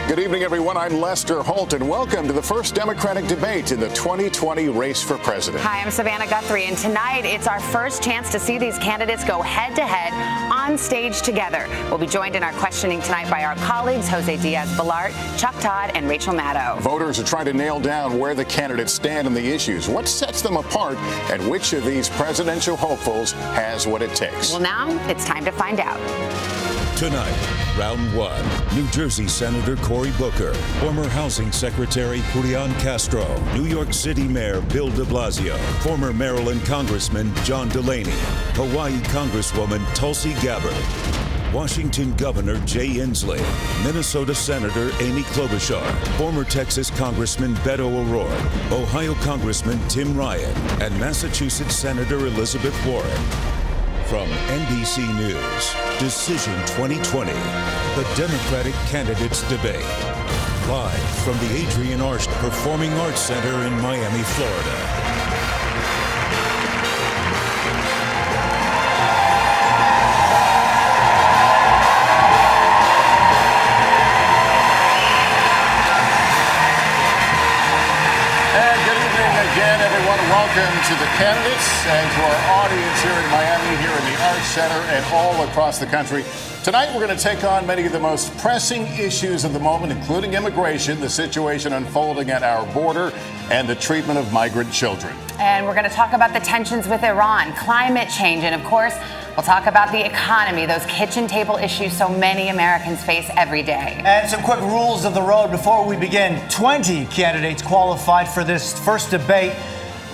Good evening, everyone. I'm Lester Holt, and welcome to the first Democratic debate in the 2020 race for president. Hi, I'm Savannah Guthrie, and tonight it's our first chance to see these candidates go head-to-head on stage together. We'll be joined in our questioning tonight by our colleagues Jose Diaz-Balart, Chuck Todd, and Rachel Maddow. Voters are trying to nail down where the candidates stand on the issues, what sets them apart, and which of these presidential hopefuls has what it takes. Well, now it's time to find out. Tonight, round one, New Jersey Senator Cory Booker, former Housing Secretary Julian Castro, New York City Mayor Bill de Blasio, former Maryland Congressman John Delaney, Hawaii Congresswoman Tulsi Gabbard, Washington Governor Jay Inslee, Minnesota Senator Amy Klobuchar, former Texas Congressman Beto O'Rourke, Ohio Congressman Tim Ryan, and Massachusetts Senator Elizabeth Warren. From NBC News, Decision 2020, the Democratic Candidates Debate. Live from the Adrienne Arsht Performing Arts Center in Miami, Florida. Welcome to the candidates and to our audience here in Miami, here in the Arts Center, and all across the country. Tonight, we're going to take on many of the most pressing issues of the moment, including immigration, the situation unfolding at our border, and the treatment of migrant children. And we're going to talk about the tensions with Iran, climate change, and of course, we'll talk about the economy, those kitchen table issues so many Americans face every day. And some quick rules of the road before we begin. 20 candidates qualified for this first debate.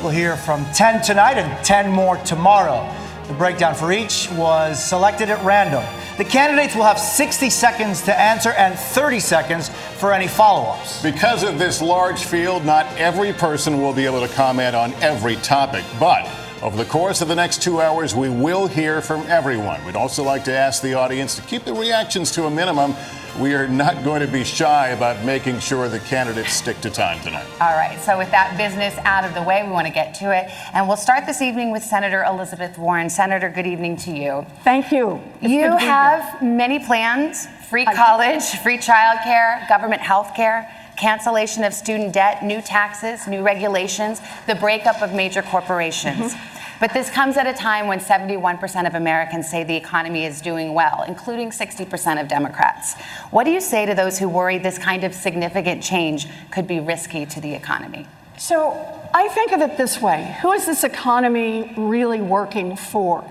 We'll hear from 10 tonight and 10 more tomorrow. The breakdown for each was selected at random. The candidates will have 60 seconds to answer and 30 seconds for any follow-ups. Because of this large field, not every person will be able to comment on every topic, but over the course of the next 2 hours, we will hear from everyone. We'd also like to ask the audience to keep the reactions to a minimum. We are not going to be shy about making sure the candidates stick to time tonight. All right, so with that business out of the way, we want to get to it. And we'll start this evening with Senator Elizabeth Warren. Senator, good evening to you. Thank you. You have many plans: free college, free childcare, government health care, cancellation of student debt, new taxes, new regulations, the breakup of major corporations. But this comes at a time when 71% of Americans say the economy is doing well, including 60% of Democrats. What do you say to those who worry this kind of significant change could be risky to the economy? So I think of it this way. Who is this economy really working for?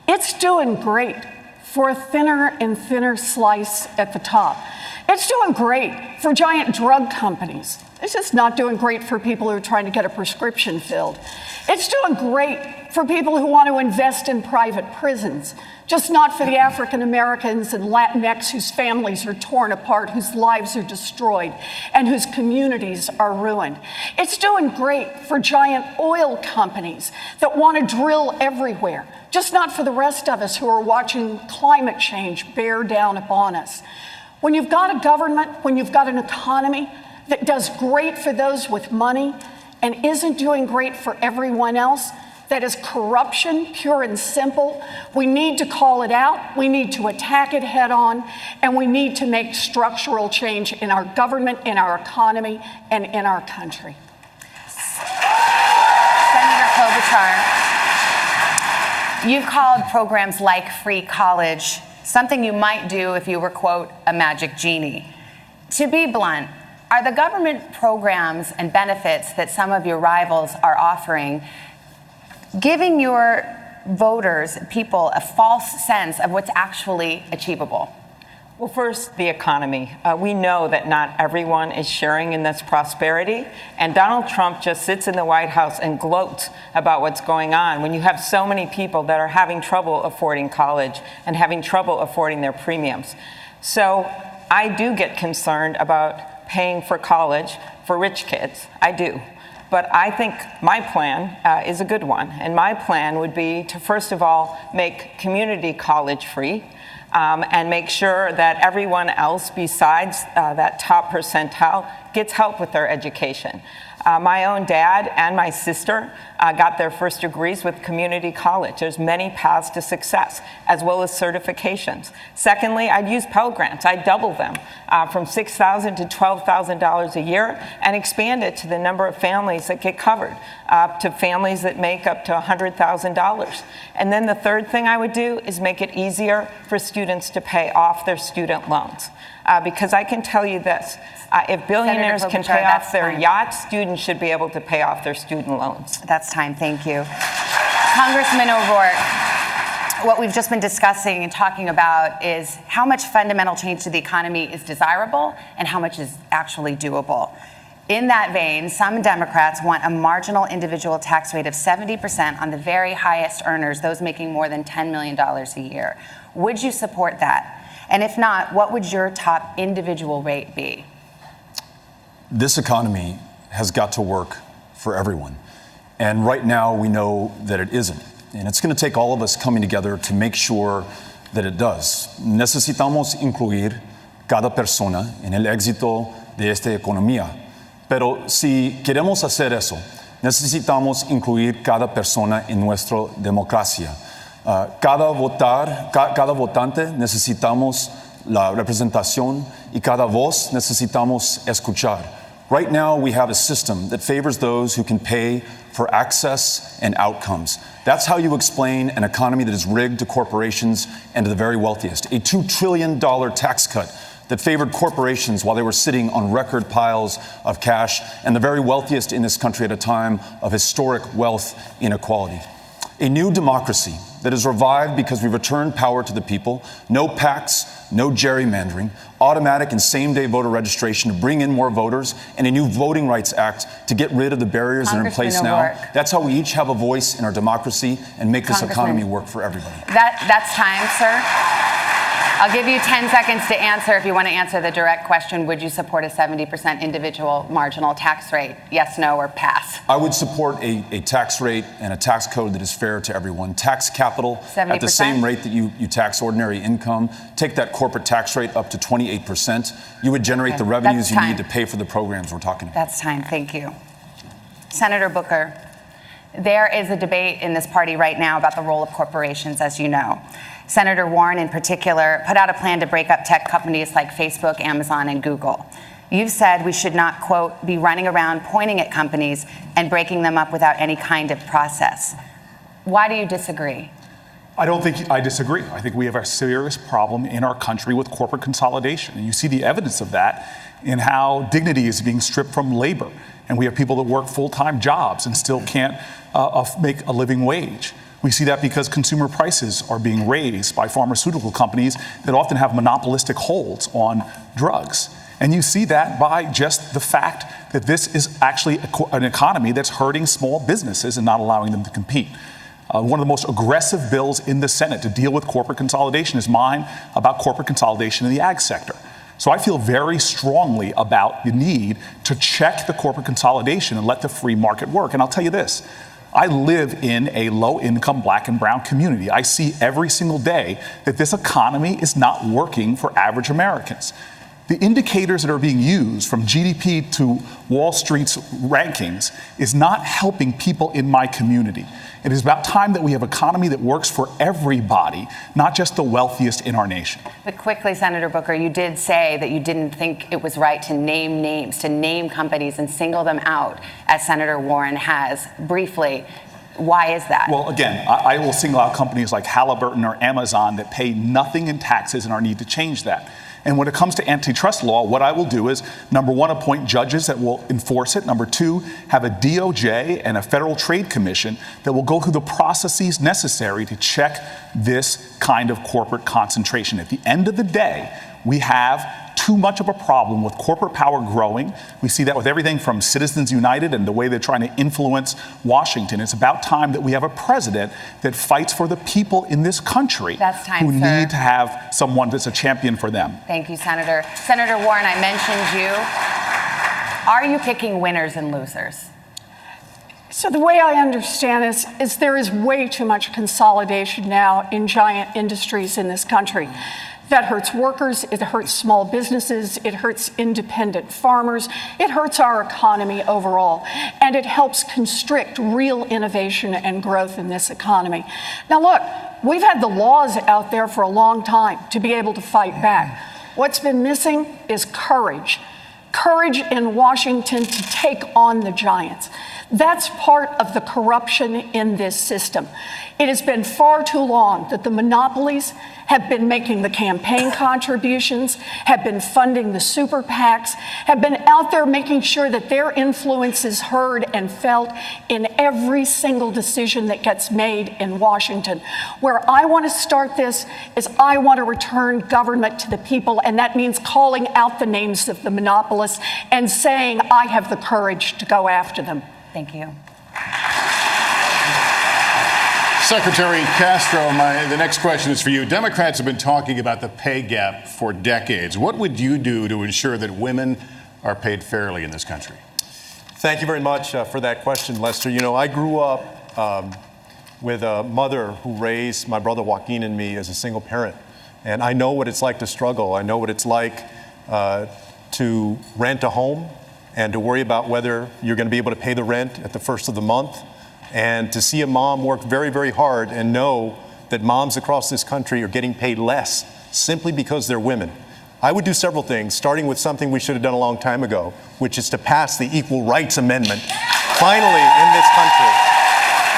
It's doing great for a thinner and thinner slice at the top. It's doing great for giant drug companies. It's just not doing great for people who are trying to get a prescription filled. It's doing great for people who want to invest in private prisons, just not for the African Americans and Latinx whose families are torn apart, whose lives are destroyed, and whose communities are ruined. It's doing great for giant oil companies that want to drill everywhere, just not for the rest of us who are watching climate change bear down upon us. When you've got a government, when you've got an economy that does great for those with money and isn't doing great for everyone else, that is corruption, pure and simple. We need to call it out, we need to attack it head on, and we need to make structural change in our government, in our economy, and in our country. Senator Klobuchar, you've called programs like free college something you might do if you were, quote, a magic genie. To be blunt, are the government programs and benefits that some of your rivals are offering giving your voters, people, a false sense of what's actually achievable? Well, first, the economy. We know that not everyone is sharing in this prosperity, and Donald Trump just sits in the White House and gloats about what's going on when you have so many people that are having trouble affording college and having trouble affording their premiums. So I do get concerned about paying for college for rich kids. I do. But I think my plan is a good one. And my plan would be to, first of all, make community college free. and make sure that everyone else besides that top percentile gets help with their education. My own dad and my sister got their first degrees with community college. There's many paths to success, as well as certifications. Secondly, I'd use Pell Grants. I'd double them from $6,000 to $12,000 a year and expand it to the number of families that get covered, to families that make up to $100,000. And then the third thing I would do is make it easier for students to pay off their student loans. Because I can tell you this, if billionaires can pay off their yachts, students should be able to pay off their student loans. That's time, thank you. Congressman O'Rourke, what we've just been discussing and talking about is how much fundamental change to the economy is desirable and how much is actually doable. In that vein, some Democrats want a marginal individual tax rate of 70% on the very highest earners, those making more than $10 million a year. Would you support that? And if not, what would your top individual rate be? This economy has got to work for everyone. And right now we know that it isn't. And it's going to take all of us coming together to make sure that it does. Necesitamos incluir cada persona en el éxito de esta economía. Pero si queremos hacer eso, necesitamos incluir cada persona en nuestra democracia. Cada votante necesitamos la representación y cada voz necesitamos escuchar. Right now, we have a system that favors those who can pay for access and outcomes. That's how you explain an economy that is rigged to corporations and to the very wealthiest. A $2 trillion tax cut that favored corporations while they were sitting on record piles of cash, and the very wealthiest in this country at a time of historic wealth inequality. A new democracy that is revived because we returned power to the people, no PACs, no gerrymandering, automatic and same-day voter registration to bring in more voters, and a new Voting Rights Act to get rid of the barriers that are in place now. That's how we each have a voice in our democracy and make this economy work for everybody. That's time, sir. I'll give you 10 seconds to answer. If you want to answer the direct question, would you support a 70% individual marginal tax rate? Yes, no, or pass? I would support a tax rate and a tax code that is fair to everyone. Tax capital 70%? At the same rate that you tax ordinary income. Take that corporate tax rate up to 28%. You would generate the revenues you need to pay for the programs we're talking about. That's time. Thank you. Senator Booker, there is a debate in this party right now about the role of corporations, as you know. Senator Warren, in particular, put out a plan to break up tech companies like Facebook, Amazon, and Google. You've said we should not, quote, be running around pointing at companies and breaking them up without any kind of process. Why do you disagree? I don't think I disagree. I think we have a serious problem in our country with corporate consolidation. And you see the evidence of that in how dignity is being stripped from labor. And we have people that work full-time jobs and still can't make a living wage. We see that because consumer prices are being raised by pharmaceutical companies that often have monopolistic holds on drugs. And you see that by just the fact that this is actually an economy that's hurting small businesses and not allowing them to compete. One of the most aggressive bills in the Senate to deal with corporate consolidation is mine about corporate consolidation in the ag sector. So I feel very strongly about the need to check the corporate consolidation and let the free market work. And I'll tell you this, I live in a low-income black and brown community. I see every single day that this economy is not working for average Americans. The indicators that are being used from GDP to Wall Street's rankings is not helping people in my community. It is about time that we have an economy that works for everybody, not just the wealthiest in our nation. But quickly, Senator Booker, you did say that you didn't think it was right to name names, to name companies and single them out, as Senator Warren has. Briefly, why is that? Well, again, I will single out companies like Halliburton or Amazon that pay nothing in taxes and our need to change that. And when it comes to antitrust law, what I will do is, number one, appoint judges that will enforce it. Number two, have a DOJ and a Federal Trade Commission that will go through the processes necessary to check this kind of corporate concentration. At the end of the day, we have too much of a problem with corporate power growing. We see that with everything from Citizens United and the way they're trying to influence Washington. It's about time that we have a president that fights for the people in this country who need to have someone that's a champion for them. Thank you, Senator. Senator Warren, I mentioned you. Are you picking winners and losers? So the way I understand this is there is way too much consolidation now in giant industries in this country. That hurts workers, it hurts small businesses, it hurts independent farmers, it hurts our economy overall, and it helps constrict real innovation and growth in this economy. Now look, we've had the laws out there for a long time to be able to fight back. What's been missing is courage. Courage in Washington to take on the giants. That's part of the corruption in this system. It has been far too long that the monopolies have been making the campaign contributions, have been funding the super PACs, have been out there making sure that their influence is heard and felt in every single decision that gets made in Washington. Where I want to start this is I want to return government to the people, and that means calling out the names of the monopolists and saying I have the courage to go after them. Thank you. Secretary Castro, the next question is for you. Democrats have been talking about the pay gap for decades. What would you do to ensure that women are paid fairly in this country? Thank you very much for that question, Lester. You know, I grew up with a mother who raised my brother Joaquin and me as a single parent. And I know what it's like to struggle. I know what it's like to rent a home and to worry about whether you're going to be able to pay the rent at the first of the month. And to see a mom work very, very hard and know that moms across this country are getting paid less simply because they're women. I would do several things, starting with something we should have done a long time ago, which is to pass the Equal Rights Amendment, finally in this country,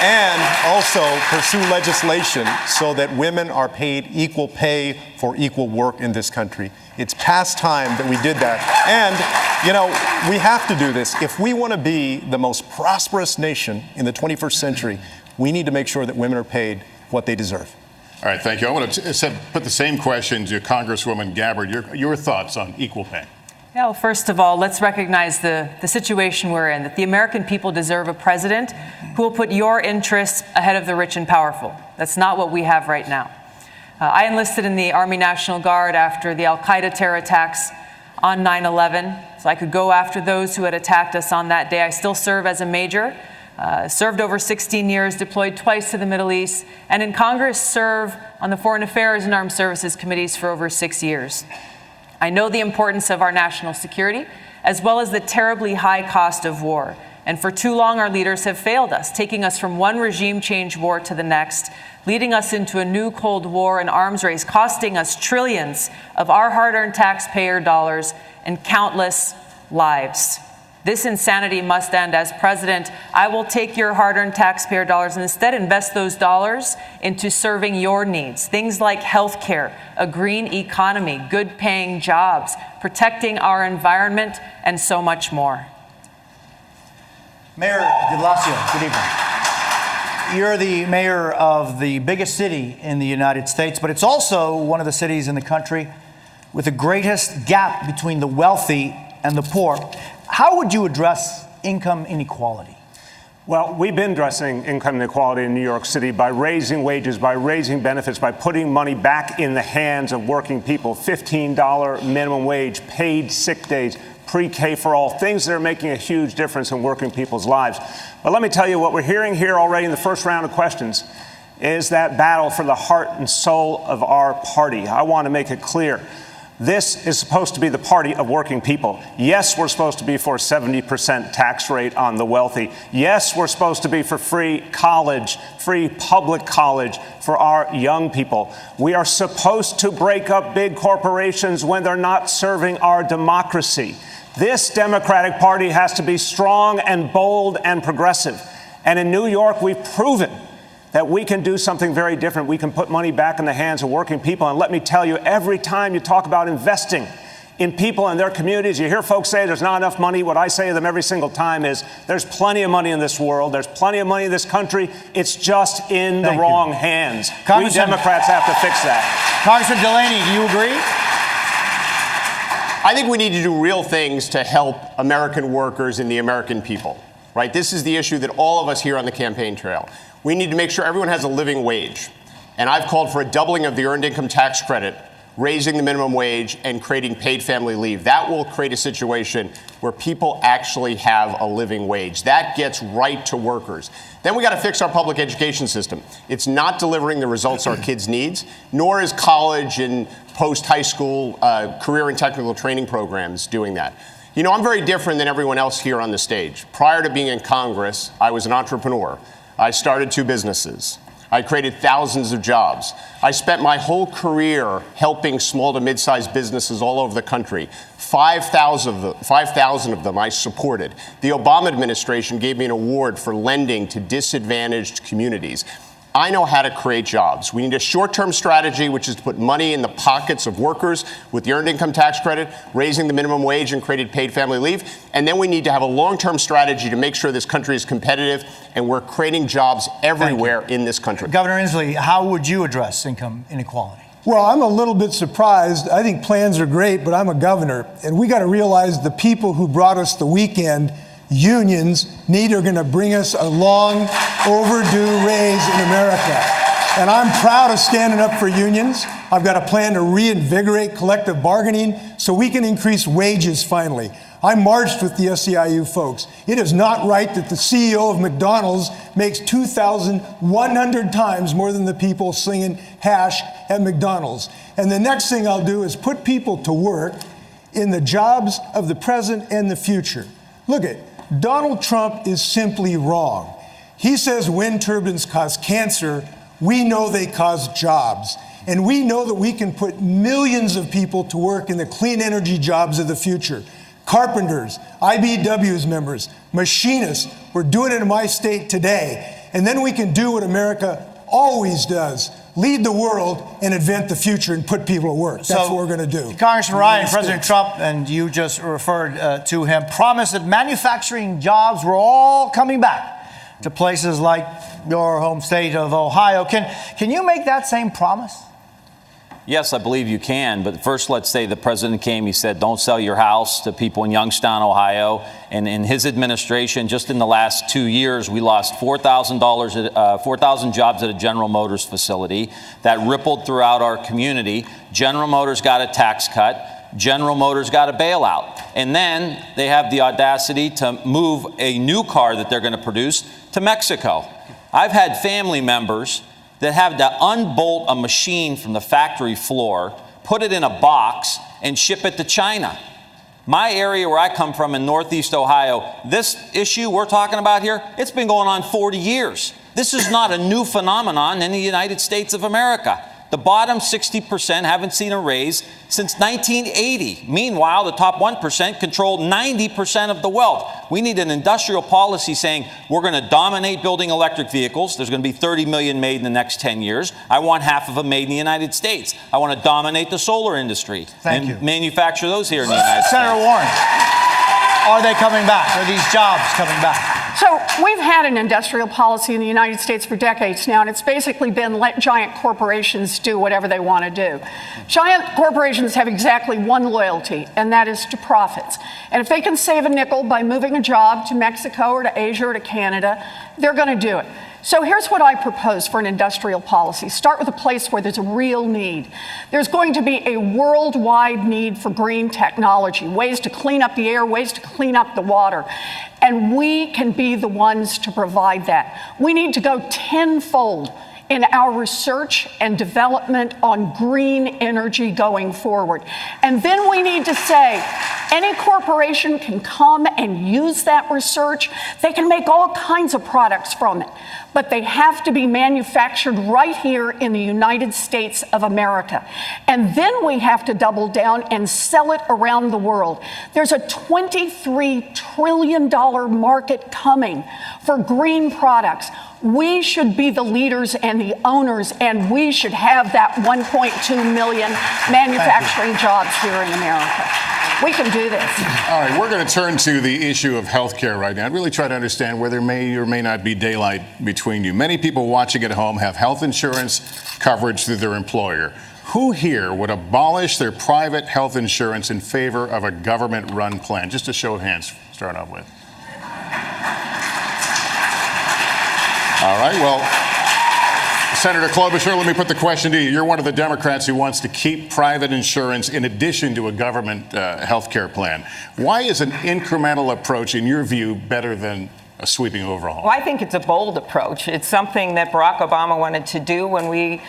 and also pursue legislation so that women are paid equal pay for equal work in this country. It's past time that we did that. And, you know, we have to do this. If we want to be the most prosperous nation in the 21st century, we need to make sure that women are paid what they deserve. All right, thank you. I want to put the same question to Congresswoman Gabbard. Your thoughts on equal pay? Well, first of all, let's recognize the situation we're in, that the American people deserve a president who will put your interests ahead of the rich and powerful. That's not what we have right now. I enlisted in the Army National Guard after the al-Qaeda terror attacks on 9/11, so I could go after those who had attacked us on that day. I still serve as a major, served over 16 years, deployed twice to the Middle East, and in Congress serve on the Foreign Affairs and Armed Services Committees for over 6 years. I know the importance of our national security, as well as the terribly high cost of war. And for too long, our leaders have failed us, taking us from one regime change war to the next, leading us into a new Cold War and arms race, costing us trillions of our hard-earned taxpayer dollars and countless lives. This insanity must end. As president, I will take your hard-earned taxpayer dollars and instead invest those dollars into serving your needs. Things like health care, a green economy, good-paying jobs, protecting our environment, and so much more. Mayor de Blasio, good evening. You're the mayor of the biggest city in the United States, but it's also one of the cities in the country with the greatest gap between the wealthy and the poor. How would you address income inequality? Well, we've been addressing income inequality in New York City by raising wages, by raising benefits, by putting money back in the hands of working people. $15 minimum wage, paid sick days, pre-K for all, things that are making a huge difference in working people's lives. But let me tell you, what we're hearing here already in the first round of questions is that battle for the heart and soul of our party. I want to make it clear. This is supposed to be the party of working people. Yes, we're supposed to be for a 70% tax rate on the wealthy. Yes, we're supposed to be for free college, free public college for our young people. We are supposed to break up big corporations when they're not serving our democracy. This Democratic Party has to be strong and bold and progressive. And in New York, we've proven that we can do something very different. We can put money back in the hands of working people. And let me tell you, every time you talk about investing in people and their communities, you hear folks say there's not enough money. What I say to them every single time is there's plenty of money in this world. There's plenty of money in this country. It's just in the wrong hands. We Democrats have to fix that. Congressman Delaney, do you agree? I think we need to do real things to help American workers and the American people, right? This is the issue that all of us here on the campaign trail. We need to make sure everyone has a living wage. And I've called for a doubling of the earned income tax credit raising the minimum wage, and creating paid family leave. That will create a situation where people actually have a living wage. That gets right to workers. Then we got to fix our public education system. It's not delivering the results our kids need, nor is college and post-high school career and technical training programs doing that. You know, I'm very different than everyone else here on the stage. Prior to being in Congress, I was an entrepreneur. I started 2 businesses. I created thousands of jobs. I spent my whole career helping small to mid-sized businesses all over the country. 5,000 of them I supported. The Obama administration gave me an award for lending to disadvantaged communities. I know how to create jobs. We need a short-term strategy, which is to put money in the pockets of workers with the earned income tax credit, raising the minimum wage and creating paid family leave. And then we need to have a long-term strategy to make sure this country is competitive and we're creating jobs everywhere in this country. Governor Inslee, how would you address income inequality? Well, I'm a little bit surprised. I think plans are great, but I'm a governor, and we got to realize the people who brought us the weekend, unions, are going to bring us a long overdue raise in America. And I'm proud of standing up for unions. I've got a plan to reinvigorate collective bargaining so we can increase wages finally. I marched with the SEIU folks. It is not right that the CEO of McDonald's makes 2,100 times more than the people slinging hash at McDonald's. And the next thing I'll do is put people to work in the jobs of the present and the future. Look at Donald Trump is simply wrong. He says wind turbines cause cancer. We know they cause jobs. And we know that we can put millions of people to work in the clean energy jobs of the future. Carpenters, IBEW's members, machinists. We're doing it in my state today. And then we can do what America always does. Lead the world and invent the future and put people to work. That's what we're going to do. Congressman Ryan, President Trump, and you just referred to him, promised that manufacturing jobs were all coming back to places like your home state of Ohio. Can you make that same promise? Yes, I believe you can. But first, let's say the president came. He said, don't sell your house to people in Youngstown, Ohio. And in his administration, just in the last 2 years, we lost $4,000 4,000 jobs at a General Motors facility. That rippled throughout our community. General Motors got a tax cut. General Motors got a bailout. And then they have the audacity to move a new car that they're going to produce to Mexico. I've had family members that have to unbolt a machine from the factory floor, put it in a box, and ship it to China. My area where I come from in Northeast Ohio, this issue we're talking about here, it's been going on 40 years. This is not a new phenomenon in the United States of America. The bottom 60% haven't seen a raise since 1980. Meanwhile, the top 1% control 90% of the wealth. We need an industrial policy saying we're going to dominate building electric vehicles. There's going to be 30 million made in the next 10 years. I want half of them made in the United States. I want to dominate the solar industry and manufacture those here in the United States. Senator Warren, are they coming back? Are these jobs coming back? So we've had an industrial policy in the United States for decades now, and it's basically been let giant corporations do whatever they want to do. Giant corporations have exactly one loyalty, and that is to profits. And if they can save a nickel by moving a job to Mexico or to Asia or to Canada, they're going to do it. So here's what I propose for an industrial policy. Start with a place where there's a real need. There's going to be a worldwide need for green technology, ways to clean up the air, ways to clean up the water. And we can be the ones to provide that. We need to go tenfold in our research and development on green energy going forward. And then we need to say, any corporation can come and use that research. They can make all kinds of products from it, but they have to be manufactured right here in the United States of America. And then we have to double down and sell it around the world. There's a $23 trillion market coming for green products. We should be the leaders and the owners, and we should have that 1.2 million manufacturing jobs here in America. We can do this. All right, we're going to turn to the issue of health care right now and really try to understand where there may or may not be daylight between you. Many people watching at home have health insurance coverage through their employer. Who here would abolish their private health insurance in favor of a government-run plan? Just a show of hands, start off with. All right, well, Senator Klobuchar, let me put the question to you. You're one of the Democrats who wants to keep private insurance in addition to a government health care plan. Why is an incremental approach, in your view, better than a sweeping overhaul? Well, I think it's a bold approach. It's something that Barack Obama wanted to do when we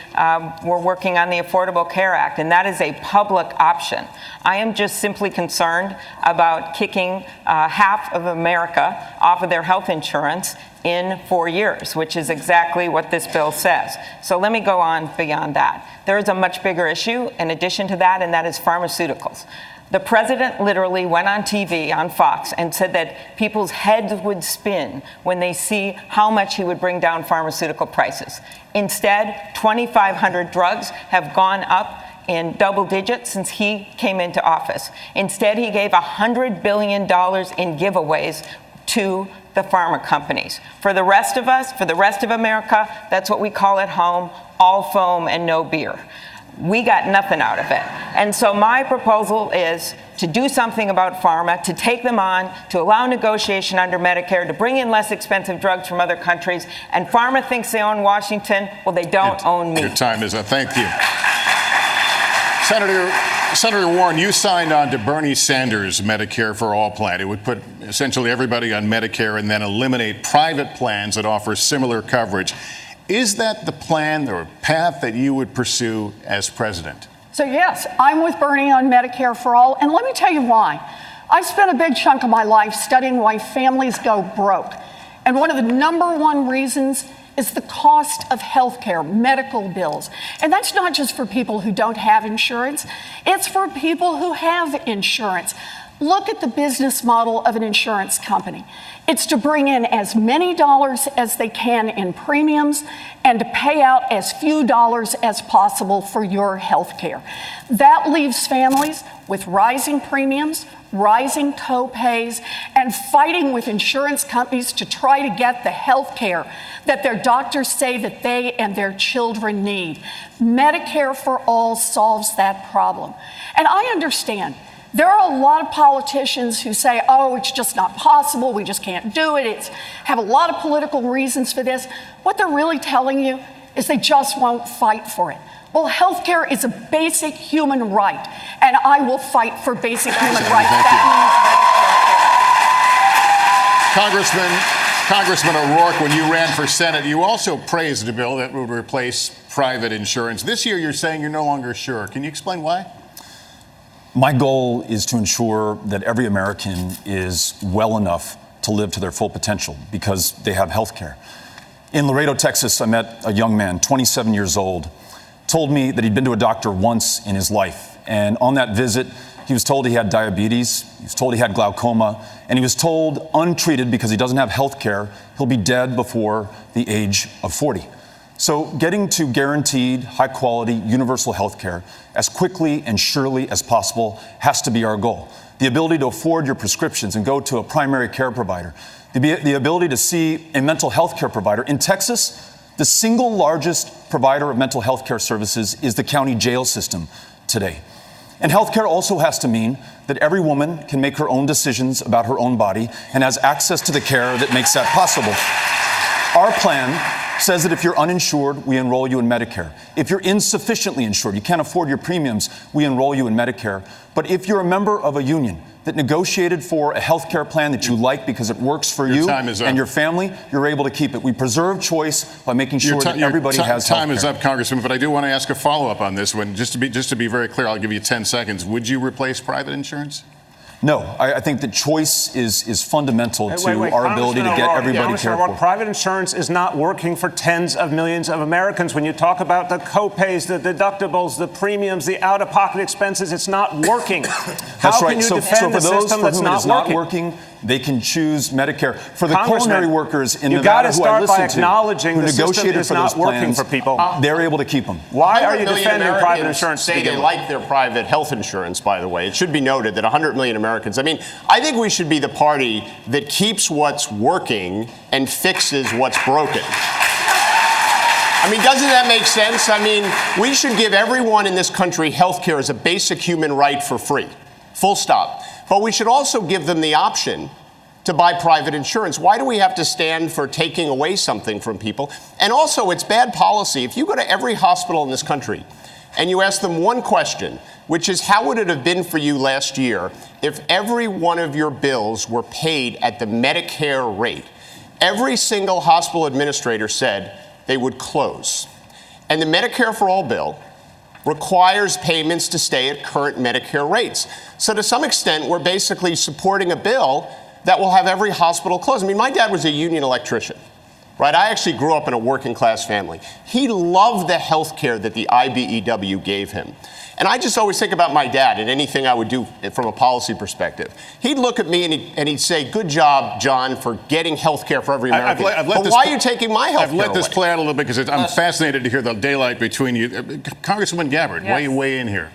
were working on the Affordable Care Act, and that is a public option. I am just simply concerned about kicking half of America off of their health insurance in 4 years, which is exactly what this bill says. So let me go on beyond that. There is a much bigger issue in addition to that, and that is pharmaceuticals. The president literally went on TV on Fox and said that people's heads would spin when they see how much he would bring down pharmaceutical prices. Instead, 2,500 drugs have gone up in double digits since he came into office. Instead, he gave $100 billion in giveaways to the pharma companies. For the rest of us, for the rest of America, that's what we call at home, all foam and no beer. We got nothing out of it. And so my proposal is to do something about pharma, to take them on, to allow negotiation under Medicare, to bring in less expensive drugs from other countries. And pharma thinks they own Washington. Well, they don't own me. Your time is up. Thank you. Senator Warren, you signed on to Bernie Sanders' Medicare for All plan. It would put essentially everybody on Medicare and then eliminate private plans that offer similar coverage. Is that the plan or path that you would pursue as president? So yes, I'm with Bernie on Medicare for All, and let me tell you why. I've spent a big chunk of my life studying why families go broke. And one of the number one reasons is the cost of healthcare, medical bills. And that's not just for people who don't have insurance, it's for people who have insurance. Look at the business model of an insurance company. It's to bring in as many dollars as they can in premiums and to pay out as few dollars as possible for your health care. That leaves families with rising premiums, rising co-pays, and fighting with insurance companies to try to get the health care that their doctors say that they and their children need. Medicare for All solves that problem. And I understand there are a lot of politicians who say, oh, it's just not possible, we just can't do it, have a lot of political reasons for this. What they're really telling you is they just won't fight for it. Well, healthcare is a basic human right, and I will fight for basic human rights. Congressman O'Rourke, when you ran for Senate, you also praised a bill that would replace private insurance. This year, you're saying you're no longer sure. Can you explain why? My goal is to ensure that every American is well enough to live to their full potential because they have health care. In Laredo, Texas, I met a young man, 27 years old, told me that he'd been to a doctor once in his life. And on that visit, he was told he had diabetes, he was told he had glaucoma, and he was told untreated because he doesn't have health care, he'll be dead before the age of 40. So getting to guaranteed, high-quality, universal health care as quickly and surely as possible has to be our goal. The ability to afford your prescriptions and go to a primary care provider. The ability to see a mental health care provider. In Texas, the single largest provider of mental health care services is the county jail system today. And healthcare also has to mean that every woman can make her own decisions about her own body and has access to the care that makes that possible. Our plan says that if you're uninsured, we enroll you in Medicare. If you're insufficiently insured, you can't afford your premiums, we enroll you in Medicare. But if you're a member of a union that negotiated for a health care plan that you like because it works for you and your family, you're able to keep it. We preserve choice by making sure that everybody has health care. Time is up, Congressman, but I do want to ask a follow-up on this one. Just to be very clear, I'll give you 10 seconds. Would you replace private insurance? No, I think that choice is fundamental to our ability to get everybody cared for. Private insurance is not working for tens of millions of Americans. When you talk about the co-pays, the deductibles, the premiums, the out-of-pocket expenses, it's not working. That's right. So for those for whom it is not working, they can choose Medicare. For the culinary workers in Nevada who I listen to, who negotiated for those plans, they're able to keep them. Why are you defending private insurance? Say they like their private health insurance, by the way. It should be noted that 100 million Americans. I mean, I think we should be the party that keeps what's working and fixes what's broken. I mean, doesn't that make sense? I mean, we should give everyone in this country health care as a basic human right for free. Full stop. But we should also give them the option to buy private insurance? Why do we have to stand for taking away something from people? And also, it's bad policy. If you go to every hospital in this country and you ask them one question, which is, how would it have been for you last year if every one of your bills were paid at the Medicare rate? Every single hospital administrator said they would close. And the Medicare for All bill requires payments to stay at current Medicare rates. So to some extent, we're basically supporting a bill that will have every hospital close. I mean, my dad was a union electrician, right? I actually grew up in a working class family. He loved the health care that the IBEW gave him. And I just always think about my dad and anything I would do from a policy perspective. He'd look at me and he'd say, good job, John, for getting health care for every American. But why are you taking my health care I've let this away? play out a little bit because I'm fascinated to hear the daylight between you. Congresswoman Gabbard, Yes. weigh in here.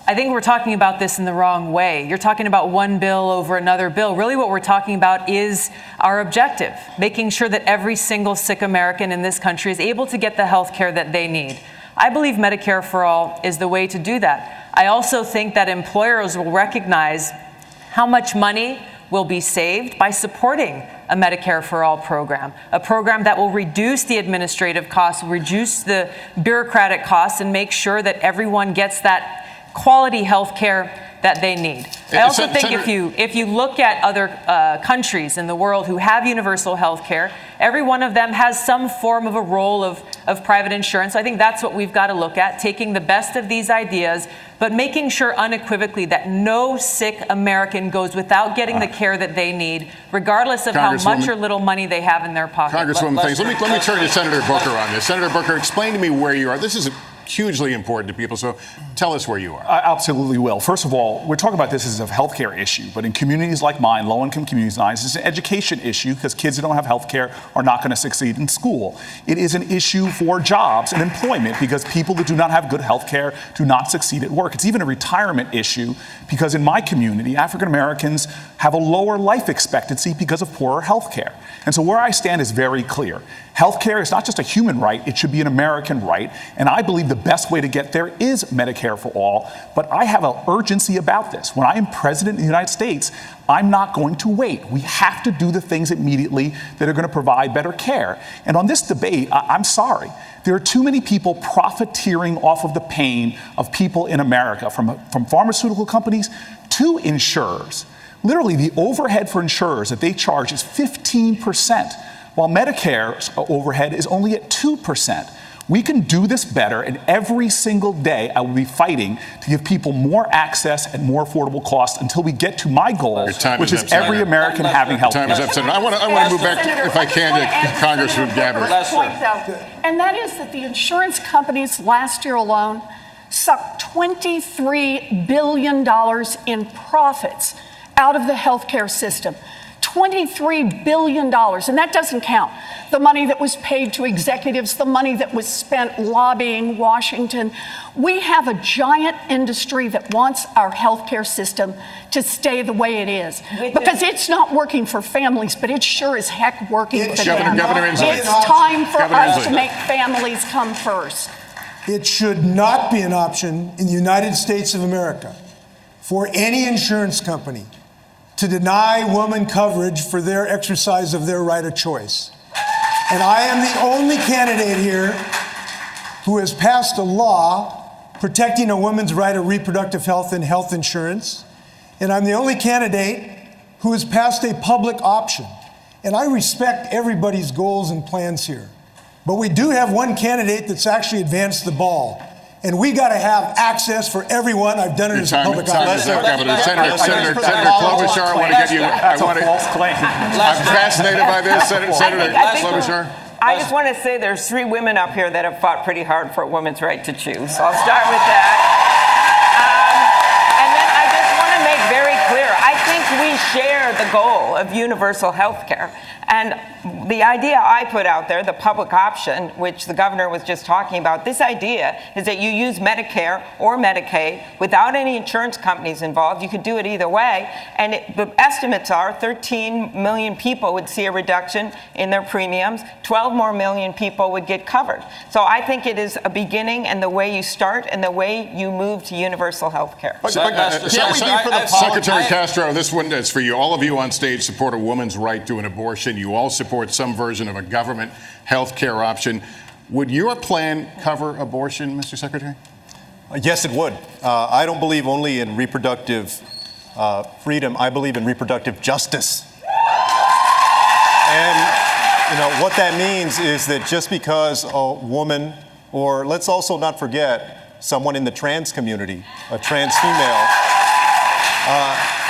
I think we're talking about this in the wrong way. You're talking about one bill over another bill. Really what we're talking about is our objective, making sure that every single sick American in this country is able to get the health care that they need. I believe Medicare for All is the way to do that. I also think that employers will recognize how much money will be saved by supporting a Medicare for All program, a program that will reduce the administrative costs, reduce the bureaucratic costs, and make sure that everyone gets that quality health care that they need. I also think if you look at other countries in the world who have universal health care, every one of them has some form of a role of private insurance. I think that's what we've got to look at, taking the best of these ideas, but making sure unequivocally that no sick American goes without getting the care that they need, regardless of how much or little money they have in their pocket. Congresswoman, thanks. Let me turn to Senator Booker on this. Senator Booker, explain to me where you are. This is hugely important to people, so tell us where you are. I absolutely will. First of all, we're talking about this as a healthcare issue, but in communities like mine, low-income communities like mine, it's an education issue because kids who don't have healthcare are not going to succeed in school. It is an issue for jobs and employment because people that do not have good healthcare do not succeed at work. It's even a retirement issue because in my community, African Americans have a lower life expectancy because of poorer healthcare. And so where I stand is very clear. Healthcare is not just a human right, it should be an American right. And I believe the best way to get there is Medicare for All. But I have an urgency about this. When I am president of the United States, I'm not going to wait. We have to do the things immediately that are going to provide better care. And on this debate, I'm sorry. There are too many people profiteering off of the pain of people in America, from pharmaceutical companies to insurers. Literally, the overhead for insurers that they charge is 15%, while Medicare's overhead is only at 2%. We can do this better, and every single day I will be fighting to give people more access at more affordable costs until we get to my goal, which is every American having health care. Time is up, Senator. I want to move back, if I can, to Congresswoman Gabbard. And that is that the insurance companies last year alone sucked $23 billion in profits out of the healthcare system. $23 billion, and that doesn't count the money that was paid to executives, the money that was spent lobbying Washington. We have a giant industry that wants our healthcare system to stay the way it is, because it's not working for families, but it's sure as heck working for them. It's time for us to make families come first. It should not be an option in the United States of America for any insurance company to deny women coverage for their exercise of their right of choice. And I am the only candidate here who has passed a law protecting a woman's right of reproductive health and health insurance. And I'm the only candidate who has passed a public option. And I respect everybody's goals and plans here. But we do have one candidate that's actually advanced the ball. And we got to have access for everyone. I've done it as a public option. Senator Klobuchar, I want to get you. That's a false claim. I'm fascinated by this, Senator Klobuchar. I just want to say there's 3 women up here that have fought pretty hard for a woman's right to choose. So I'll start with that. And then I just want to make very clear, I think we share the goal of universal health care. And the idea I put out there, the public option, which the governor was just talking about, this idea is that you use Medicare or Medicaid without any insurance companies involved. You could do it either way. And the estimates are 13 million people would see a reduction in their premiums. 12 more million people would get covered. So I think it is a beginning and the way you start and the way you move to universal health care. Secretary Castro, this one is for you. All of of you on stage support a woman's right to an abortion. You all support some version of a government health care option. Would your plan cover abortion, Mr. Secretary? Yes, it would. I don't believe only in reproductive freedom. I believe in reproductive justice. And what that means is that just because a woman, or let's also not forget someone in the trans community, a trans female,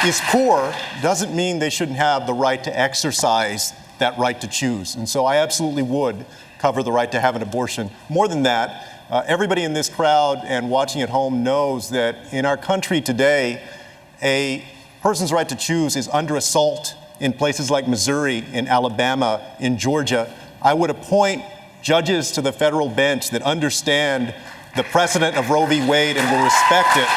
is poor, doesn't mean they shouldn't have the right to exercise that right to choose. And so I absolutely would cover the right to have an abortion. More than that, everybody in this crowd and watching at home knows that in our country today, a person's right to choose is under assault in places like Missouri, in Alabama, in Georgia. I would appoint judges to the federal bench that understand the precedent of Roe v. Wade and will respect it.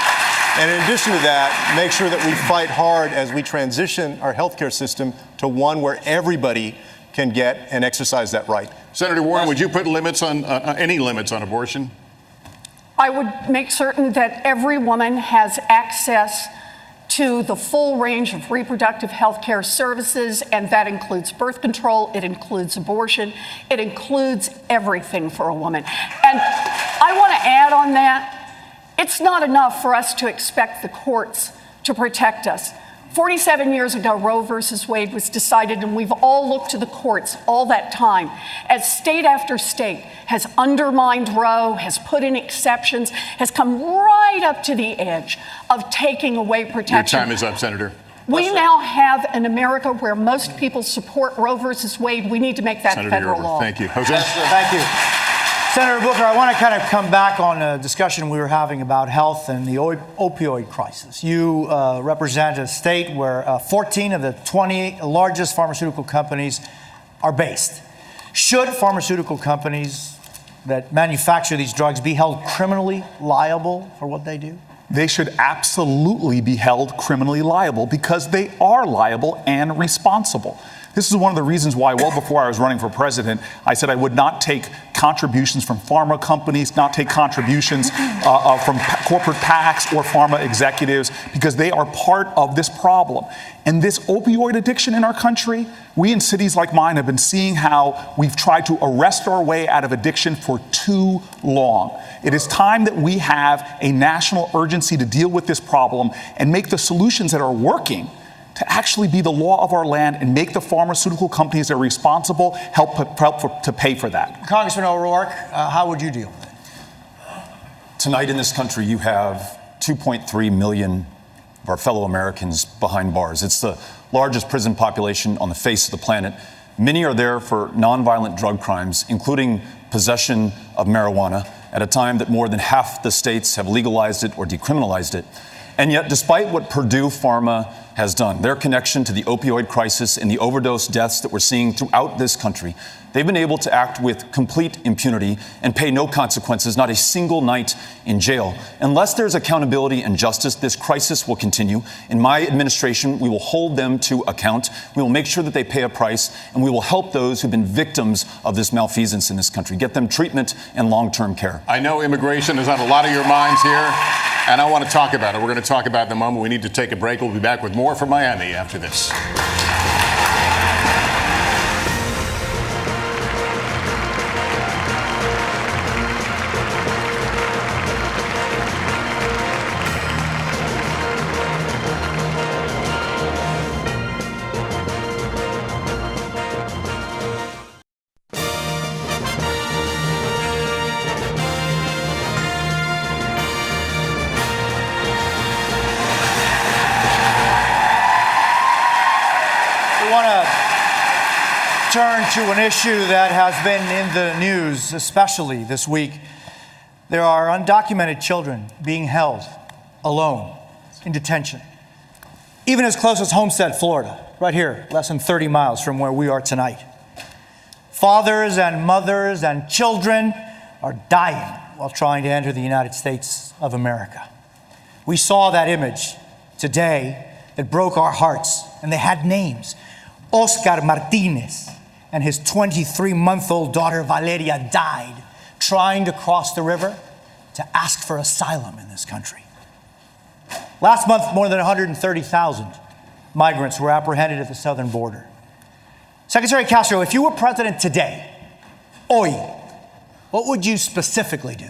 And in addition to that, make sure that we fight hard as we transition our healthcare system to one where everybody can get and exercise that right. Senator Warren, would you put limits on any limits on abortion? I would make certain that every woman has access to the full range of reproductive health care services, and that includes birth control, it includes abortion, it includes everything for a woman. And I want to add on that, it's not enough for us to expect the courts to protect us. 47 years ago, Roe versus Wade was decided, and we've all looked to the courts all that time as state after state has undermined Roe, has put in exceptions, has come right up to the edge of taking away protection. Your time is up, Senator. We now have an America where most people support Roe versus Wade. We need to make that federal law. Thank you. Jose? Thank you. Senator Booker, I want to kind of come back on a discussion we were having about health and the opioid crisis. You represent a state where 14 of the 20 largest pharmaceutical companies are based. Should pharmaceutical companies that manufacture these drugs be held criminally liable for what they do? They should absolutely be held criminally liable because they are liable and responsible. This is one of the reasons why, well before I was running for president, I said I would not take contributions from pharma companies, not take contributions from corporate PACs or pharma executives, because they are part of this problem. And this opioid addiction in our country, we in cities like mine have been seeing how we've tried to arrest our way out of addiction for too long. It is time that we have a national urgency to deal with this problem and make the solutions that are working to actually be the law of our land and make the pharmaceutical companies that are responsible help to pay for that. Congressman O'Rourke, how would you deal with it? Tonight in this country, you have 2.3 million of our fellow Americans behind bars. It's the largest prison population on the face of the planet. Many are there for nonviolent drug crimes, including possession of marijuana, at a time that more than half the states have legalized it or decriminalized it. And yet, despite what Purdue Pharma has done, their connection to the opioid crisis and the overdose deaths that we're seeing throughout this country, they've been able to act with complete impunity and pay no consequences, not a single night in jail. Unless there's accountability and justice, this crisis will continue. In my administration, we will hold them to account. We will make sure that they pay a price, and we will help those who've been victims of this malfeasance in this country, get them treatment and long-term care. I know immigration is on a lot of your minds here, and I want to talk about it. We're going to talk about it in a moment. We need to take a break. We'll be back with more from Miami after this. Turn to an issue that has been in the news, especially this week. There are undocumented children being held alone in detention, even as close as Homestead, Florida, right here, less than 30 miles from where we are tonight. Fathers and mothers and children are dying while trying to enter the United States of America. We saw that image today that broke our hearts, and they had names. Oscar Martinez and his 23-month-old daughter Valeria died trying to cross the river to ask for asylum in this country. Last month, more than 130,000 migrants were apprehended at the southern border. Secretary Castro, if you were president today, hoy, what would you specifically do?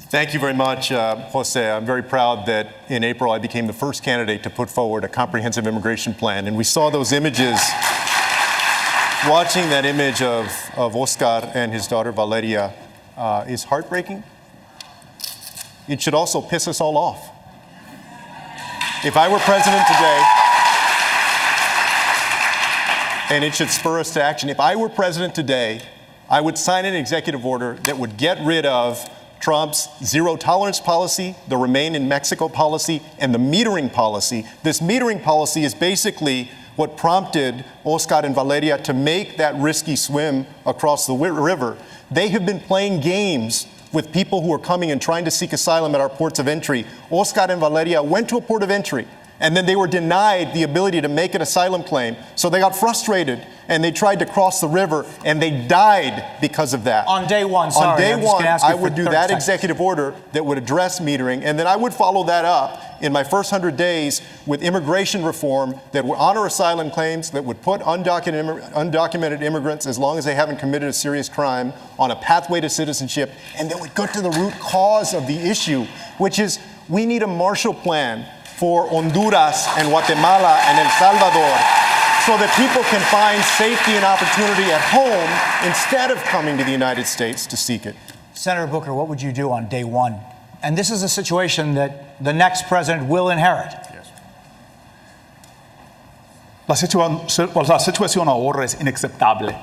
Thank you very much, Jose. I'm very proud that in April I became the first candidate to put forward a comprehensive immigration plan. And we saw those images, watching that image of Oscar and his daughter Valeria is heartbreaking. It should also piss us all off. If I were president today, and it should spur us to action, if I were president today, I would sign an executive order that would get rid of Trump's zero tolerance policy, the Remain in Mexico policy, and the metering policy. This metering policy is basically what prompted Oscar and Valeria to make that risky swim across the river. They have been playing games with people who are coming and trying to seek asylum at our ports of entry. Oscar and Valeria went to a port of entry, and then they were denied the ability to make an asylum claim. So they got frustrated, and they tried to cross the river, and they died because of that. On day one, sorry. On day one, I would do that seconds. executive order that would address metering, and then I would follow that up in my first 100 days with immigration reform that would honor asylum claims, that would put undocumented immigrants, as long as they haven't committed a serious crime, on a pathway to citizenship, and that would go to the root cause of the issue, which is we need a Marshall Plan for Honduras and Guatemala and El Salvador, so that people can find safety and opportunity at home instead of coming to the United States to seek it. Senator Booker, what would you do on day one? And this is a situation that the next president will inherit. Yes. La situación ahora es inaceptable.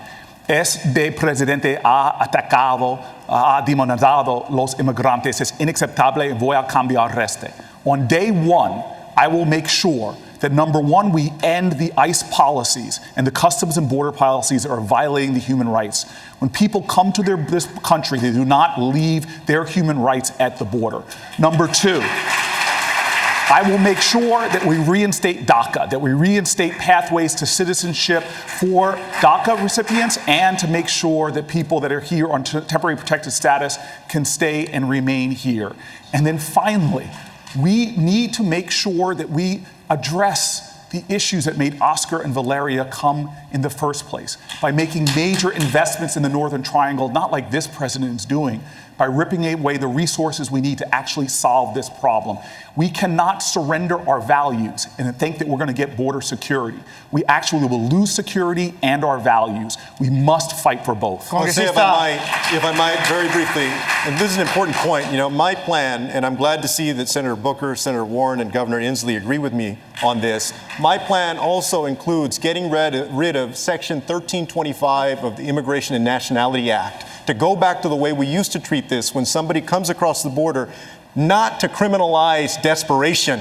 Este presidente ha atacado, ha demonizado los inmigrantes. Es inaceptable y voy a cambiar este. On day one, I will make sure that number one, we end the ICE policies and the customs and border policies that are violating the human rights. When people come to this country, they do not leave their human rights at the border. Number two, I will make sure that we reinstate DACA, that we reinstate pathways to citizenship for DACA recipients, and to make sure that people that are here on temporary protected status can stay and remain here. And then finally, we need to make sure that we address the issues that made Oscar and Valeria come in the first place by making major investments in the Northern Triangle, not like this president is doing, by ripping away the resources we need to actually solve this problem. We cannot surrender our values and think that we're going to get border security. We actually will lose security and our values. We must fight for both. Jose, if I might, very briefly, and this is an important point, my plan, and I'm glad to see that Senator Booker, Senator Warren, and Governor Inslee agree with me on this. My plan also includes getting rid of Section 1325 of the Immigration and Nationality Act, to go back to the way we used to treat this when somebody comes across the border, not to criminalize desperation,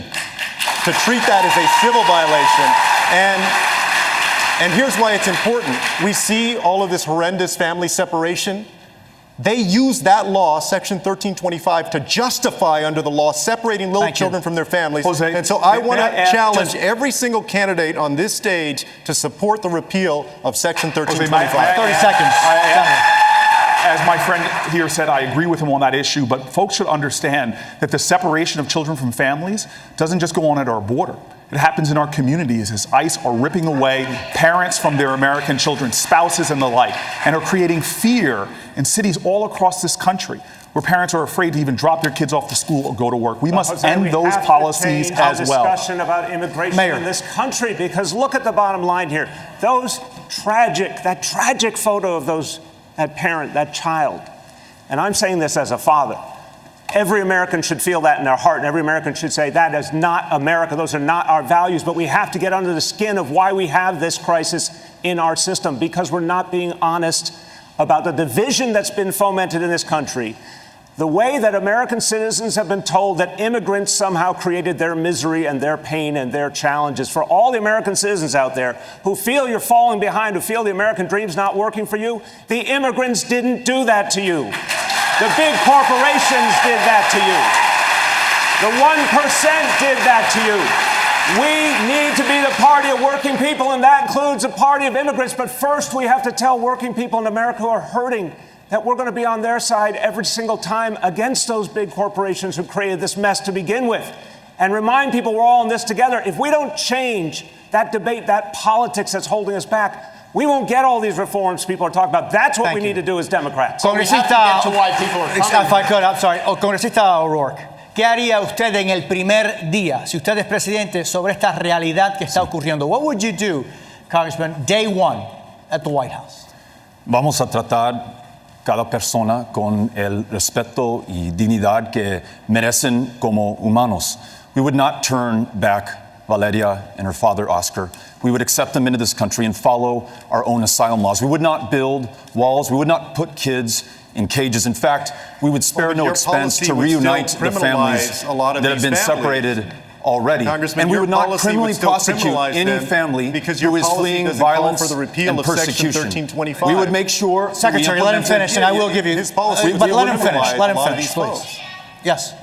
to treat that as a civil violation. And here's why it's important. We see all of this horrendous family separation. They use that law, Section 1325, to justify under the law separating little children from their families. Jose, and so I want to challenge every single candidate on this stage to support the repeal of Section 1325. 30 seconds. As my friend here said, I agree with him on that issue, but folks should understand that the separation of children from families doesn't just go on at our border. It happens in our communities as ICE are ripping away parents from their American children, spouses and the like, and are creating fear in cities all across this country where parents are afraid to even drop their kids off to school or go to work. We must end those policies as well. Discussion about immigration in this country, because look at the bottom line here. That tragic photo of that parent, that child. And I'm saying this as a father. Every American should feel that in their heart, and every American should say, that is not America. Those are not our values. But we have to get under the skin of why we have this crisis in our system, because we're not being honest about the division that's been fomented in this country. The way that American citizens have been told that immigrants somehow created their misery and their pain and their challenges. For all the American citizens out there who feel you're falling behind, who feel the American dream's not working for you, the immigrants didn't do that to you. The big corporations did that to you. The 1% did that to you. We need to be the party of working people, and that includes a party of immigrants. But first, we have to tell working people in America who are hurting that we're going to be on their side every single time against those big corporations who created this mess to begin with. and remind people we're all in this together. If we don't change that debate, that politics that's holding us back, we won't get all these reforms people are talking about. That's what we need to do as Democrats. Congresista, to why people are coming. If I could, I'm sorry. Congresista O'Rourke, ¿qué haría usted en el primer día, si usted es presidente, sobre esta realidad que está ocurriendo? What would you do, Congressman, day one at the White House? Vamos a tratar cada persona con el respeto y dignidad que merecen como humanos. We would not turn back Valeria and her father, Oscar. We would accept them into this country and follow our own asylum laws. We would not build walls. We would not put kids in cages. In fact, we would spare no expense to reunite the families that have been separated already. Congressman, and we would not criminally prosecute any family who is fleeing violence and persecution. We would make sure. Secretary, let him finish, and I will give you his policy. But let him finish. Let him finish, please. Yes.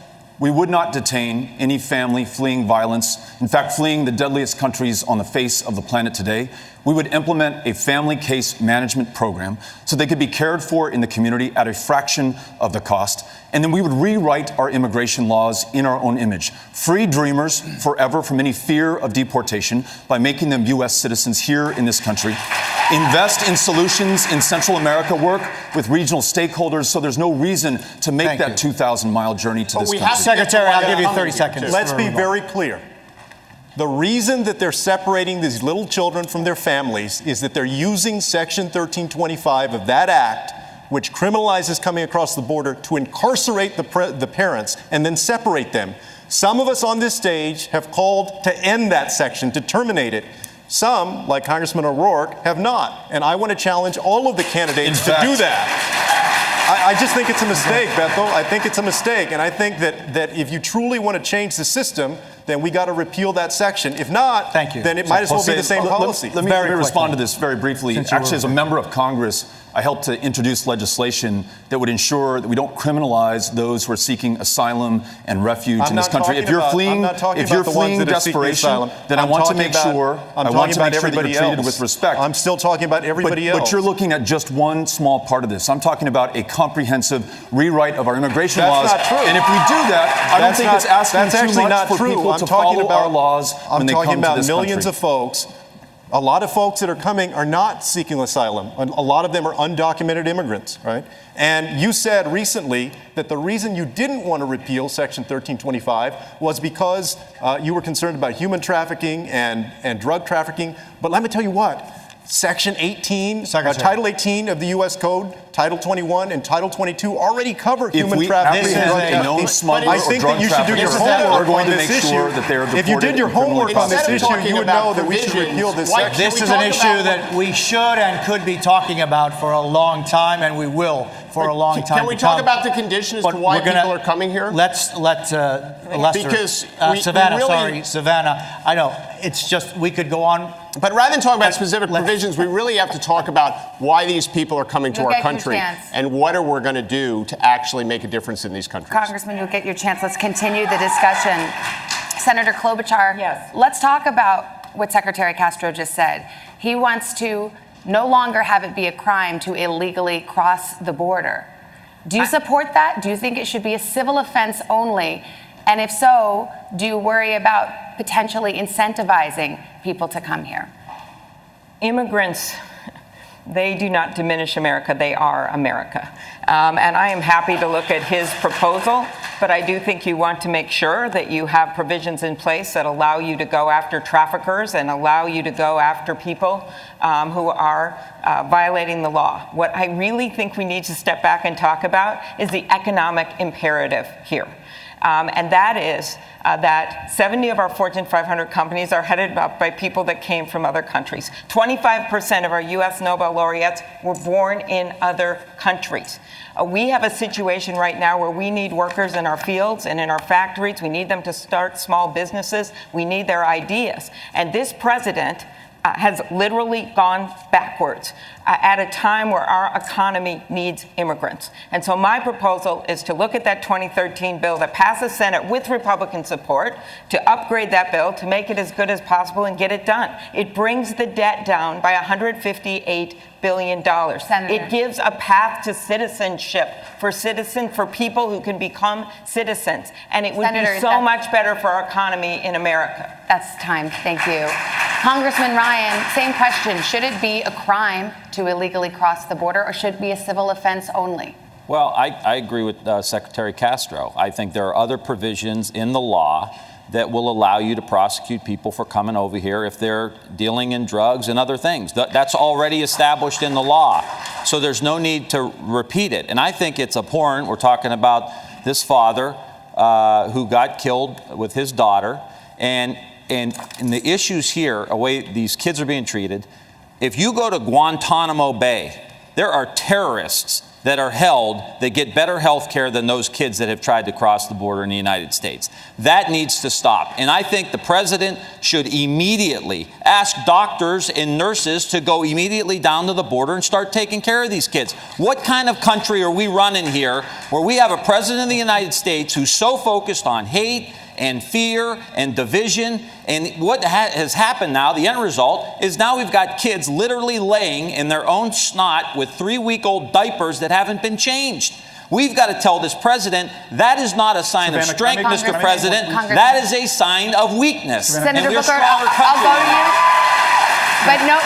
We would not detain any family fleeing violence, in fact, fleeing the deadliest countries on the face of the planet today. We would implement a family case management program so they could be cared for in the community at a fraction of the cost. And then we would rewrite our immigration laws in our own image. Free dreamers forever from any fear of deportation by making them U.S. citizens here in this country. Invest in solutions in Central America, work with regional stakeholders so there's no reason to make that 2,000-mile journey to this country. Secretary, I'll give you 30 seconds. Let's be very clear. The reason that they're separating these little children from their families is that they're using Section 1325 of that act, which criminalizes coming across the border, to incarcerate the parents and then separate them. Some of us on this stage have called to end that section, to terminate it. Some, like Congressman O'Rourke, have not. And I want to challenge all of the candidates to do that. I just think it's a mistake, Bethel. I think it's a mistake. And I think that if you truly want to change the system, then we got to repeal that section. If not, then it might as well be the same policy. Let me respond to this very briefly. Actually, as a member of Congress, I helped to introduce legislation that would ensure that we don't criminalize those who are seeking asylum and refuge in this country. If you're fleeing desperation, then I want to make sure that you're treated with respect. I'm still talking about everybody else. But you're looking at just one small part of this. I'm talking about a comprehensive rewrite of our immigration laws. That's not true. And if we do that, I don't think it's asking too much for people to follow our laws when they come to this country. I'm talking about millions of folks. A lot of folks that are coming are not seeking asylum. A lot of them are undocumented immigrants, right? And you said recently that the reason you didn't want to repeal Section 1325 was because you were concerned about human trafficking and drug trafficking. But let me tell you what, Section 18, Title 18 of the U.S. Code, Title 21 and Title 22 already cover human trafficking and drug trafficking. I think that you should do your homework on this issue. If you did your homework on this issue, you would know that we should repeal this section. This is an issue that we should and could be talking about for a long time, and we will for a long time. Can we talk about the conditions as to why people are coming here? Let's let Lester. Because Savannah, I know, it's just, we could go on. But rather than talk about specific provisions, we really have to talk about why these people are coming to our country and what are we going to do to actually make a difference in these countries. Congressman, you'll get your chance. Let's continue the discussion. Senator Klobuchar, let's talk about what Secretary Castro just said. He wants to no longer have it be a crime to illegally cross the border. Do you support that? Do you think it should be a civil offense only? And if so, do you worry about potentially incentivizing people to come here? Immigrants, they do not diminish America. They are America. And I am happy to look at his proposal, but I do think you want to make sure that you have provisions in place that allow you to go after traffickers and allow you to go after people who are violating the law. What I really think we need to step back and talk about is the economic imperative here. And that is that 70 of our Fortune 500 companies are headed up by people that came from other countries. 25% of our U.S. Nobel laureates were born in other countries. We have a situation right now where we need workers in our fields and in our factories. We need them to start small businesses. We need their ideas. And this president has literally gone backwards at a time where our economy needs immigrants. And so my proposal is to look at that 2013 bill that passed the Senate with Republican support, to upgrade that bill, to make it as good as possible and get it done. It brings the debt down by $158 billion. Senator. It gives a path to citizenship for people who can become citizens. And it would Senator, be so much better for our economy in America. That's time. Thank you. Congressman Ryan, same question. Should it be a crime to illegally cross the border, or should it be a civil offense only? Well, I agree with Secretary Castro. I think there are other provisions in the law that will allow you to prosecute people for coming over here if they're dealing in drugs and other things. That's already established in the law. So there's no need to repeat it. And I think it's abhorrent. We're talking about this father who got killed with his daughter. And the issues here, the way these kids are being treated, if you go to Guantanamo Bay, there are terrorists that are held that get better health care than those kids that have tried to cross the border in the United States. That needs to stop. And I think the president should immediately ask doctors and nurses to go immediately down to the border and start taking care of these kids. What kind of country are we running here where we have a president of the United States who's so focused on hate and fear and division? And what has happened now, the end result, is now we've got kids literally laying in their own snot with 3-week-old diapers that haven't been changed. We've got to tell this president that is not a sign of strength, Mr. President. That is a sign of weakness. Senator Booker, I'll go to you. But no,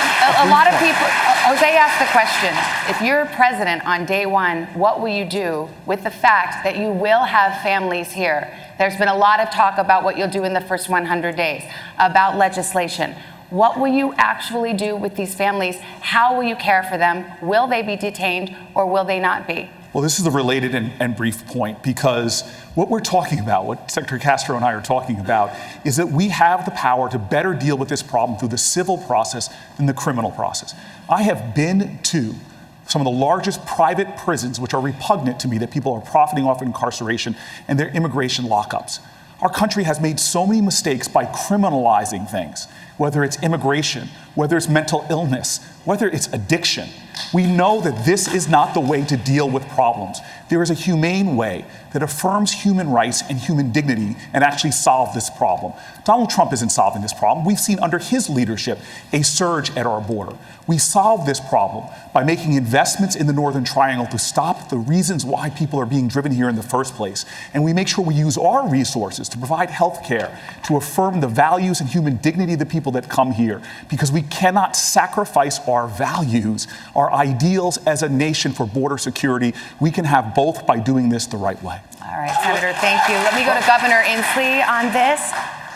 a lot of people, Jose asked the question, if you're president on day one, what will you do with the fact that you will have families here? There's been a lot of talk about what you'll do in the first 100 days, about legislation. What will you actually do with these families? How will you care for them? Will they be detained or will they not be? Well, this is a related and brief point, because what we're talking about, what Secretary Castro and I are talking about, is that we have the power to better deal with this problem through the civil process than the criminal process. I have been to some of the largest private prisons, which are repugnant to me, that people are profiting off incarceration and their immigration lockups. Our country has made so many mistakes by criminalizing things, whether it's immigration, whether it's mental illness, whether it's addiction. We know that this is not the way to deal with problems. There is a humane way that affirms human rights and human dignity and actually solve this problem. Donald Trump isn't solving this problem. We've seen under his leadership a surge at our border. We solve this problem by making investments in the Northern Triangle to stop the reasons why people are being driven here in the first place. And we make sure we use our resources to provide health care, to affirm the values and human dignity of the people that come here, because we cannot sacrifice our values, our ideals as a nation for border security. We can have both by doing this the right way. All right, Senator, thank you. Let me go to Governor Inslee on this.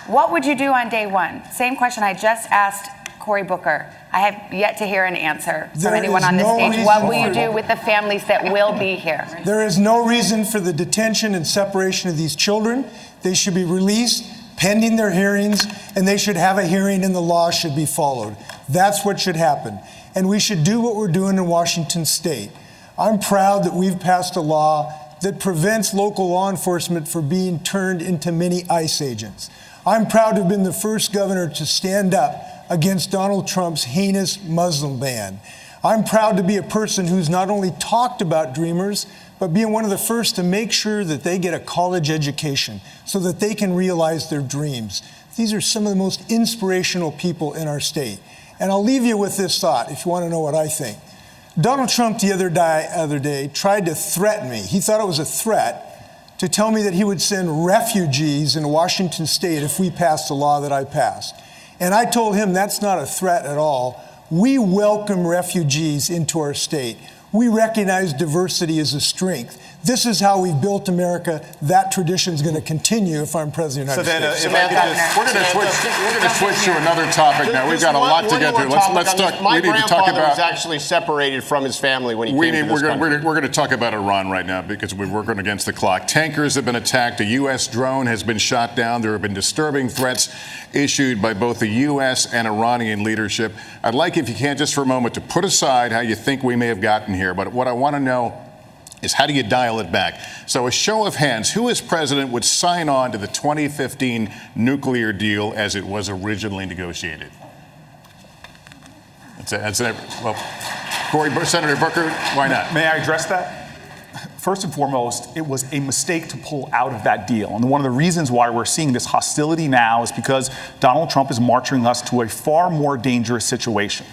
What would you do on day one? Same question I just asked Cory Booker. I have yet to hear an answer from anyone on this stage. What will you do with the families that will be here? There is no reason for the detention and separation of these children. They should be released pending their hearings, and they should have a hearing and the law should be followed. That's what should happen. And we should do what we're doing in Washington State. I'm proud that we've passed a law that prevents local law enforcement from being turned into mini ICE agents. I'm proud to have been the first governor to stand up against Donald Trump's heinous Muslim ban. I'm proud to be a person who's not only talked about Dreamers, but being one of the first to make sure that they get a college education so that they can realize their dreams. These are some of the most inspirational people in our state. And I'll leave you with this thought if you want to know what I think. Donald Trump the other day tried to threaten me. He thought it was a threat to tell me that he would send refugees in Washington State if we passed the law that I passed. And I told him that's not a threat at all. We welcome refugees into our state. We recognize diversity as a strength. This is how we've built America. That tradition is going to continue if I'm president of the United States. We're going to switch to another topic now. We've got a lot to get through. Let's talk. My we need to talk grandfather about. was actually separated from his family when he came to this country. We're going to talk about Iran right now because we're working against the clock. Tankers have been attacked. A U.S. drone has been shot down. There have been disturbing threats issued by both the U.S. and Iranian leadership. I'd like, if you can, just for a moment, to put aside how you think we may have gotten here. But what I want to know is, how do you dial it back? So a show of hands, who as president would sign on to the 2015 nuclear deal as it was originally negotiated? Well, Senator Booker, why not? May I address that? First and foremost, it was a mistake to pull out of that deal. And one of the reasons why we're seeing this hostility now is because Donald Trump is marching us to a far more dangerous situation.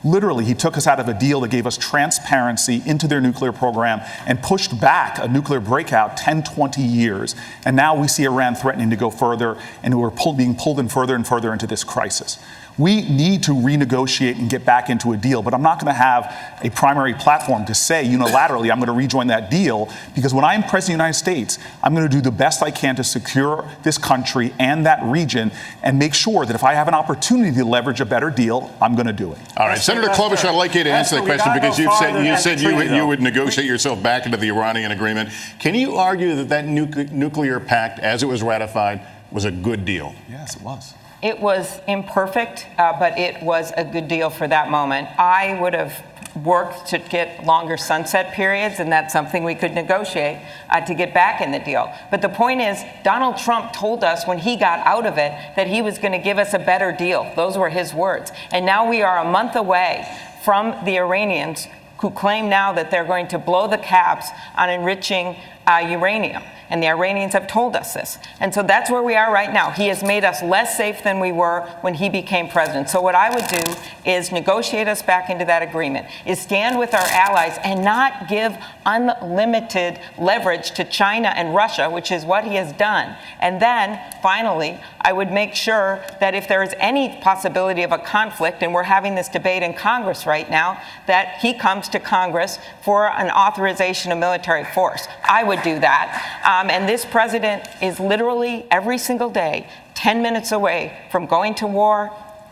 Literally, he took us out of a deal that gave us transparency into their nuclear program and pushed back a nuclear breakout 10, 20 years. And now we see Iran threatening to go further, and we're being pulled in further and further into this crisis. We need to renegotiate and get back into a deal, but I'm not going to have a primary platform to say unilaterally I'm going to rejoin that deal, because when I'm President of the United States, I'm going to do the best I can to secure this country and that region and make sure that if I have an opportunity to leverage a better deal, I'm going to do it. All right, Senator Klobuchar, I'd like you to answer that question, because you said you would negotiate yourself back into the Iranian agreement. Can you argue that nuclear pact, as it was ratified, was a good deal? Yes, it was. It was imperfect, but it was a good deal for that moment. I would have worked to get longer sunset periods, and that's something we could negotiate to get back in the deal. But the point is, Donald Trump told us when he got out of it that he was going to give us a better deal. Those were his words. And now we are a month away from the Iranians, who claim now that they're going to blow the caps on enriching uranium. And the Iranians have told us this. And so that's where we are right now. He has made us less safe than we were when he became president. So what I would do is negotiate us back into that agreement, is stand with our allies and not give unlimited leverage to China and Russia, which is what he has done. And then, finally, I would make sure that if there is any possibility of a conflict, and we're having this debate in Congress right now, that he comes to Congress for an authorization of military force. I would do that. And this president is literally every single day 10 minutes away from going to war,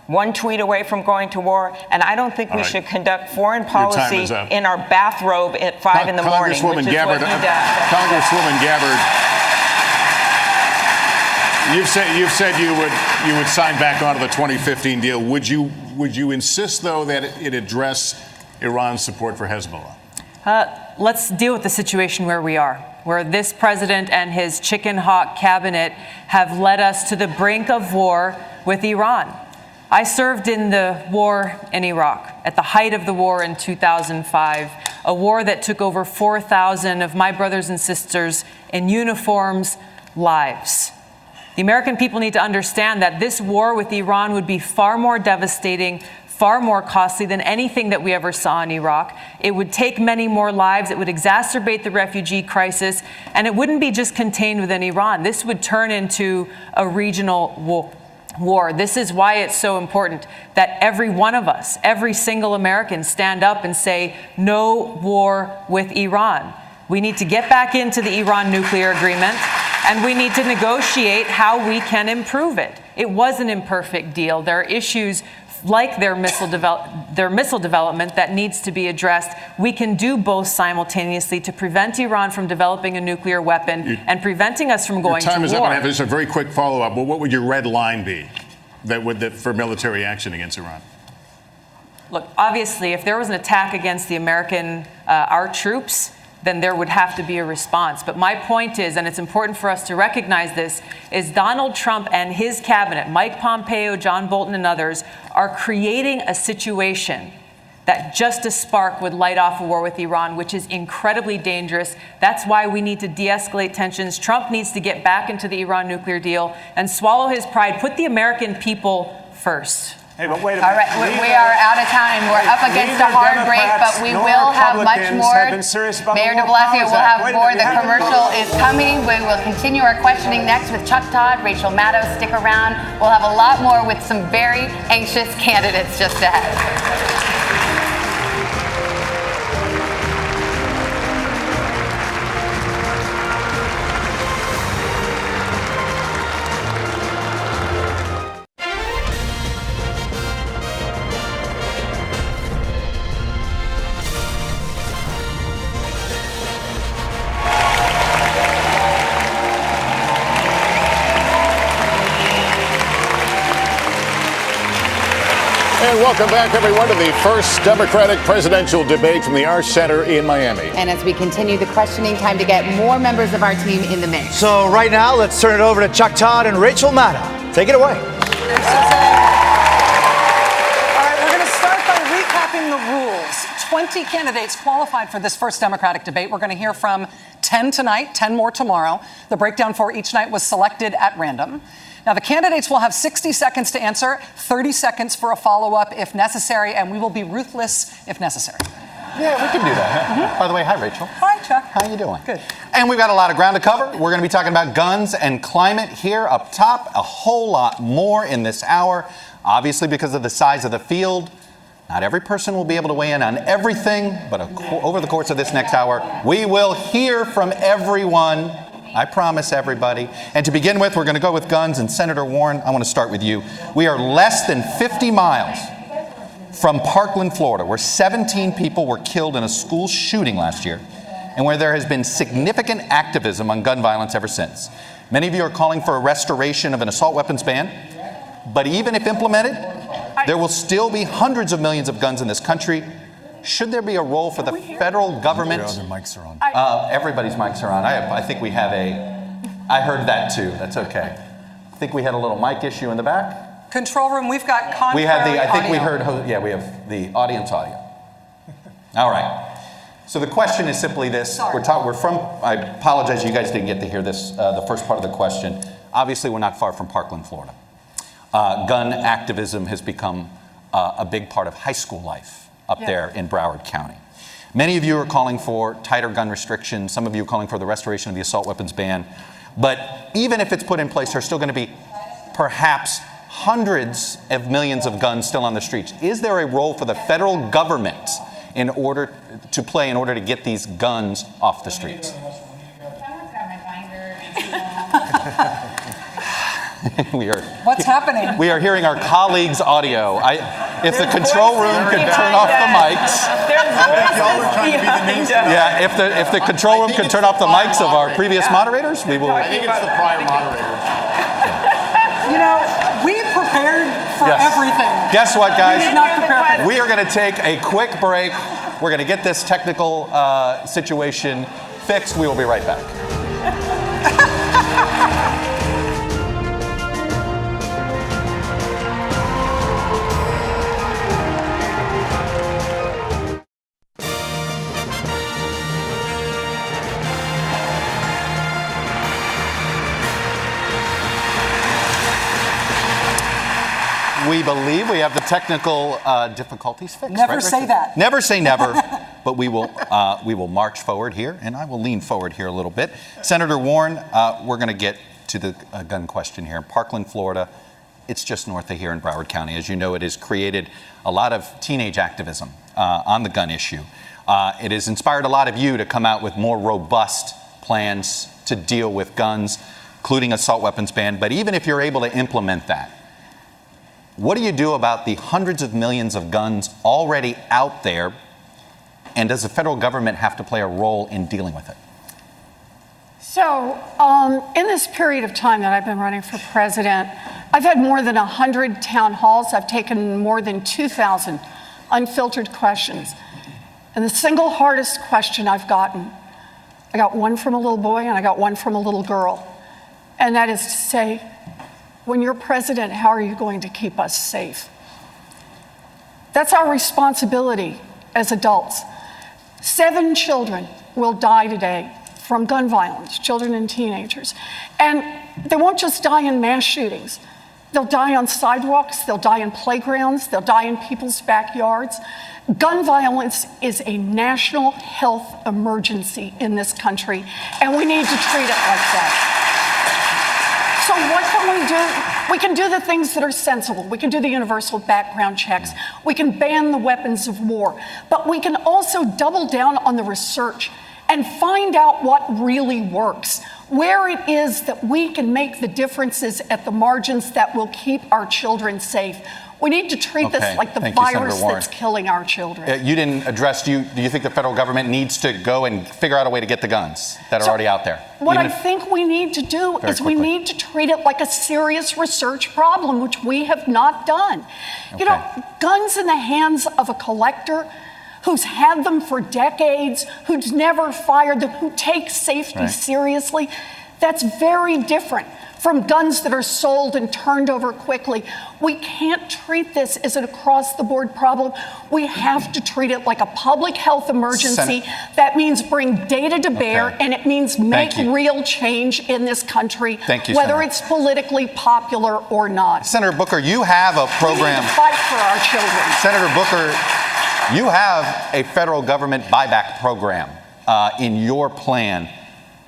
one tweet away from going to war, and I don't think we should conduct foreign policy in our bathrobe at 5 in the morning, which is what he does. Congresswoman Gabbard, you've said you would sign back onto the 2015 deal. Would you insist, though, that it address Iran's support for Hezbollah? Let's deal with the situation where we are, where this president and his chicken hawk cabinet have led us to the brink of war with Iran. I served in the war in Iraq at the height of the war in 2005, a war that took over 4,000 of my brothers and sisters in uniforms' lives. The American people need to understand that this war with Iran would be far more devastating, far more costly than anything that we ever saw in Iraq. It would take many more lives. It would exacerbate the refugee crisis. And it wouldn't be just contained within Iran. This would turn into a regional war. This is why it's so important that every one of us, every single American, stand up and say, no war with Iran. We need to get back into the Iran nuclear agreement, and we need to negotiate how we can improve it. It was an imperfect deal. There are issues like their missile development that needs to be addressed. We can do both simultaneously to prevent Iran from developing a nuclear weapon and preventing us from going to war. Your time is up, and I have just a very quick follow-up. Well, what would your red line be for military action against Iran? Look, obviously, if there was an attack against our troops, then there would have to be a response. But my point is, and it's important for us to recognize this, is Donald Trump and his cabinet, Mike Pompeo, John Bolton, and others, are creating a situation that just a spark would light off a war with Iran, which is incredibly dangerous. That's why we need to de-escalate tensions. Trump needs to get back into the Iran nuclear deal and swallow his pride, put the American people first. Hey, but wait a minute. All right, we are out of time. We're up against a hard break, but we will have much more. Mayor de Blasio will have more. The commercial is coming. We will continue our questioning next with Chuck Todd, Rachel Maddow. Stick around. We'll have a lot more with some very anxious candidates just ahead. And welcome back, everyone, to the first Democratic presidential debate from the Arch Center in Miami. And as we continue the questioning, time to get more members of our team in the mix. So right now, let's turn it over to Chuck Todd and Rachel Maddow. Take it away. All right, we're going to start by this. 20 candidates qualified for this first Democratic debate. We're going to hear from 10 tonight, 10 more tomorrow. The breakdown for each night was selected at random. Now, the candidates will have 60 seconds to answer, 30 seconds for a follow-up if necessary, and we will be ruthless if necessary. Yeah, we can do that. By the way, hi, Rachel. Hi, Chuck. How you doing? Good. And we've got a lot of ground to cover. We're going to be talking about guns and climate here up top. A whole lot more in this hour. Obviously, because of the size of the field, not every person will be able to weigh in on everything, but over the course of this next hour, we will hear from everyone. I promise everybody. And to begin with, we're going to go with guns. And Senator Warren, I want to start with you. We are less than 50 miles from Parkland, Florida, where 17 people were killed in a school shooting last year, and where there has been significant activism on gun violence ever since. Many of you are calling for a restoration of an assault weapons ban, but even if implemented, there will still be hundreds of millions of guns in this country. Should there be a role for the federal government? Your other mics are on. Everybody's mics are on. I think we have I heard that too. That's okay. I think we had a little mic issue in the back. Control room, we've got contrary We had I think audio. we heard, yeah, we have the audience audio. All right. So the question is simply this. We're from, I apologize you guys didn't get to hear this, the first part of the question. Obviously, we're not far from Parkland, Florida. Gun activism has become a big part of high school life up there in Broward County. Many of you are calling for tighter gun restrictions. Some of you are calling for the restoration of the assault weapons ban. But even if it's put in place, there's still going to be perhaps hundreds of millions of guns still on the streets. Is there a role for the federal government in order to get these guns off the streets? What's happening? We are hearing our colleagues' audio. If the control room can turn off the mics. Y'all are trying to be the news. Yeah, if the control room can turn off the mics of our previous moderators, we will. I think it's the prior moderators. You know, we prepared for everything. Guess what, guys? We did not prepare for this. We are going to take a quick break. We're going to get this technical situation fixed. We will be right back. We believe we have the technical difficulties fixed. Never say that. Never say never, but we will march forward here, and I will lean forward here a little bit. Senator Warren, we're going to get to the gun question here. Parkland, Florida, it's just north of here in Broward County. As you know, it has created a lot of teenage activism on the gun issue. It has inspired a lot of you to come out with more robust plans to deal with guns, including assault weapons ban. But even if you're able to implement that, what do you do about the hundreds of millions of guns already out there? And does the federal government have to play a role in dealing with it? So, in this period of time that I've been running for president, I've had more than 100 town halls. I've taken more than 2,000 unfiltered questions. And the single hardest question I've gotten, I got one from a little boy and I got one from a little girl. And that is to say, when you're president, how are you going to keep us safe? That's our responsibility as adults. 7 children will die today from gun violence, children and teenagers. And they won't just die in mass shootings. They'll die on sidewalks, they'll die in playgrounds, they'll die in people's backyards. Gun violence is a national health emergency in this country, and we need to treat it like that. So what can we do? We can do the things that are sensible. We can do the universal background checks. We can ban the weapons of war. But we can also double down on the research and find out what really works, where it is that we can make the differences at the margins that will keep our children safe. We need to treat this like the virus that's killing our children. You didn't address, do you think the federal government needs to go and figure out a way to get the guns that are already out there? What I think we need to do is we need to treat it like a serious research problem, which we have not done. You know, guns in the hands of a collector who's had them for decades, who's never fired them, who takes safety seriously, that's very different from guns that are sold and turned over quickly. We can't treat this as an across-the-board problem. We have to treat it like a public health emergency. That means bring data to bear, and it means make real change in this country, Thank you, whether Senator. it's politically popular or not. Senator Booker, you have a program. We need to fight for our children. Senator Booker, you have a federal government buyback program in your plan.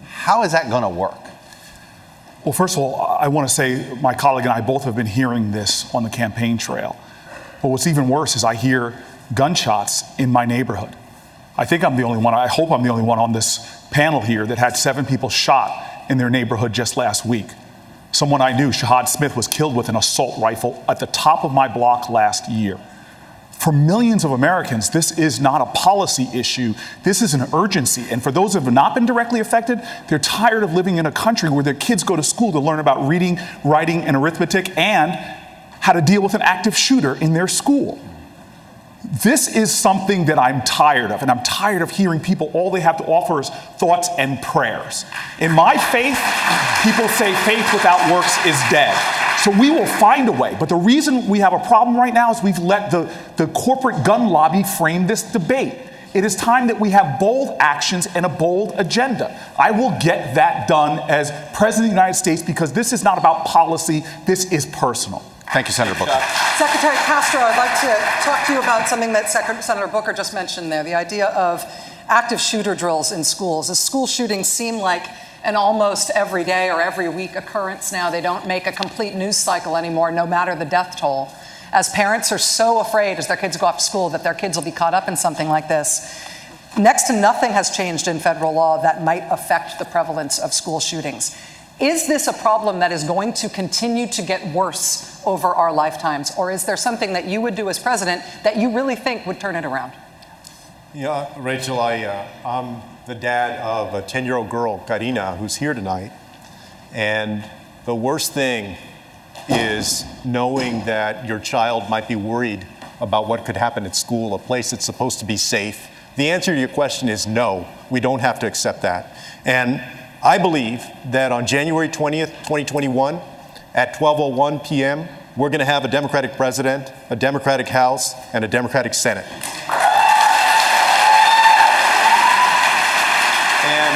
How is that going to work? Well, first of all, I want to say my colleague and I both have been hearing this on the campaign trail. But what's even worse is I hear gunshots in my neighborhood. I think I'm the only one, I hope I'm the only one on this panel here that had 7 people shot in their neighborhood just last week. Someone I knew, Shahad Smith, was killed with an assault rifle at the top of my block last year. For millions of Americans, this is not a policy issue. This is an urgency. And for those who have not been directly affected, they're tired of living in a country where their kids go to school to learn about reading, writing, and arithmetic, and how to deal with an active shooter in their school. This is something that I'm tired of, and I'm tired of hearing people, all they have to offer is thoughts and prayers. In my faith, people say faith without works is dead. So we will find a way. But the reason we have a problem right now is we've let the corporate gun lobby frame this debate. It is time that we have bold actions and a bold agenda. I will get that done as President of the United States because this is not about policy, this is personal. Thank you, Senator Booker. Secretary Castro, I'd like to talk to you about something that Senator Booker just mentioned there, the idea of active shooter drills in schools. As school shootings seem like an almost every day or every week occurrence now, they don't make a complete news cycle anymore, no matter the death toll. As parents are so afraid as their kids go off to school that their kids will be caught up in something like this, next to nothing has changed in federal law that might affect the prevalence of school shootings. Is this a problem that is going to continue to get worse over our lifetimes? Or is there something that you would do as president that you really think would turn it around? Yeah, Rachel, I'm the dad of a 10-year-old girl, Karina, who's here tonight. And the worst thing is knowing that your child might be worried about what could happen at school, a place that's supposed to be safe. The answer to your question is no, we don't have to accept that. And I believe that on January 20th, 2021, at 12:01 p.m., we're going to have a Democratic president, a Democratic House, and a Democratic Senate. And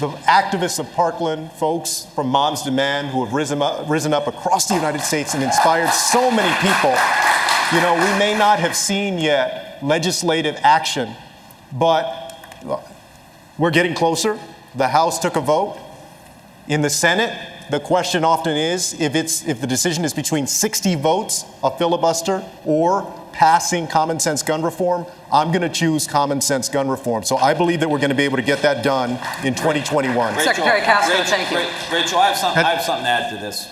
the activists of Parkland, folks from Moms Demand, who have risen up across the United States and inspired so many people, you know, we may not have seen yet legislative action, but we're getting closer. The House took a vote. In the Senate, the question often is if the decision is between 60 votes, a filibuster, or passing common sense gun reform, I'm going to choose common sense gun reform. So I believe that we're going to be able to get that done in 2021. Secretary Castro, thank you. Rachel, I have something to add to this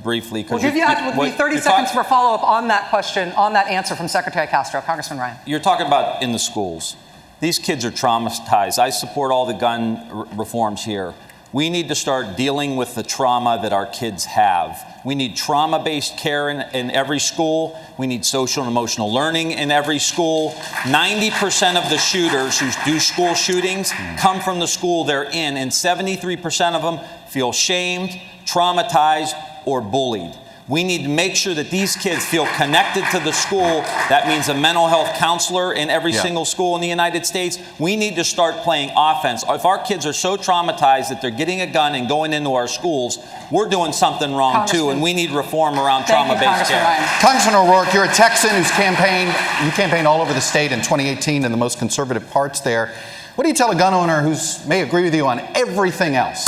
briefly. We'll give you 30 seconds for follow-up on that question, on that answer from Secretary Castro. Congressman Ryan. You're talking about in the schools. These kids are traumatized. I support all the gun reforms here. We need to start dealing with the trauma that our kids have. We need trauma-based care in every school. We need social and emotional learning in every school. 90% of the shooters who do school shootings come from the school they're in, and 73% of them feel shamed, traumatized, or bullied. We need to make sure that these kids feel connected to the school. That means a mental health counselor in every single school in the United States. We need to start playing offense. If our kids are so traumatized that they're getting a gun and going into our schools, we're doing something wrong too, and we need reform around trauma-based care. Congressman O'Rourke, you're a Texan who's you campaigned all over the state in 2018 in the most conservative parts there. What do you tell a gun owner who may agree with you on everything else?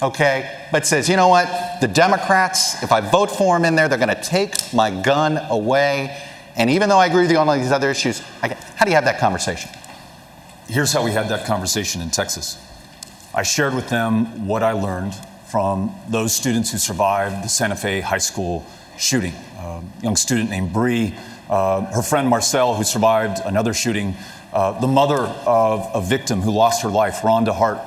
Okay, but says, you know what, the Democrats, if I vote for them in there, they're going to take my gun away. And even though I agree with you on all these other issues, how do you have that conversation? Here's how we had that conversation in Texas. I shared with them what I learned from those students who survived the Santa Fe High School shooting. A young student named Bree, her friend Marcel, who survived another shooting, the mother of a victim who lost her life, Rhonda Hart.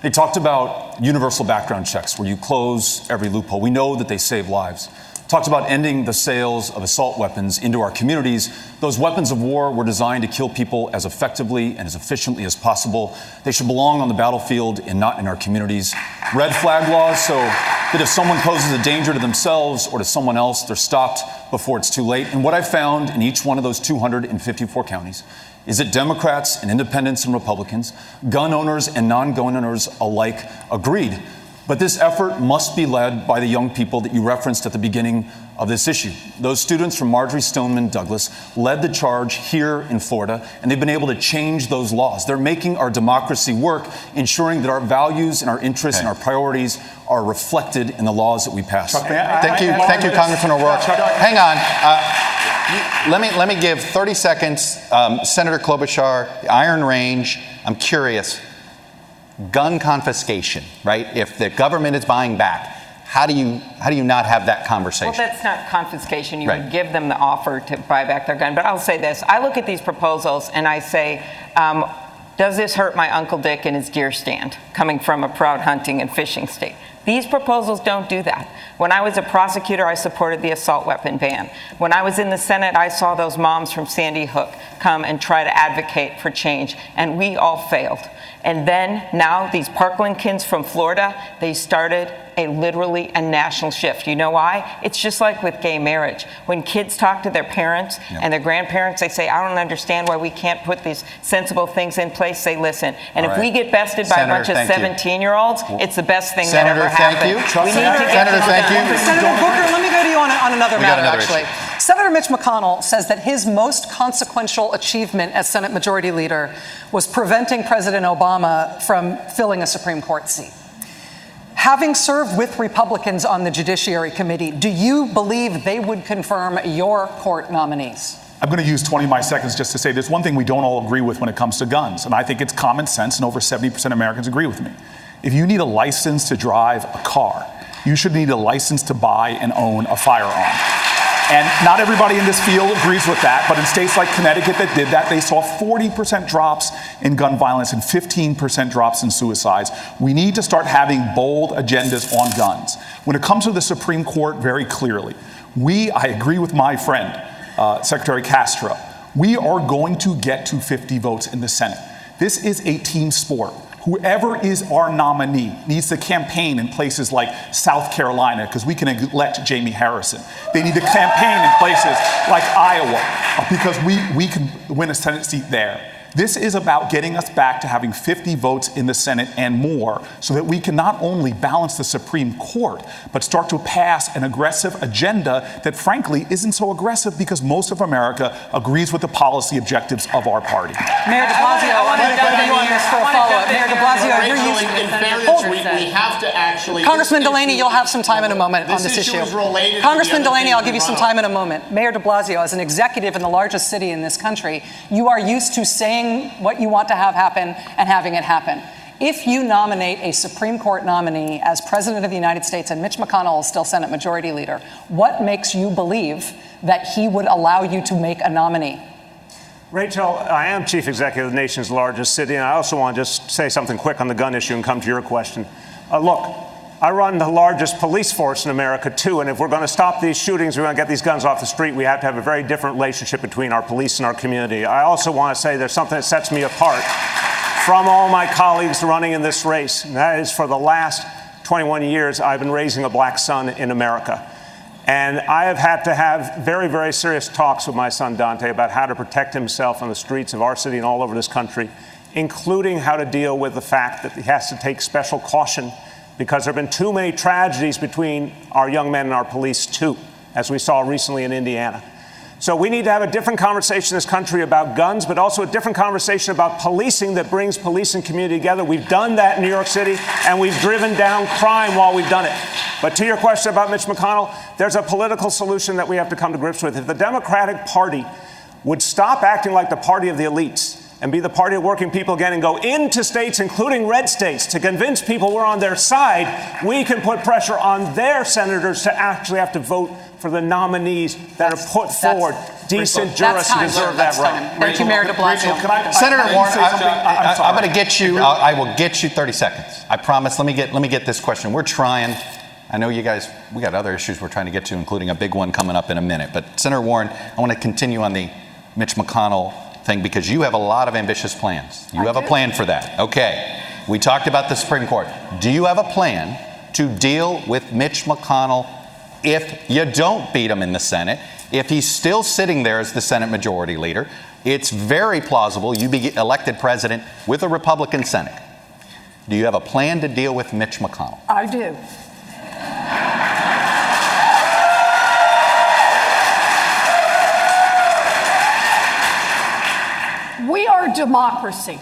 They talked about universal background checks where you close every loophole. We know that they save lives. talked about ending the sales of assault weapons into our communities. Those weapons of war were designed to kill people as effectively and as efficiently as possible. They should belong on the battlefield and not in our communities. Red flag laws, so that if someone poses a danger to themselves or to someone else, they're stopped before it's too late. And what I found in each one of those 254 counties is that Democrats and independents and Republicans, gun owners and non-gun owners alike, agreed. But this effort must be led by the young people that you referenced at the beginning of this issue. Those students from Marjory Stoneman Douglas led the charge here in Florida, and they've been able to change those laws. They're making our democracy work, ensuring that our values and our interests and our priorities are reflected in the laws that we pass. Thank you, Congressman O'Rourke. Hang on. Let me give 30 seconds. Senator Klobuchar, the Iron Range, I'm curious. Gun confiscation, right? If the government is buying back, how do you not have that conversation? Well, that's not confiscation. You would give them the offer to buy back their gun. But I'll say this. I look at these proposals and I say, does this hurt my Uncle Dick in his deer stand, coming from a proud hunting and fishing state? These proposals don't do that. When I was a prosecutor, I supported the assault weapon ban. When I was in the Senate, I saw those moms from Sandy Hook come and try to advocate for change, and we all failed. And then now these Parkland kids from Florida, they started literally a national shift. You know why? It's just like with gay marriage. When kids talk to their parents and their grandparents, they say, I don't understand why we can't put these sensible things in place. They listen. And if we get bested by a bunch of 17-year-olds, it's the best thing that ever happened. We need to get Senator, thank you. Senator Booker, let me go to you on another matter, actually. Senator Mitch McConnell says that his most consequential achievement as Senate Majority Leader was preventing President Obama from filling a Supreme Court seat. Having served with Republicans on the Judiciary Committee, do you believe they would confirm your court nominees? I'm going to use 20 of my seconds just to say there's one thing we don't all agree with when it comes to guns, and I think it's common sense, and over 70% of Americans agree with me. If you need a license to drive a car, you should need a license to buy and own a firearm. And not everybody in this field agrees with that, but in states like Connecticut that did that, they saw 40% drops in gun violence and 15% drops in suicides. We need to start having bold agendas on guns. When it comes to the Supreme Court, very clearly, I agree with my friend, Secretary Castro, we are going to get to 50 votes in the Senate. This is a team sport. Whoever is our nominee needs to campaign in places like South Carolina because we can elect Jamie Harrison. They need to campaign in places like Iowa because we can win a Senate seat there. This is about getting us back to having 50 votes in the Senate and more so that we can not only balance the Supreme Court, but start to pass an aggressive agenda that frankly isn't so aggressive because most of America agrees with the policy objectives of our party. Mayor de Blasio, I want to jump in on this for a follow-up. Mayor de Blasio, you're using in fairness, we have to actually... Congressman Delaney, you'll have some time in a moment on this issue. Congressman Delaney, I'll give you some time in a moment. Mayor de Blasio, as an executive in the largest city in this country, you are used to saying what you want to have happen and having it happen. If you nominate a Supreme Court nominee as President of the United States and Mitch McConnell is still Senate Majority Leader, what makes you believe that he would allow you to make a nominee? Rachel, I am Chief Executive of the nation's largest city, and I also want to just say something quick on the gun issue and come to your question. Look, I run the largest police force in America, too, and if we're going to stop these shootings, we're going to get these guns off the street, we have to have a very different relationship between our police and our community. I also want to say there's something that sets me apart from all my colleagues running in this race, and that is for the last 21 years, I've been raising a black son in America. And I have had to have very, very serious talks with my son Dante about how to protect himself on the streets of our city and all over this country, including how to deal with the fact that he has to take special caution because there have been too many tragedies between our young men and our police, too, as we saw recently in Indiana. So we need to have a different conversation in this country about guns, but also a different conversation about policing that brings police and community together. We've done that in New York City, and we've driven down crime while we've done it. But to your question about Mitch McConnell, there's a political solution that we have to come to grips with. If the Democratic Party would stop acting like the party of the elites and be the party of working people again and go into states, including red states, to convince people we're on their side, we can put pressure on their senators to actually have to vote for the nominees that are put forward. Decent jurists who deserve that right. Thank you, Mayor de Blasio. Senator Warren, I'm going to get you. I will get you 30 seconds. I promise. Let me get this question. We're trying I know you guys, we got other issues we're trying to get to, including a big one coming up in a minute. But Senator Warren, I want to continue on the Mitch McConnell thing because you have a lot of ambitious plans. You have a plan for that. Okay. We talked about the Supreme Court. Do you have a plan to deal with Mitch McConnell if you don't beat him in the Senate? If he's still sitting there as the Senate Majority Leader, it's very plausible you be elected president with a Republican Senate. Do you have a plan to deal with Mitch McConnell? I do. We are a democracy,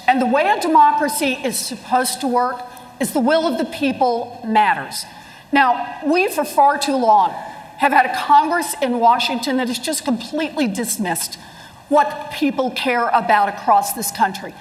and the way a democracy is supposed to work is the will of the people matters. Now, we for far too long have had a Congress in Washington that has just completely dismissed what people care about across this country.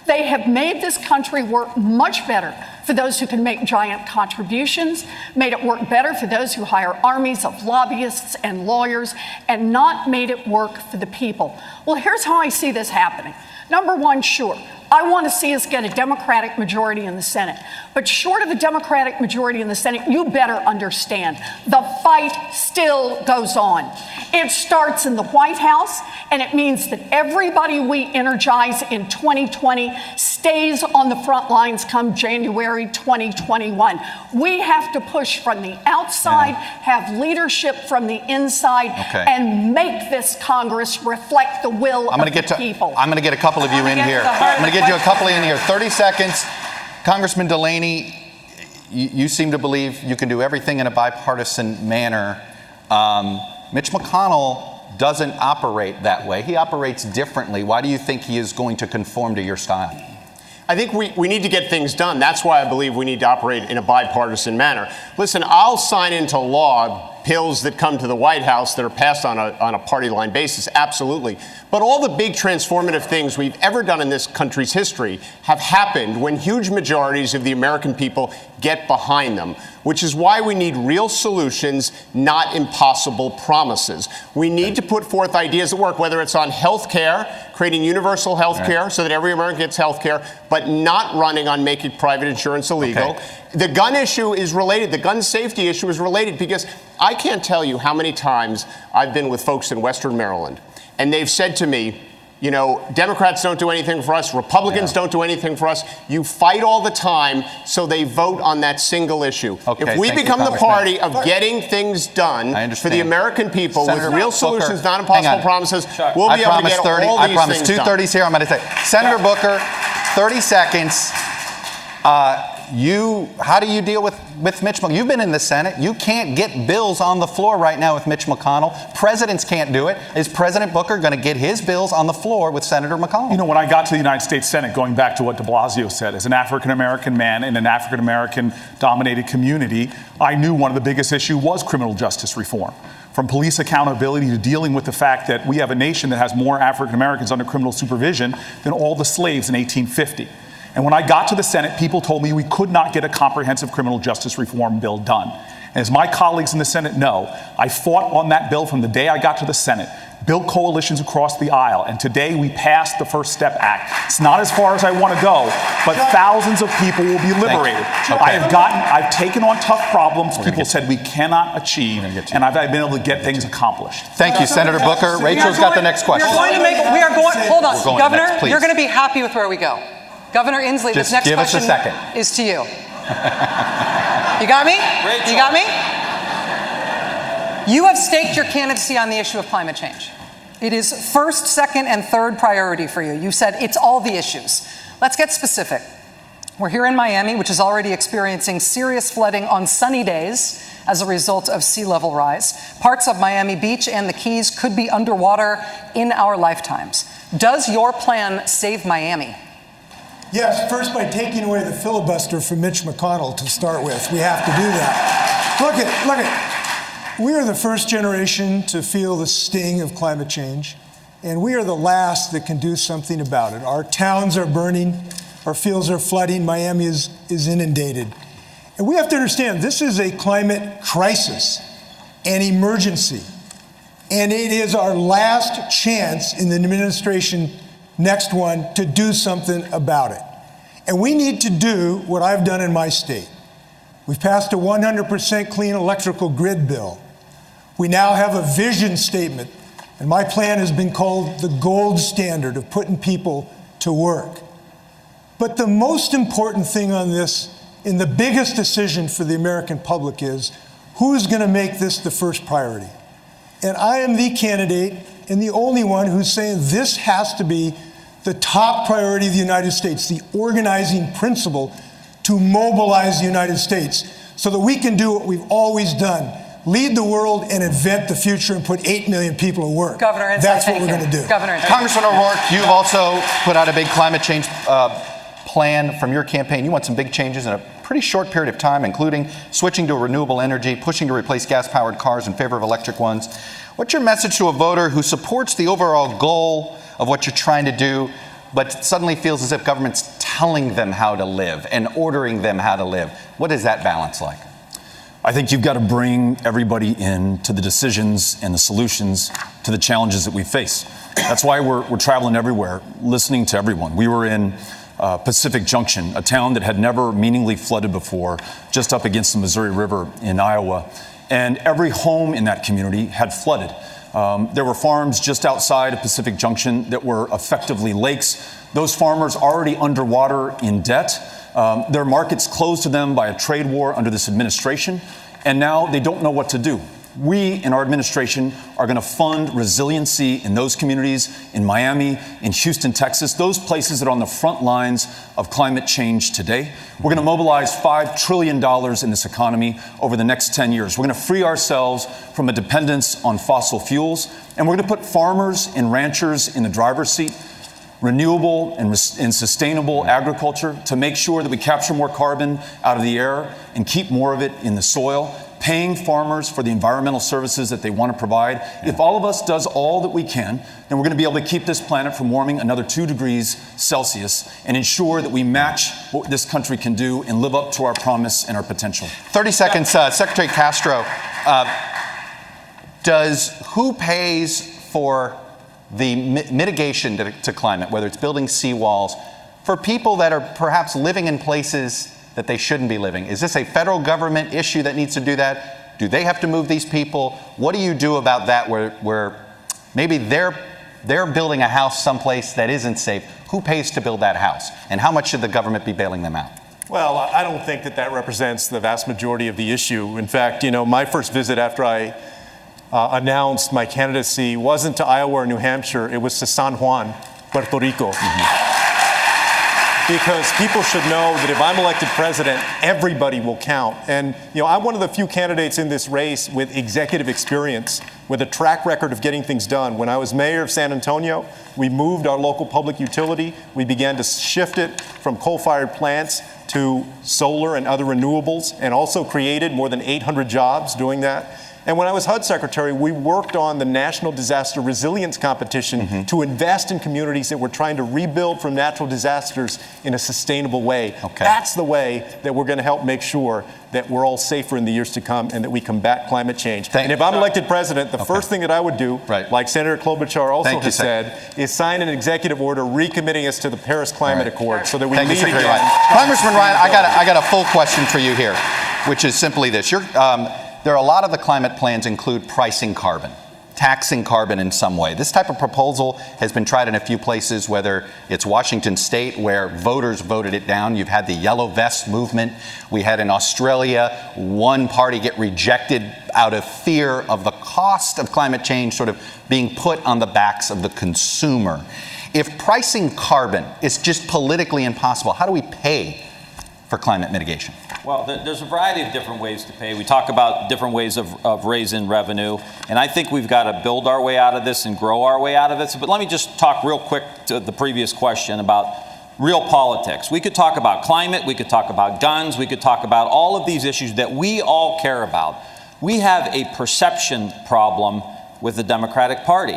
They have made this country work much better for those who can make giant contributions, made it work better for those who hire armies of lobbyists and lawyers, and not made it work for the people. Well, here's how I see this happening. Number one, sure, I want to see us get a Democratic majority in the Senate. But short of a Democratic majority in the Senate, you better understand, the fight still goes on. It starts in the White House, and it means that everybody we energize in 2020 stays on the front lines come January 2021. We have to push from the outside, have leadership from the inside, and make this Congress reflect the will of the people. I'm going to get a couple of you in here. I'm going to get you a couple in here. 30 seconds. Congressman Delaney, you seem to believe you can do everything in a bipartisan manner. Mitch McConnell doesn't operate that way. He operates differently. Why do you think he is going to conform to your style? I think we need to get things done. That's why I believe we need to operate in a bipartisan manner. Listen, I'll sign into law bills that come to the White House that are passed on a party line basis, absolutely. But all the big transformative things we've ever done in this country's history have happened when huge majorities of the American people get behind them, which is why we need real solutions, not impossible promises. We need to put forth ideas that work, whether it's on health care, creating universal health care so that every American gets health care, but not running on making private insurance illegal. Okay. The gun issue is related. The gun safety issue is related because I can't tell you how many times I've been with folks in Western Maryland, and they've said to me, you know, Democrats don't do anything for us. Republicans don't do anything for us. You fight all the time, so they vote on that single issue. Okay, if we become the party of getting things done for the American people with real solutions, not impossible promises, we'll be able to get all these things done. 2:30s here. I'm going to say, Senator Booker, 30 seconds. How do you deal with Mitch McConnell? You've been in the Senate. You can't get bills on the floor right now with Mitch McConnell. Presidents can't do it. Is President Booker going to get his bills on the floor with Senator McConnell? You know, when I got to the United States Senate, going back to what de Blasio said, as an African-American man in an African-American dominated community, I knew one of the biggest issues was criminal justice reform. From police accountability to dealing with the fact that we have a nation that has more African-Americans under criminal supervision than all the slaves in 1850. And when I got to the Senate, people told me we could not get a comprehensive criminal justice reform bill done. And as my colleagues in the Senate know, I fought on that bill from the day I got to the Senate, built coalitions across the aisle, and today we passed the First Step Act. It's not as far as I want to go, but thousands of people will be liberated. I've taken on tough problems people said we cannot achieve, and I've been able to get things accomplished. Thank you, Senator Booker. Rachel's got the next question. Hold on, Governor, you're going to be happy with where we go. Governor Inslee, this next question is to you. You got me? Rachel. You got me? You have staked your candidacy on the issue of climate change. It is first, second, and third priority for you. You said it's all the issues. Let's get specific. We're here in Miami, which is already experiencing serious flooding on sunny days as a result of sea level rise. Parts of Miami Beach and the Keys could be underwater in our lifetimes. Does your plan save Miami? Yes, first by taking away the filibuster from Mitch McConnell to start with. We have to do that. Look at, we are the first generation to feel the sting of climate change, and we are the last that can do something about it. Our towns are burning, our fields are flooding, Miami is inundated. And we have to understand this is a climate crisis, an emergency, and it is our last chance in the administration next one to do something about it. And we need to do what I've done in my state. We've passed a 100% clean electrical grid bill. We now have a vision statement, and my plan has been called the gold standard of putting people to work. But the most important thing on this, and the biggest decision for the American public, is who's going to make this the first priority. And I am the candidate and the only one who's saying this has to be the top priority of the United States, the organizing principle to mobilize the United States so that we can do what we've always done, lead the world and invent the future and put 8 million people to work. Governor, that's what we're going to do. Governor, Congressman O'Rourke, you've also put out a big climate change plan from your campaign. You want some big changes in a pretty short period of time, including switching to renewable energy, pushing to replace gas-powered cars in favor of electric ones. What's your message to a voter who supports the overall goal of what you're trying to do, but suddenly feels as if government's telling them how to live and ordering them how to live? What is that balance like? I think you've got to bring everybody in to the decisions and the solutions to the challenges that we face. That's why we're traveling everywhere, listening to everyone. We were in Pacific Junction, a town that had never meaningfully flooded before, just up against the Missouri River in Iowa. And every home in that community had flooded. There were farms just outside of Pacific Junction that were effectively lakes. Those farmers already underwater in debt. Their markets closed to them by a trade war under this administration, and now they don't know what to do. We in our administration are going to fund resiliency in those communities, in Miami, in Houston, Texas, those places that are on the front lines of climate change today. We're going to mobilize $5 trillion in this economy over the next 10 years. We're going to free ourselves from a dependence on fossil fuels, and we're going to put farmers and ranchers in the driver's seat, renewable and sustainable agriculture to make sure that we capture more carbon out of the air and keep more of it in the soil, paying farmers for the environmental services that they want to provide. If all of us does all that we can, then we're going to be able to keep this planet from warming another 2 degrees Celsius and ensure that we match what this country can do and live up to our promise and our potential. 30 seconds, Secretary Castro. Who pays for the mitigation to climate, whether it's building seawalls, for people that are perhaps living in places that they shouldn't be living? Is this a federal government issue that needs to do that? Do they have to move these people? What do you do about that where maybe they're building a house someplace that isn't safe? Who pays to build that house? And how much should the government be bailing them out? Well, I don't think that represents the vast majority of the issue. In fact, my first visit after I announced my candidacy wasn't to Iowa or New Hampshire, it was to San Juan, Puerto Rico. Because people should know that if I'm elected president, everybody will count. And I'm one of the few candidates in this race with executive experience, with a track record of getting things done. When I was mayor of San Antonio, we moved our local public utility. We began to shift it from coal-fired plants to solar and other renewables, and also created more than 800 jobs doing that. And when I was HUD Secretary, we worked on the National Disaster Resilience Competition to invest in communities that were trying to rebuild from natural disasters in a sustainable way. Okay. That's the way that we're going to help make sure that we're all safer in the years to come and that we combat climate change. And if I'm elected president, the first thing that I would do, like Senator Klobuchar also has said, is sign an executive order recommitting us to the Paris Climate Accord so that we lead again. Congressman Ryan, I got a full question for you here, which is simply this. There are a lot of the climate plans include pricing carbon, taxing carbon in some way. This type of proposal has been tried in a few places, whether it's Washington State, where voters voted it down. You've had the yellow vest movement. We had in Australia one party get rejected out of fear of the cost of climate change sort of being put on the backs of the consumer. If pricing carbon is just politically impossible, how do we pay for climate mitigation? Well, there's a variety of different ways to pay. We talk about different ways of raising revenue, and I think we've got to build our way out of this and grow our way out of it. But let me just talk real quick to the previous question about real politics. We could talk about climate, we could talk about guns, we could talk about all of these issues that we all care about. We have a perception problem with the Democratic Party.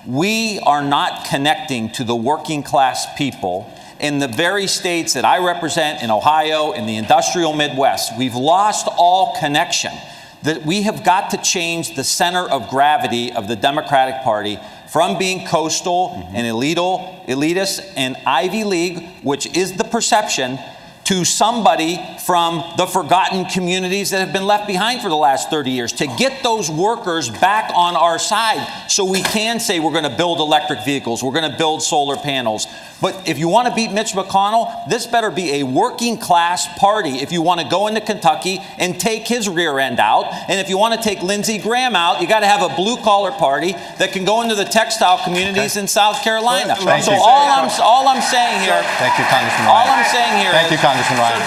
We are not connecting to the working class people in the very states that I represent, in Ohio, in the industrial Midwest. We've lost all connection. That we have got to change the center of gravity of the Democratic Party from being coastal and elitist and Ivy League, which is the perception, to somebody from the forgotten communities that have been left behind for the last 30 years, to get those workers back on our side so we can say we're going to build electric vehicles, we're going to build solar panels. But if you want to beat Mitch McConnell, this better be a working class party if you want to go into Kentucky and take his rear end out. And if you want to take Lindsey Graham out, you got to have a blue collar party that can go into the textile communities in South Carolina. Thank so you. all I'm saying here. Thank you, Congressman Ryan. All I'm saying here. Thank you, Congressman Ryan.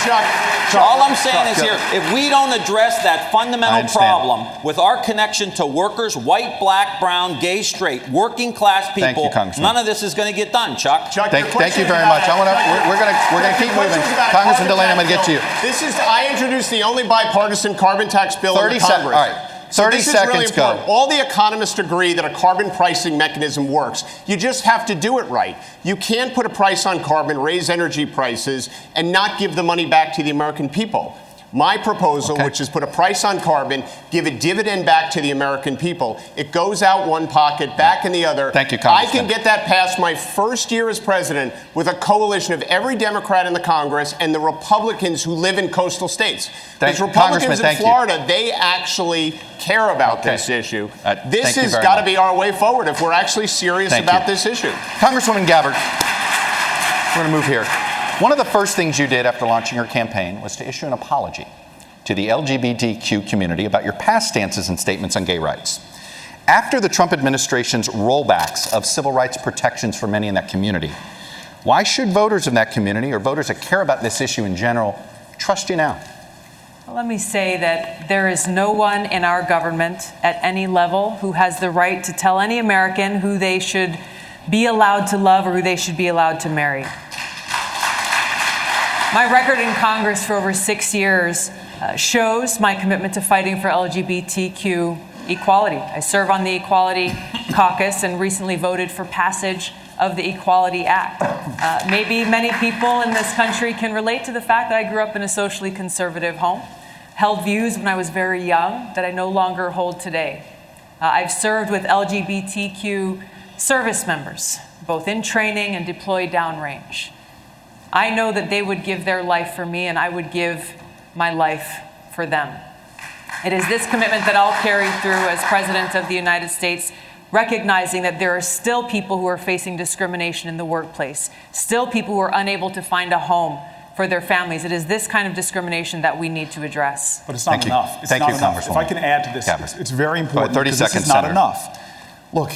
All I'm saying is here, if we don't address that fundamental problem with our connection to workers, white, black, brown, gay, straight, working class people, none of this is going to get done, Chuck. Thank you very much. We're going to keep moving. Congressman Delaney, I'm going to get to you. I introduced the only bipartisan carbon tax bill in the Congress. All right. 30 seconds, go. All the economists agree that a carbon pricing mechanism works. You just have to do it right. You can't put a price on carbon, raise energy prices, and not give the money back to the American people. My proposal, which is put a price on carbon, give a dividend back to the American people. It goes out one pocket, back in the other. Thank you, Congressman. I can get that passed my first year as president with a coalition of every Democrat in the Congress and the Republicans who live in coastal states. Because Republicans in Florida, they actually care about this issue. This has got to be our way forward if we're actually serious about this issue. Congresswoman Gabbard, we're going to move here. One of the first things you did after launching your campaign was to issue an apology to the LGBTQ community about your past stances and statements on gay rights. After the Trump administration's rollbacks of civil rights protections for many in that community, why should voters in that community, or voters that care about this issue in general, trust you now? Well, let me say that there is no one in our government at any level who has the right to tell any American who they should be allowed to love or who they should be allowed to marry. My record in Congress for over 6 years shows my commitment to fighting for LGBTQ equality. I serve on the Equality Caucus and recently voted for passage of the Equality Act. Maybe many people in this country can relate to the fact that I grew up in a socially conservative home, held views when I was very young that I no longer hold today. I've served with LGBTQ service members, both in training and deployed downrange. I know that they would give their life for me, and I would give my life for them. It is this commitment that I'll carry through as President of the United States, recognizing that there are still people who are facing discrimination in the workplace, still people who are unable to find a home for their families. It is this kind of discrimination that we need to address. But it's not enough. It's not enough. If I can add to this, it's very important. 30 because seconds, this is not Senator. enough. Look,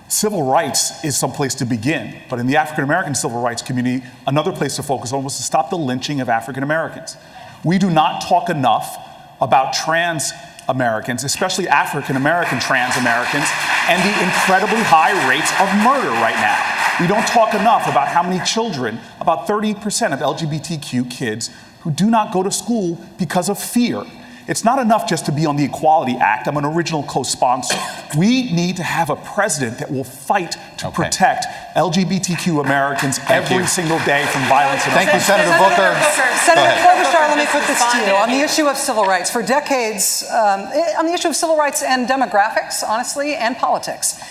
civil rights is some place to begin, but in the African American civil rights community, another place to focus on was to stop the lynching of African Americans. We do not talk enough about trans Americans, especially African American trans Americans, and the incredibly high rates of murder right now. We don't talk enough about how many children, about 30% of LGBTQ kids, who do not go to school because of fear. It's not enough just to be on the Equality Act. I'm an original co-sponsor. We need to have a president that will fight to protect LGBTQ Americans every single day from violence. Thank you, Senator Booker. Senator Klobuchar, let me put this to you. On the issue of civil rights, for decades, on the issue of civil rights and demographics, honestly, and politics,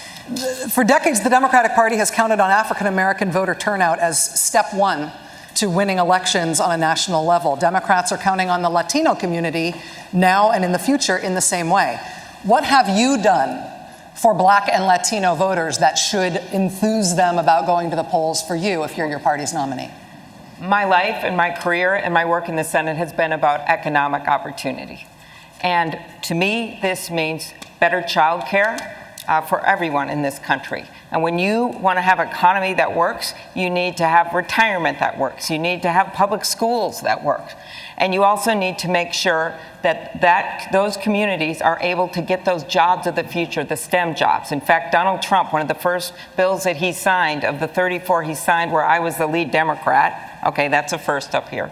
for decades, the Democratic Party has counted on African American voter turnout as step one to winning elections on a national level. Democrats are counting on the Latino community now and in the future in the same way. What have you done for Black and Latino voters that should enthuse them about going to the polls for you if you're your party's nominee? My life and my career and my work in the Senate has been about economic opportunity. And to me, this means better child care for everyone in this country. And when you want to have an economy that works, you need to have retirement that works. You need to have public schools that work. And you also need to make sure that those communities are able to get those jobs of the future, the STEM jobs. In fact, Donald Trump, one of the first bills that he signed, of the 34 he signed where I was the lead Democrat, okay, that's a first up here,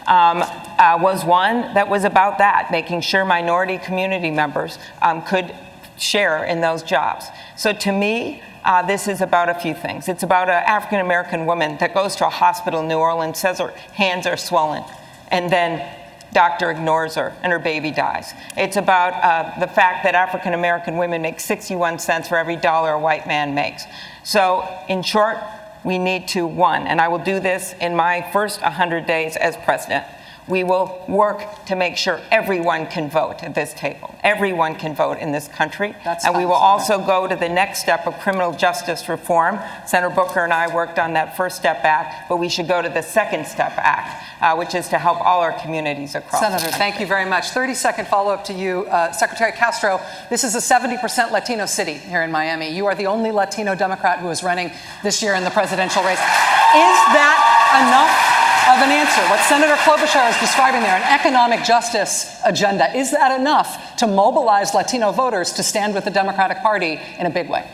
was one that was about that, making sure minority community members could share in those jobs. So to me, this is about a few things. It's about an African-American woman that goes to a hospital in New Orleans, says her hands are swollen, and then doctor ignores her and her baby dies. It's about the fact that African-American women make 61 cents for every dollar a white man makes. So in short, we need to, one, and I will do this in my first 100 days as president, We will work to make sure everyone can vote at this table. Everyone can vote in this country. And we will also go to the next step of criminal justice reform. Senator Booker and I worked on that First Step Act, but we should go to the Second Step Act, which is to help all our communities across the Senator, country. thank you very much. 30-second follow-up to you. Secretary Castro, this is a 70% Latino city here in Miami. You are the only Latino Democrat who is running this year in the presidential race. Is that enough of an answer? What Senator Klobuchar is describing there, an economic justice agenda, is that enough to mobilize Latino voters to stand with the Democratic Party in a big way?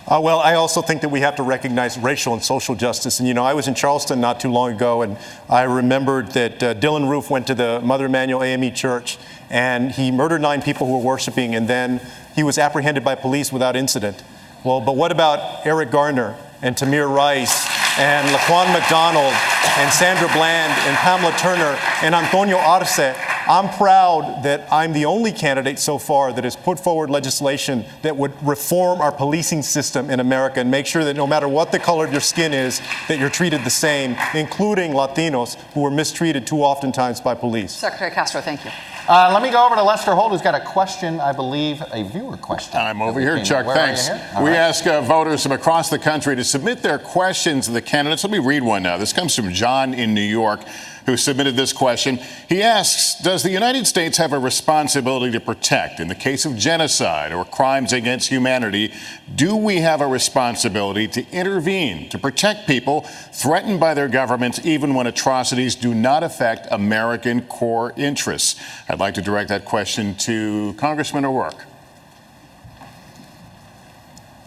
Well, I also think that we have to recognize racial and social justice. And, I was in Charleston not too long ago, and I remembered that Dylan Roof went to the Mother Emanuel AME Church, and he murdered 9 people who were worshiping, and then he was apprehended by police without incident. Well, but what about Eric Garner and Tamir Rice and Laquan McDonald and Sandra Bland and Pamela Turner and Antonio Arce? I'm proud that I'm the only candidate so far that has put forward legislation that would reform our policing system in America and make sure that no matter what the color of your skin is, that you're treated the same, including Latinos who are mistreated too oftentimes by police. Secretary Castro, thank you. Let me go over to Lester Holt, who's got a question, I believe, a viewer question. I'm over here, Chuck. Thanks. We ask voters from across the country to submit their questions to the candidates. Let me read one now. This comes from John in New York, who submitted this question. He asks, does the United States have a responsibility to protect? In the case of genocide or crimes against humanity, do we have a responsibility to intervene, to protect people threatened by their governments, even when atrocities do not affect American core interests? I'd like to direct that question to Congressman O'Rourke.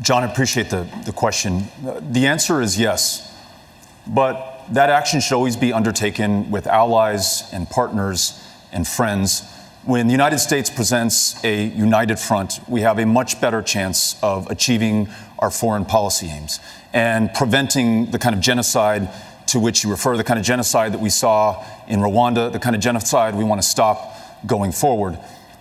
John, I appreciate the question. The answer is yes, but that action should always be undertaken with allies and partners and friends. When the United States presents a united front, we have a much better chance of achieving our foreign policy aims and preventing the kind of genocide to which you refer, the kind of genocide that we saw in Rwanda, the kind of genocide we want to stop going forward.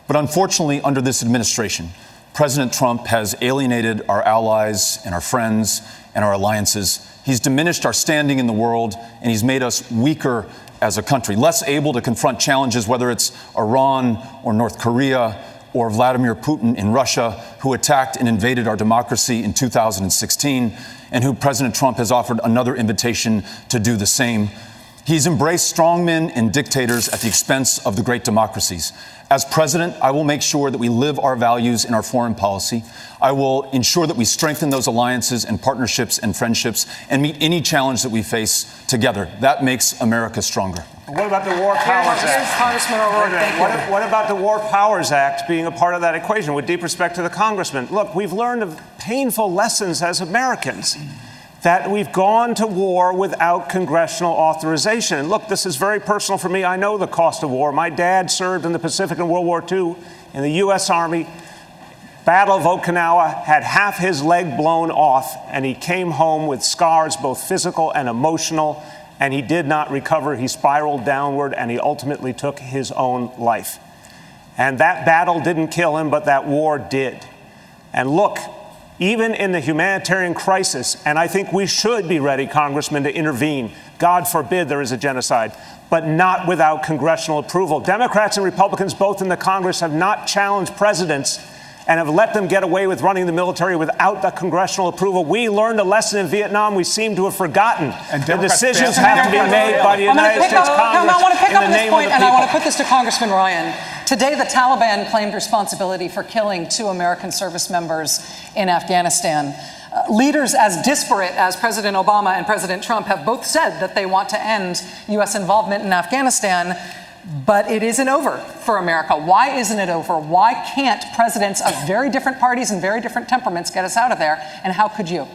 But unfortunately, under this administration, President Trump has alienated our allies and our friends and our alliances. He's diminished our standing in the world, and he's made us weaker as a country, less able to confront challenges, whether it's Iran or North Korea or Vladimir Putin in Russia, who attacked and invaded our democracy in 2016, and who President Trump has offered another invitation to do the same. He's embraced strongmen and dictators at the expense of the great democracies. As president, I will make sure that we live our values in our foreign policy. I will ensure that we strengthen those alliances and partnerships and friendships and meet any challenge that we face together. That makes America stronger. What about the War Powers Act? Congressman O'Rourke, thank you. What about the War Powers Act being a part of that equation? With deep respect to the congressman, look, we've learned of painful lessons as Americans, that we've gone to war without congressional authorization. And look, this is very personal for me. I know the cost of war. My dad served in the Pacific in World War II in the U.S. Army. Battle of Okinawa, had half his leg blown off, and he came home with scars, both physical and emotional, and he did not recover. He spiraled downward, and he ultimately took his own life. And that battle didn't kill him, but that war did. And look, even in the humanitarian crisis, and I think we should be ready, Congressman, to intervene. God forbid there is a genocide, but not without congressional approval. Democrats and Republicans, both in the Congress, have not challenged presidents and have let them get away with running the military without the congressional approval. We learned a lesson in Vietnam we seem to have forgotten. And the decisions have to be made by the United States Congress. I want to pick in up the on this name point, of the and I want to people. put this to Congressman Ryan. Today, the Taliban claimed responsibility for killing 2 American service members in Afghanistan. Leaders as disparate as President Obama and President Trump have both said that they want to end U.S. involvement in Afghanistan, but it isn't over for America. Why isn't it over? Why can't presidents of very different parties and very different temperaments get us out of there? And how could you?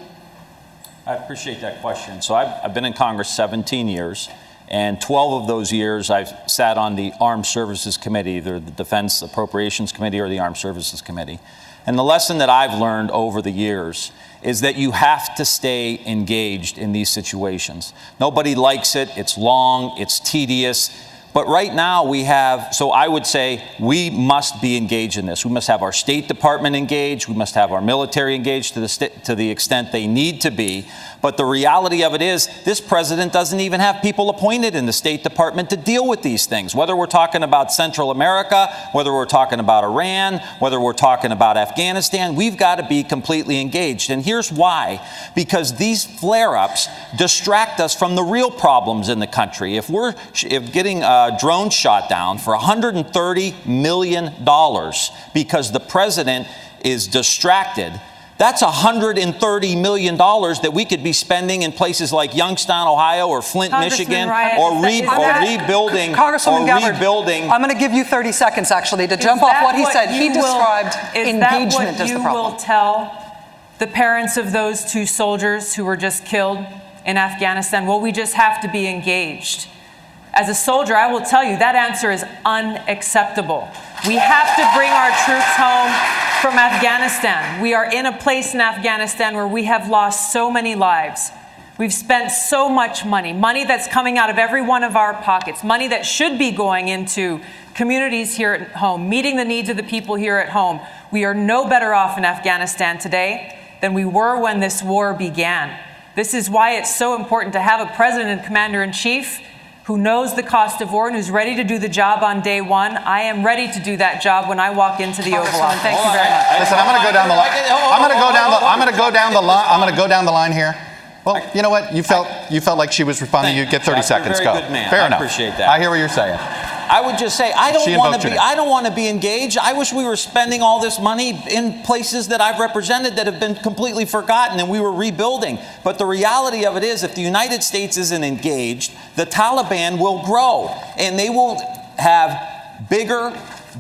I appreciate that question. So I've been in Congress 17 years. And 12 of those years, I've sat on the Armed Services Committee, either the Defense Appropriations Committee or the Armed Services Committee. And the lesson that I've learned over the years is that you have to stay engaged in these situations. Nobody likes it. It's long. It's tedious. But right now we have, so I would say we must be engaged in this. We must have our State Department engaged. We must have our military engaged to the extent they need to be. But the reality of it is this president doesn't even have people appointed in the State Department to deal with these things. Whether we're talking about Central America, whether we're talking about Iran, whether we're talking about Afghanistan, we've got to be completely engaged. And here's why. Because these flare-ups distract us from the real problems in the country. If getting drones shot down for $130 million because the president is distracted, that's $130 million that we could be spending in places like Youngstown, Ohio, or Flint, Michigan, or rebuilding. Congresswoman Gabbard, I'm going to give you 30 seconds, actually, to jump off what he said. He described engagement as the problem. Is that what you will tell the parents of those 2 soldiers who were just killed in Afghanistan? Well, we just have to be engaged. As a soldier, I will tell you that answer is unacceptable. We have to bring our troops home from Afghanistan. We are in a place in Afghanistan where we have lost so many lives. We've spent so much money that's coming out of every one of our pockets, money that should be going into communities here at home, meeting the needs of the people here at home. We are no better off in Afghanistan today than we were when this war began. This is why it's so important to have a president and commander-in-chief who knows the cost of war and who's ready to do the job on day one. I am ready to do that job when I walk into the Oval Office. Thank you very much. Listen, I'm going to go down the line. I'm going to go down the line here. Well, you know what? You felt like she was responding. You get 30 seconds. Go. Good man. Fair enough. I appreciate that. I hear what you're saying. I would just say I don't want to be engaged. I wish we were spending all this money in places that I've represented that have been completely forgotten and we were rebuilding. But the reality of it is, if the United States isn't engaged, the Taliban will grow and they will have bigger,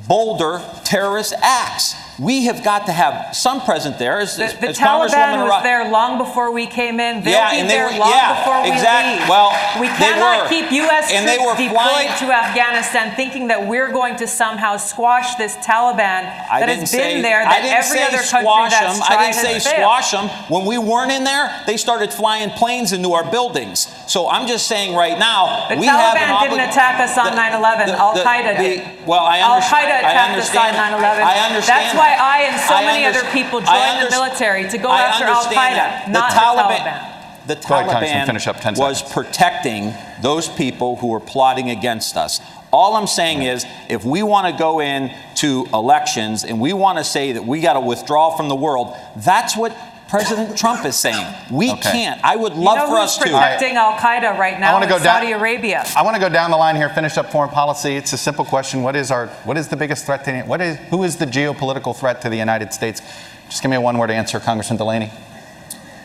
bolder terrorist acts. We have got to have some present there. The Taliban was there long before we came in. They'll be there long before we leave. Well, we cannot keep U.S. troops deployed to Afghanistan thinking that we're going to somehow squash this Taliban that has been there, that every other country that's tried has failed. I didn't say squash them. When we weren't in there, they started flying planes into our buildings. So I'm just saying right now, the Taliban didn't attack us on 9/11. Al-Qaeda did. Well, I understand. Al-Qaeda attacked us on 9/11. I understand. That's why I and so many other people joined the military to go after Al-Qaeda, not the Taliban. The Taliban was protecting those people who were plotting against us. All I'm saying is, if we want to go into elections and we want to say that we got to withdraw from the world, that's what President Trump is saying. We can't. I would love for us to. Protecting Al-Qaeda right now in Saudi Arabia. I want to go down the line here, finish up foreign policy. It's a simple question. What is the biggest threat to who is the geopolitical threat to the United States? Just give me a one-word answer, Congressman Delaney.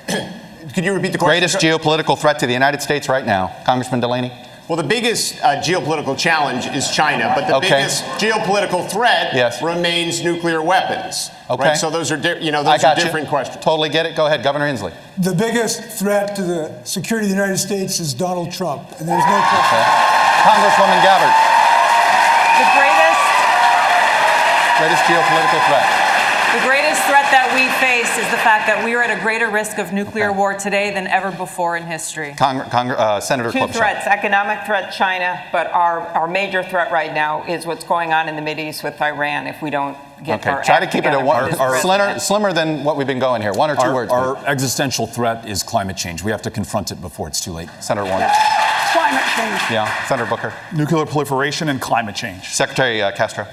Could you repeat the question? Greatest geopolitical threat to the United States right now, Congressman Delaney? Well, the biggest geopolitical challenge is China, but the biggest geopolitical threat remains nuclear weapons. Okay. Right? So those are different questions. Totally get it. Go ahead, Governor Inslee. The biggest threat to the security of the United States is Donald Trump, and there's no question. Okay. Congresswoman Gabbard. The greatest geopolitical threat. The greatest threat that we face is the fact that we are at a greater risk of nuclear war today than ever before in history. Senator Two Klobuchar. threats: economic threat, China, but our major threat right now is what's going on in the Mideast with Iran. If we don't get our try to keep it at slimmer than what we've been going here. One or two words. Our existential threat is climate change. We have to confront it before it's too late. Senator Warner. Climate change. Yeah. Senator Booker. Nuclear proliferation and climate change. Secretary Castro.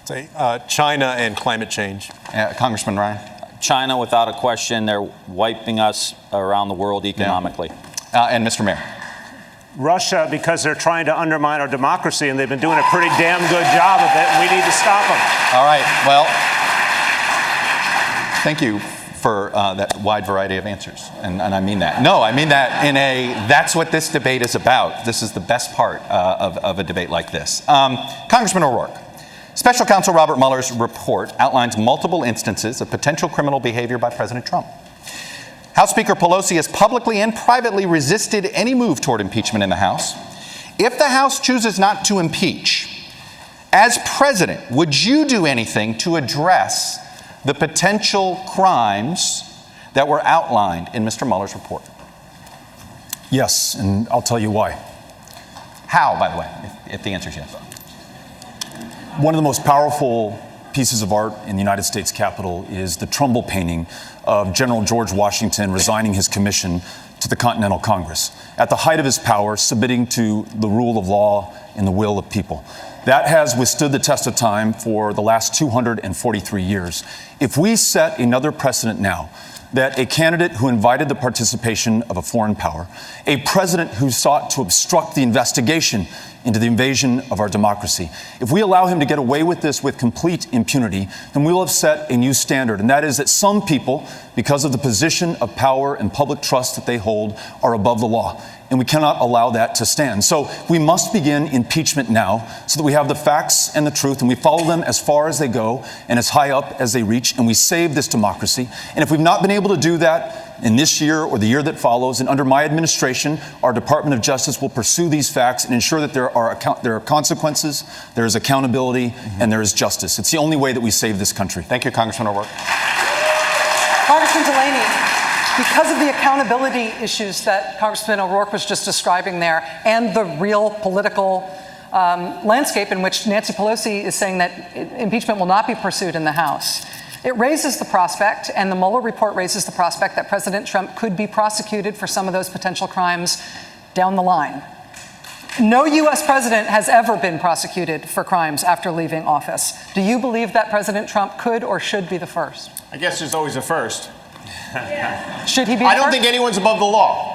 Say China and climate change. Congressman Ryan. China, without a question, they're wiping us around the world economically. And Mr. Mayor. Russia, because they're trying to undermine our democracy, and they've been doing a pretty damn good job of it. We need to stop them. All right. Well, thank you for that wide variety of answers. And I mean that. No, I mean that that's what this debate is about. This is the best part of a debate like this. Congressman O'Rourke. Special Counsel Robert Mueller's report outlines multiple instances of potential criminal behavior by President Trump. House Speaker Pelosi has publicly and privately resisted any move toward impeachment in the House. If the House chooses not to impeach, as president, would you do anything to address the potential crimes that were outlined in Mr. Mueller's report? Yes, and I'll tell you why. How, by the way, if the answer is yes? One of the most powerful pieces of art in the United States Capitol is the Trumbull painting of General George Washington resigning his commission to the Continental Congress, at the height of his power, submitting to the rule of law and the will of people. That has withstood the test of time for the last 243 years. If we set another precedent now, that a candidate who invited the participation of a foreign power, a president who sought to obstruct the investigation into the invasion of our democracy, if we allow him to get away with this with complete impunity, then we will have set a new standard. And that is that some people, because of the position of power and public trust that they hold, are above the law. And we cannot allow that to stand. So we must begin impeachment now so that we have the facts and the truth, and we follow them as far as they go and as high up as they reach, and we save this democracy. And if we've not been able to do that in this year or the year that follows, and under my administration, our Department of Justice will pursue these facts and ensure that there are consequences, there is accountability, and there is justice. It's the only way that we save this country. Thank you, Congressman O'Rourke. Congressman Delaney, because of the accountability issues that Congressman O'Rourke was just describing there, and the real political landscape in which Nancy Pelosi is saying that impeachment will not be pursued in the House, it raises the prospect, and the Mueller report raises the prospect, that President Trump could be prosecuted for some of those potential crimes down the line. No U.S. president has ever been prosecuted for crimes after leaving office. Do you believe that President Trump could or should be the first? I guess there's always a first. Should he be? I don't think anyone's above the law.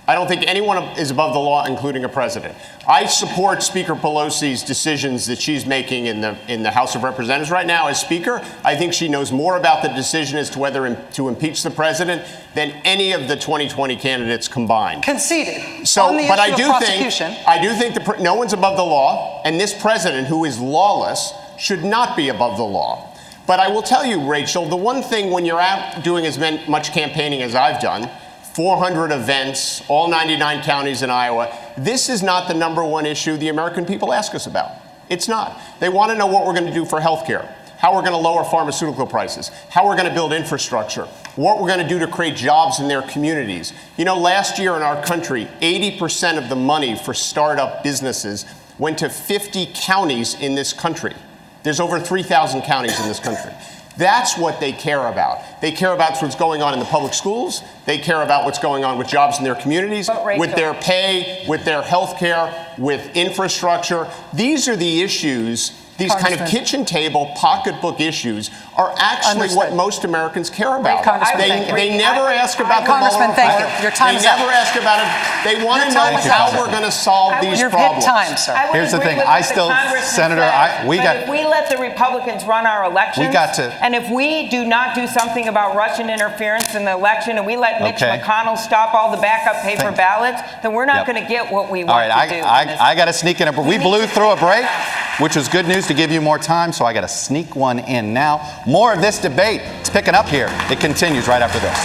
I don't think anyone is above the law, including a president. I support Speaker Pelosi's decisions that she's making in the House of Representatives right now as Speaker. I think she knows more about the decision as to whether to impeach the president than any of the 2020 candidates combined. Conceded. So, on the but issue of prosecution. I do think no one's above the law, and this president, who is lawless, should not be above the law. But I will tell you, Rachel, the one thing when you're out doing as much campaigning as I've done, 400 events, all 99 counties in Iowa, this is not the number one issue the American people ask us about. It's not. They want to know what we're going to do for health care, how we're going to lower pharmaceutical prices, how we're going to build infrastructure, what we're going to do to create jobs in their communities. You know, last year in our country, 80% of the money for startup businesses went to 50 counties in this country. There's over 3,000 counties in this country. That's what they care about. They care about what's going on in the public schools. They care about what's going on with jobs in their communities, with their pay, with their health care, with infrastructure. These are the issues. These kind of kitchen table, pocketbook issues are actually what most Americans care about. They never ask about the Congressman, thank you. Your time is up. They never ask about it. They want to know how we're going to solve these problems. Time, sir. Here's the thing. Senator, if we let the Republicans run our elections, and if we do not do something about Russian interference in the election, and we let Mitch McConnell stop all the backup paper ballots, then we're not going to get what we want to do. I got to sneak in. We blew through a break, which was good news to give you more time, so I got to sneak one in now. More of this debate. It's picking up here. It continues right after this.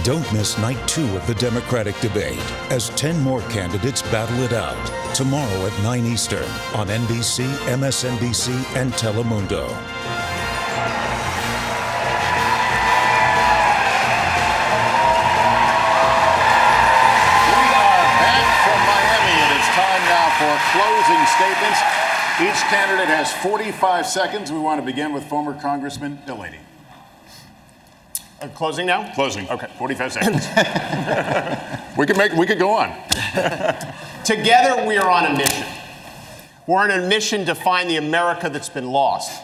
Don't miss night 2 of the Democratic debate as 10 more candidates battle it out tomorrow at 9 Eastern on NBC, MSNBC, and Telemundo. For closing statements, each candidate has 45 seconds. We want to begin with former Congressman Delaney. Closing now? Closing. Okay, 45 seconds. we could go on. Together, we are on a mission. We're on a mission to find the America that's been lost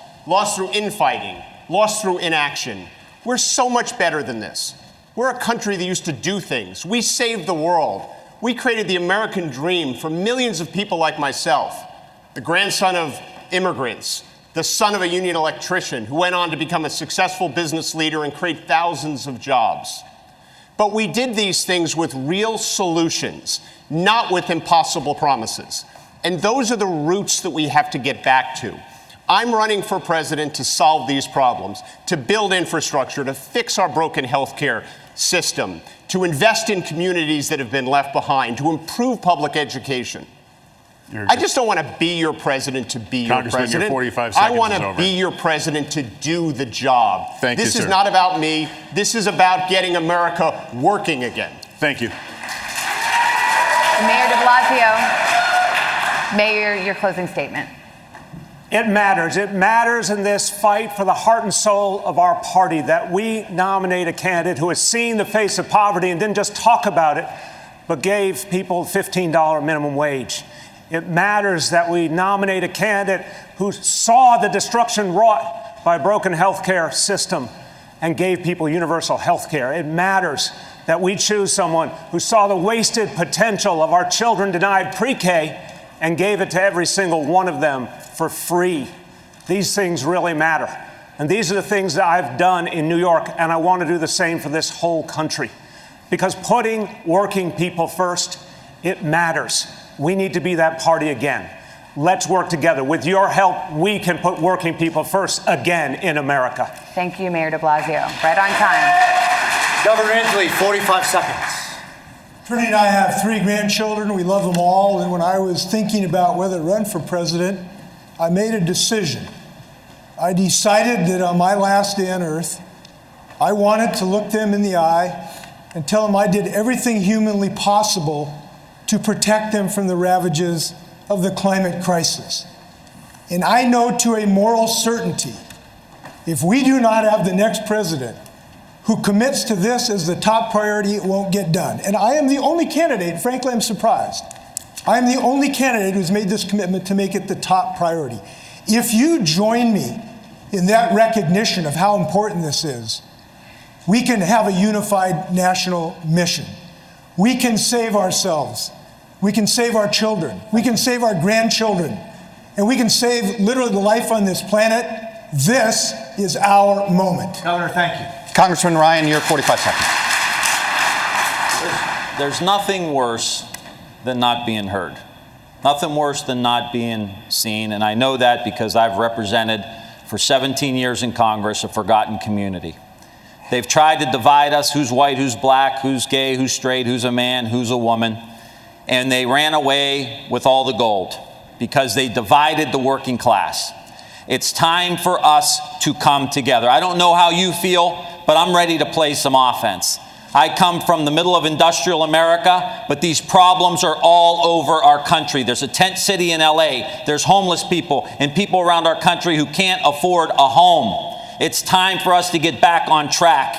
through infighting, lost through inaction. We're so much better than this. We're a country that used to do things. We saved the world. We created the American dream for millions of people like myself, the grandson of immigrants, the son of a union electrician who went on to become a successful business leader and create thousands of jobs. But we did these things with real solutions, not with impossible promises. And those are the roots that we have to get back to. I'm running for president to solve these problems, to build infrastructure, to fix our broken healthcare system, to invest in communities that have been left behind, to improve public education. I just don't want to be your president to be your Congressman, president. your 45 I seconds want is to over. be your president to do the job. Thank you, This is sir. not about me. This is about getting America working again. Thank you. Mayor de Blasio, Mayor, your closing statement. It matters. It matters in this fight for the heart and soul of our party that we nominate a candidate who has seen the face of poverty and didn't just talk about it, but gave people $15 minimum wage. It matters that we nominate a candidate who saw the destruction wrought by a broken healthcare system and gave people universal health care. It matters that we choose someone who saw the wasted potential of our children denied pre-K and gave it to every single one of them for free. These things really matter. And these are the things that I've done in New York, and I want to do the same for this whole country. Because putting working people first, it matters. We need to be that party again. Let's work together. With your help, we can put working people first again in America. Thank you, Mayor de Blasio. Right on time. Governor Inslee, 45 seconds. Trudy and I have 3 grandchildren. We love them all. And when I was thinking about whether to run for president, I made a decision. I decided that on my last day on earth, I wanted to look them in the eye and tell them I did everything humanly possible to protect them from the ravages of the climate crisis. And I know to a moral certainty, if we do not have the next president who commits to this as the top priority, it won't get done. And I am the only candidate, frankly, I'm surprised. I am the only candidate who's made this commitment to make it the top priority. If you join me in that recognition of how important this is, we can have a unified national mission. We can save ourselves. We can save our children. We can save our grandchildren. And we can save literally the life on this planet. This is our moment. Governor, thank you. Congressman Ryan, your 45 seconds. There's nothing worse than not being heard. Nothing worse than not being seen. And I know that because I've represented for 17 years in Congress a forgotten community. They've tried to divide us, who's white, who's black, who's gay, who's straight, who's a man, who's a woman. And they ran away with all the gold because they divided the working class. It's time for us to come together. I don't know how you feel, but I'm ready to play some offense. I come from the middle of industrial America, but these problems are all over our country. There's a tent city in LA. There's homeless people and people around our country who can't afford a home. It's time for us to get back on track.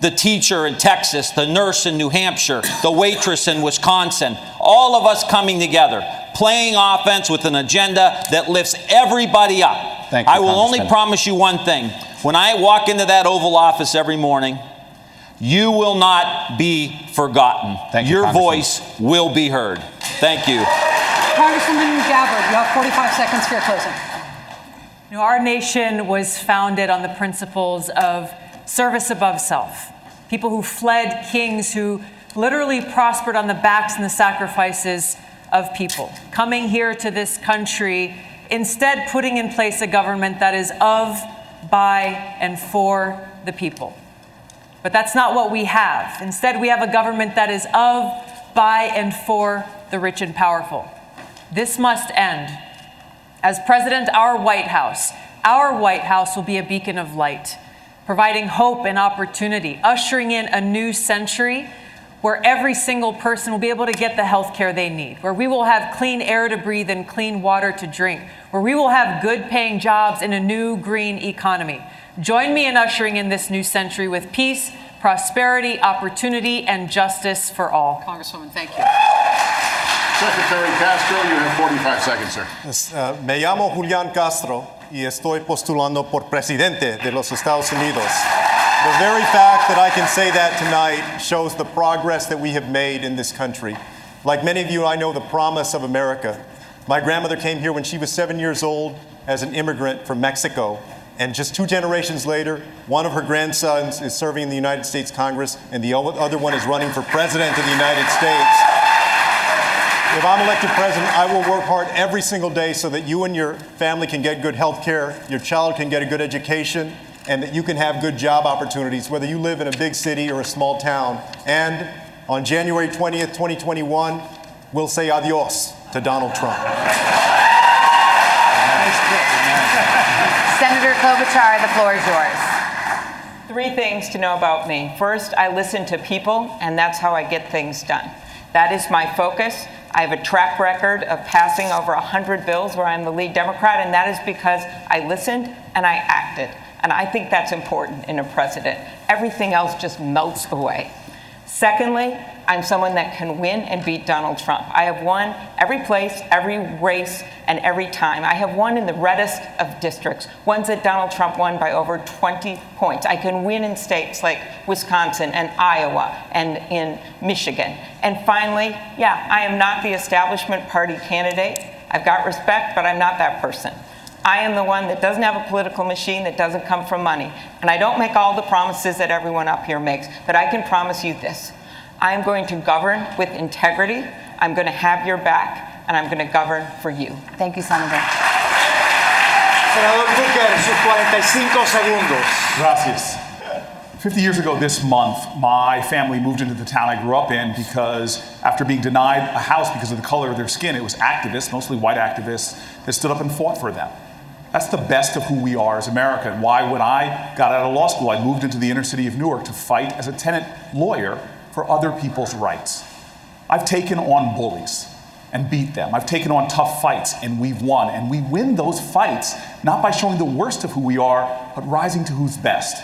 The teacher in Texas, the nurse in New Hampshire, the waitress in Wisconsin, all of us coming together, playing offense with an agenda that lifts everybody up. Thank you, I will only Congressman. promise you one thing. When I walk into that Oval Office every morning, you will not be forgotten. Thank you, Your Congressman. voice will be heard. Thank you. Congresswoman Gabbard, you have 45 seconds for your closing. You know, our nation was founded on the principles of service above self. People who fled kings who literally prospered on the backs and the sacrifices of people. Coming here to this country, instead putting in place a government that is of, by, and for the people. But that's not what we have. Instead, we have a government that is of, by, and for the rich and powerful. This must end. As President, our White House will be a beacon of light, providing hope and opportunity, ushering in a new century where every single person will be able to get the health care they need, where we will have clean air to breathe and clean water to drink, where we will have good-paying jobs in a new green economy. Join me in ushering in this new century with peace, prosperity, opportunity, and justice for all. Congresswoman, thank you. Secretary Castro, you have 45 seconds, sir. Me llamo Julián Castro y estoy postulando por presidente de los Estados Unidos. The very fact that I can say that tonight shows the progress that we have made in this country. Like many of you, I know the promise of America. My grandmother came here when she was 7 years old as an immigrant from Mexico. And just 2 generations later, one of her grandsons is serving in the United States Congress, and the other one is running for president of the United States. If I'm elected president, I will work hard every single day so that you and your family can get good health care, your child can get a good education, and that you can have good job opportunities, whether you live in a big city or a small town. And on January 20th, 2021, we'll say adios. to Donald Trump. Senator Klobuchar, the floor is yours. 3 things to know about me. First, I listen to people, and that's how I get things done. That is my focus. I have a track record of passing over 100 bills where I'm the lead Democrat, and that is because I listened and I acted. And I think that's important in a president. Everything else just melts away. Secondly, I'm someone that can win and beat Donald Trump. I have won every place, every race, and every time. I have won in the reddest of districts, ones that Donald Trump won by over 20 points. I can win in states like Wisconsin and Iowa and in Michigan. And finally, I am not the establishment party candidate. I've got respect, but I'm not that person. I am the one that doesn't have a political machine that doesn't come from money. And I don't make all the promises that everyone up here makes, but I can promise you this. I'm going to govern with integrity, I'm going to have your back, and I'm going to govern for you. Thank you, Senator. Senador Booker, sus 45 segundos. Gracias. 50 years ago this month, my family moved into the town I grew up in because after being denied a house because of the color of their skin, it was activists, mostly white activists, that stood up and fought for them. That's the best of who we are as America. And why, when I got out of law school, I moved into the inner city of Newark to fight as a tenant lawyer for other people's rights. I've taken on bullies and beat them. I've taken on tough fights and we've won. And we win those fights not by showing the worst of who we are, but rising to who's best.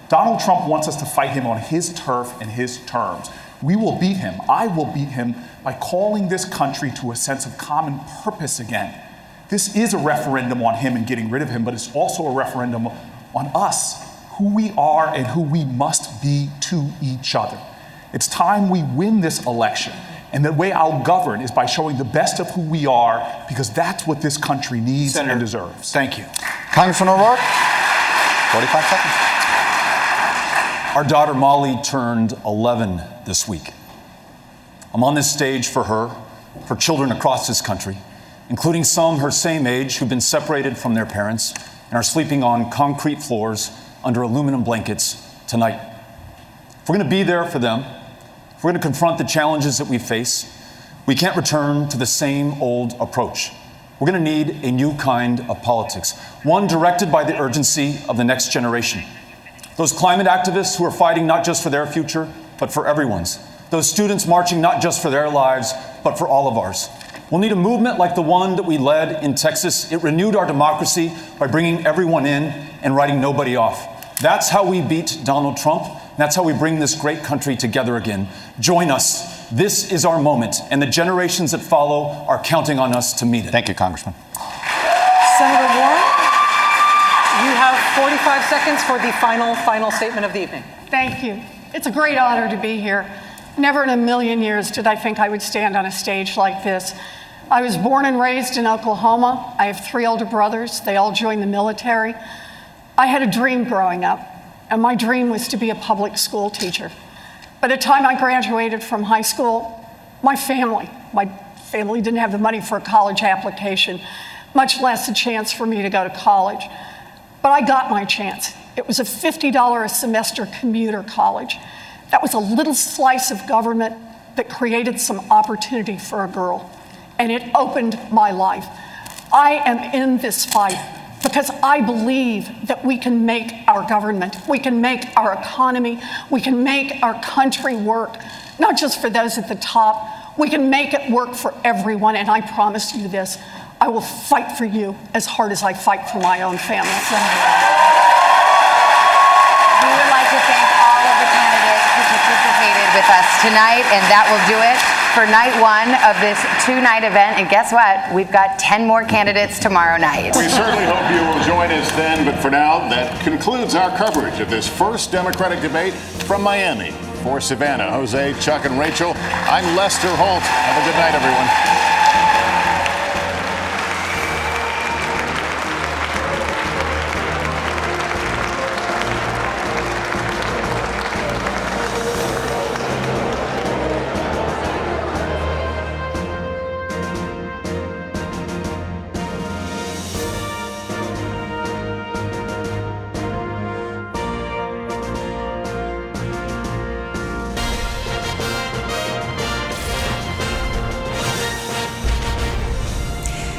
Donald Trump wants us to fight him on his turf and his terms. We will beat him. I will beat him by calling this country to a sense of common purpose again. This is a referendum on him and getting rid of him, but it's also a referendum on us, who we are and who we must be to each other. It's time we win this election. And the way I'll govern is by showing the best of who we are, because that's what this country needs and deserves. Thank you. Congressman O'Rourke, 45 seconds. Our daughter Molly turned 11 this week. I'm on this stage for her, for children across this country, including some her same age who've been separated from their parents and are sleeping on concrete floors under aluminum blankets tonight. If we're going to be there for them, if we're going to confront the challenges that we face, we can't return to the same old approach. We're going to need a new kind of politics, one directed by the urgency of the next generation. Those climate activists who are fighting not just for their future, but for everyone's. Those students marching not just for their lives, but for all of ours. We'll need a movement like the one that we led in Texas. It renewed our democracy by bringing everyone in and writing nobody off. That's how we beat Donald Trump. That's how we bring this great country together again. Join us. This is our moment, and the generations that follow are counting on us to meet it. Thank you, Congressman. Senator Warren, you have 45 seconds for the final statement of the evening. Thank you. It's a great honor to be here. Never in a million years did I think I would stand on a stage like this. I was born and raised in Oklahoma. I have 3 older brothers. They all joined the military. I had a dream growing up, and my dream was to be a public school teacher. By the time I graduated from high school, my family didn't have the money for a college application, much less a chance for me to go to college. But I got my chance. It was a $50 a semester commuter college. That was a little slice of government that created some opportunity for a girl, and it opened my life. I am in this fight because I believe that we can make our government, we can make our economy, we can make our country work, not just for those at the top, we can make it work for everyone, and I promise you this, I will fight for you as hard as I fight for my own family. We would like to thank all of the candidates who participated with us tonight, and that will do it for night 1 of this 2-night event. And guess what? We've got 10 more candidates tomorrow night. We certainly hope you will join us then, but for now, that concludes our coverage of this first Democratic debate from Miami. For Savannah, Jose, Chuck, and Rachel, I'm Lester Holt. Have a good night, everyone.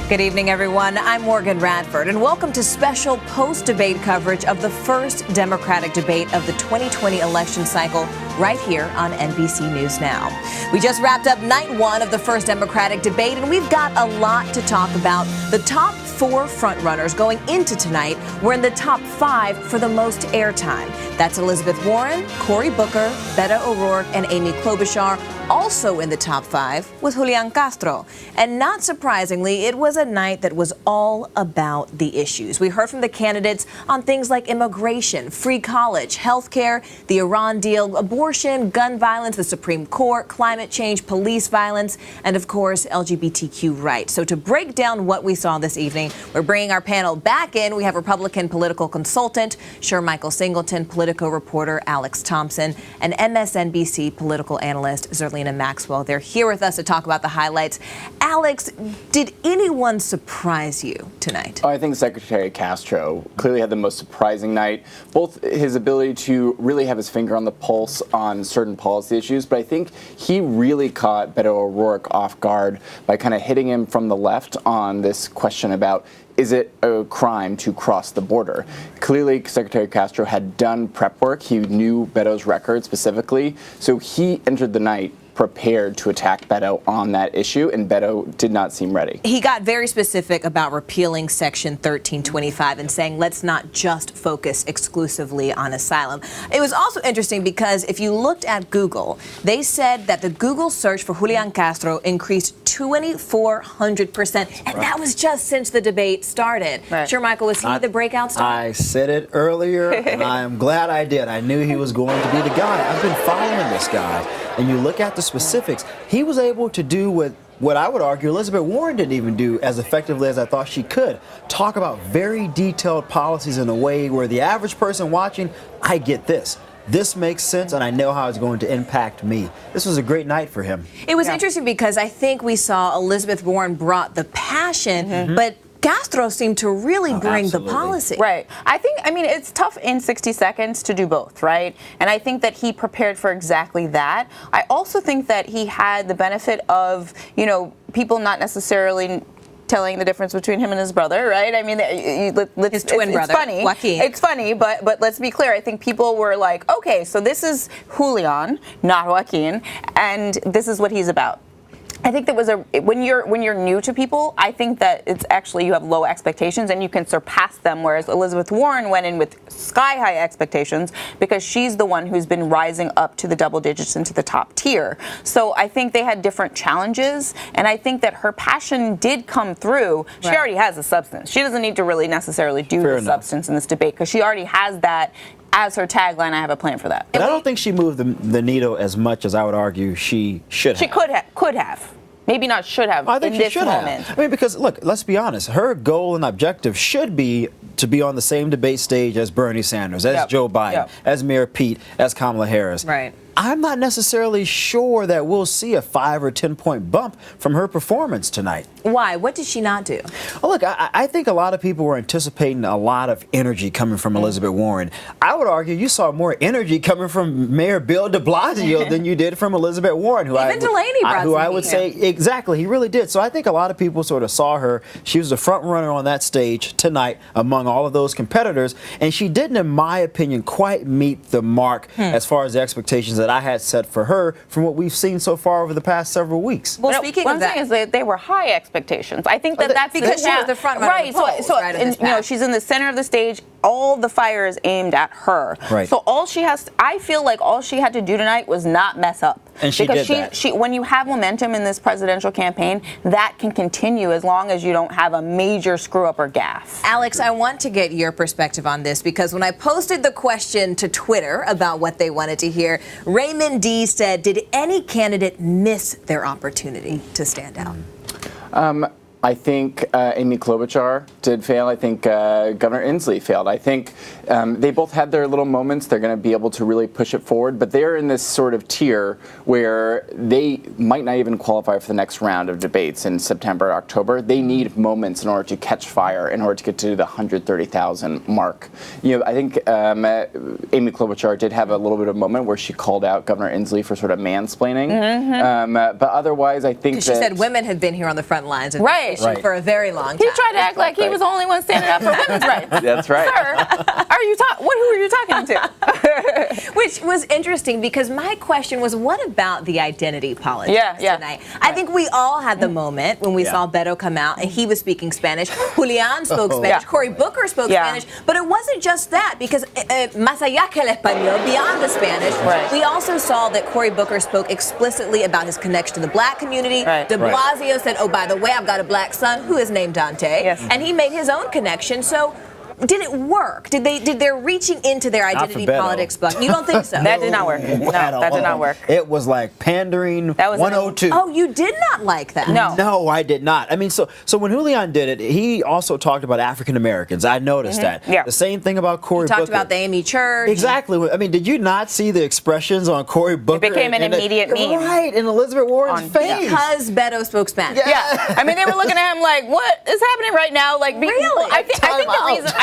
Good evening, everyone. I'm Morgan Radford, and welcome to special post-debate coverage of the first Democratic debate of the 2020 election cycle right here on NBC News Now. We just wrapped up night one of the first Democratic debate, and we've got a lot to talk about. The top 4 frontrunners going into tonight were in the top 5 for the most airtime. That's Elizabeth Warren, Cory Booker, Beto O'Rourke, and Amy Klobuchar. Also in the top 5 was Julian Castro. And not surprisingly, it was a night that was all about the issues. We heard from the candidates on things like immigration, free college, health care, the Iran deal, abortion, gun violence, the Supreme Court, climate change, police violence, and of course, LGBTQ rights. So to break down what we saw this evening, we're bringing our panel back in. We have Republican political consultant Sir Michael Singleton, Politico reporter Alex Thompson, and MSNBC political analyst Zerlina Maxwell. They're here with us to talk about the highlights. Alex, did anyone surprise you tonight? Oh, I think Secretary Castro clearly had the most surprising night. Both his ability to really have his finger on the pulse on certain policy issues, but I think he really caught Beto O'Rourke off guard by kind of hitting him from the left on this question about, is it a crime to cross the border? Clearly, Secretary Castro had done prep work. He knew Beto's record specifically, so he entered the night prepared to attack Beto on that issue, and Beto did not seem ready. He got very specific about repealing Section 1325 and saying, let's not just focus exclusively on asylum. It was also interesting because if you looked at Google, they said that the Google search for Julian Castro increased 2,400%, and that was just since the debate started. Right. Sure, Michael, was he the breakout star? I said it earlier, and I am glad I did. I knew he was going to be the guy. I've been following this guy, and you look at the specifics. He was able to do what I would argue Elizabeth Warren didn't even do as effectively as I thought she could. Talk about very detailed policies in a way where the average person watching, I get this. This makes sense, and I know how it's going to impact me. This was a great night for him. It was interesting because I think we saw Elizabeth Warren brought the passion, but Castro seemed to really bring the policy. Right. I mean, it's tough in 60 seconds to do both, right? And I think that he prepared for exactly that. I also think that he had the benefit of, people not necessarily telling the difference between him and his brother, right? I mean, his twin brother, it's funny. Joaquin. It's funny, but let's be clear. I think people were like, okay, so this is Julian, not Joaquin, and this is what he's about. I think that was when you're new to people, I think that it's actually you have low expectations and you can surpass them, whereas Elizabeth Warren went in with sky high expectations because she's the one who's been rising up to the double digits into the top tier. So I think they had different challenges, and I think that her passion did come through. She already has a substance. She doesn't need to really necessarily do the substance in this debate because she already has that as her tagline. I have a plan for that. But I don't think she moved the needle as much as I would argue she should have. She could have. Maybe not should have. I think in she this should moment. have. I mean, because look, let's be honest. Her goal and objective should be to be on the same debate stage as Bernie Sanders, as Joe Biden, as Mayor Pete, as Kamala Harris. Right. I'm not necessarily sure that we'll see a 5 or 10 point bump from her performance tonight. Why? What did she not do? Well, look, I think a lot of people were anticipating a lot of energy coming from Elizabeth Warren. I would argue you saw more energy coming from Mayor Bill de Blasio than you did from Elizabeth Warren, Even Delaney brought I would say exactly, he really did. So I think a lot of people sort of saw her. She was the front runner on that stage tonight among all of those competitors, and she didn't, in my opinion, quite meet the mark as far as the expectations that I had set for her from what we've seen so far over the past several weeks. Well, speaking of that, one thing is they were high expectations. I think that's because she was the front runner, right? So she's in the center of the stage. All the fire is aimed at her. Right. So I feel like all she had to do tonight was not mess up. And she did that. When you have momentum in this presidential campaign, that can continue as long as you don't have a major screw up or gaffe. Alex, I want to get your perspective on this because when I posted the question to Twitter about what they wanted to hear, Raymond D said, did any candidate miss their opportunity to stand out? I think Amy Klobuchar did fail. I think Governor Inslee failed. I think they both had their little moments. They're going to be able to really push it forward, but they're in this sort of tier where they might not even qualify for the next round of debates in September, October. They need moments in order to catch fire, in order to get to the 130,000 mark. I think Amy Klobuchar did have a little bit of a moment where she called out Governor Inslee for sort of mansplaining. But otherwise, I think she said women had been here on the front lines. And right. issue for a very long time. He tried to act like he was the only one standing up for women's rights. That's right. Sir, who are you talking to? Which was interesting because my question was, what about the identity politics tonight? I think we all had the moment when we saw Beto come out and he was speaking Spanish. Julian spoke Spanish. Cory Booker spoke Spanish. But it wasn't just that, because más allá que el español, beyond the Spanish, we also saw that Cory Booker spoke explicitly about his connection to the black community. De Blasio said, oh, by the way, I've got a black son who is named Dante. And he made his own connection. So did it work? Did their reaching into their identity politics book? You don't think so? That did not work. No, that did not work. It was like pandering 102. Oh, you did not like that? No, I did not. I mean, so when Julian did it, he also talked about African Americans. I noticed that. Yeah. The same thing about Cory Booker. Talked about the Amy Church. Exactly. I mean, did you not see the expressions on Cory Booker? It became an immediate meme. Right, in Elizabeth Warren's face. Because Beto spoke Spanish. Yeah. I mean, they were looking at him like, what is happening right now? Like, really?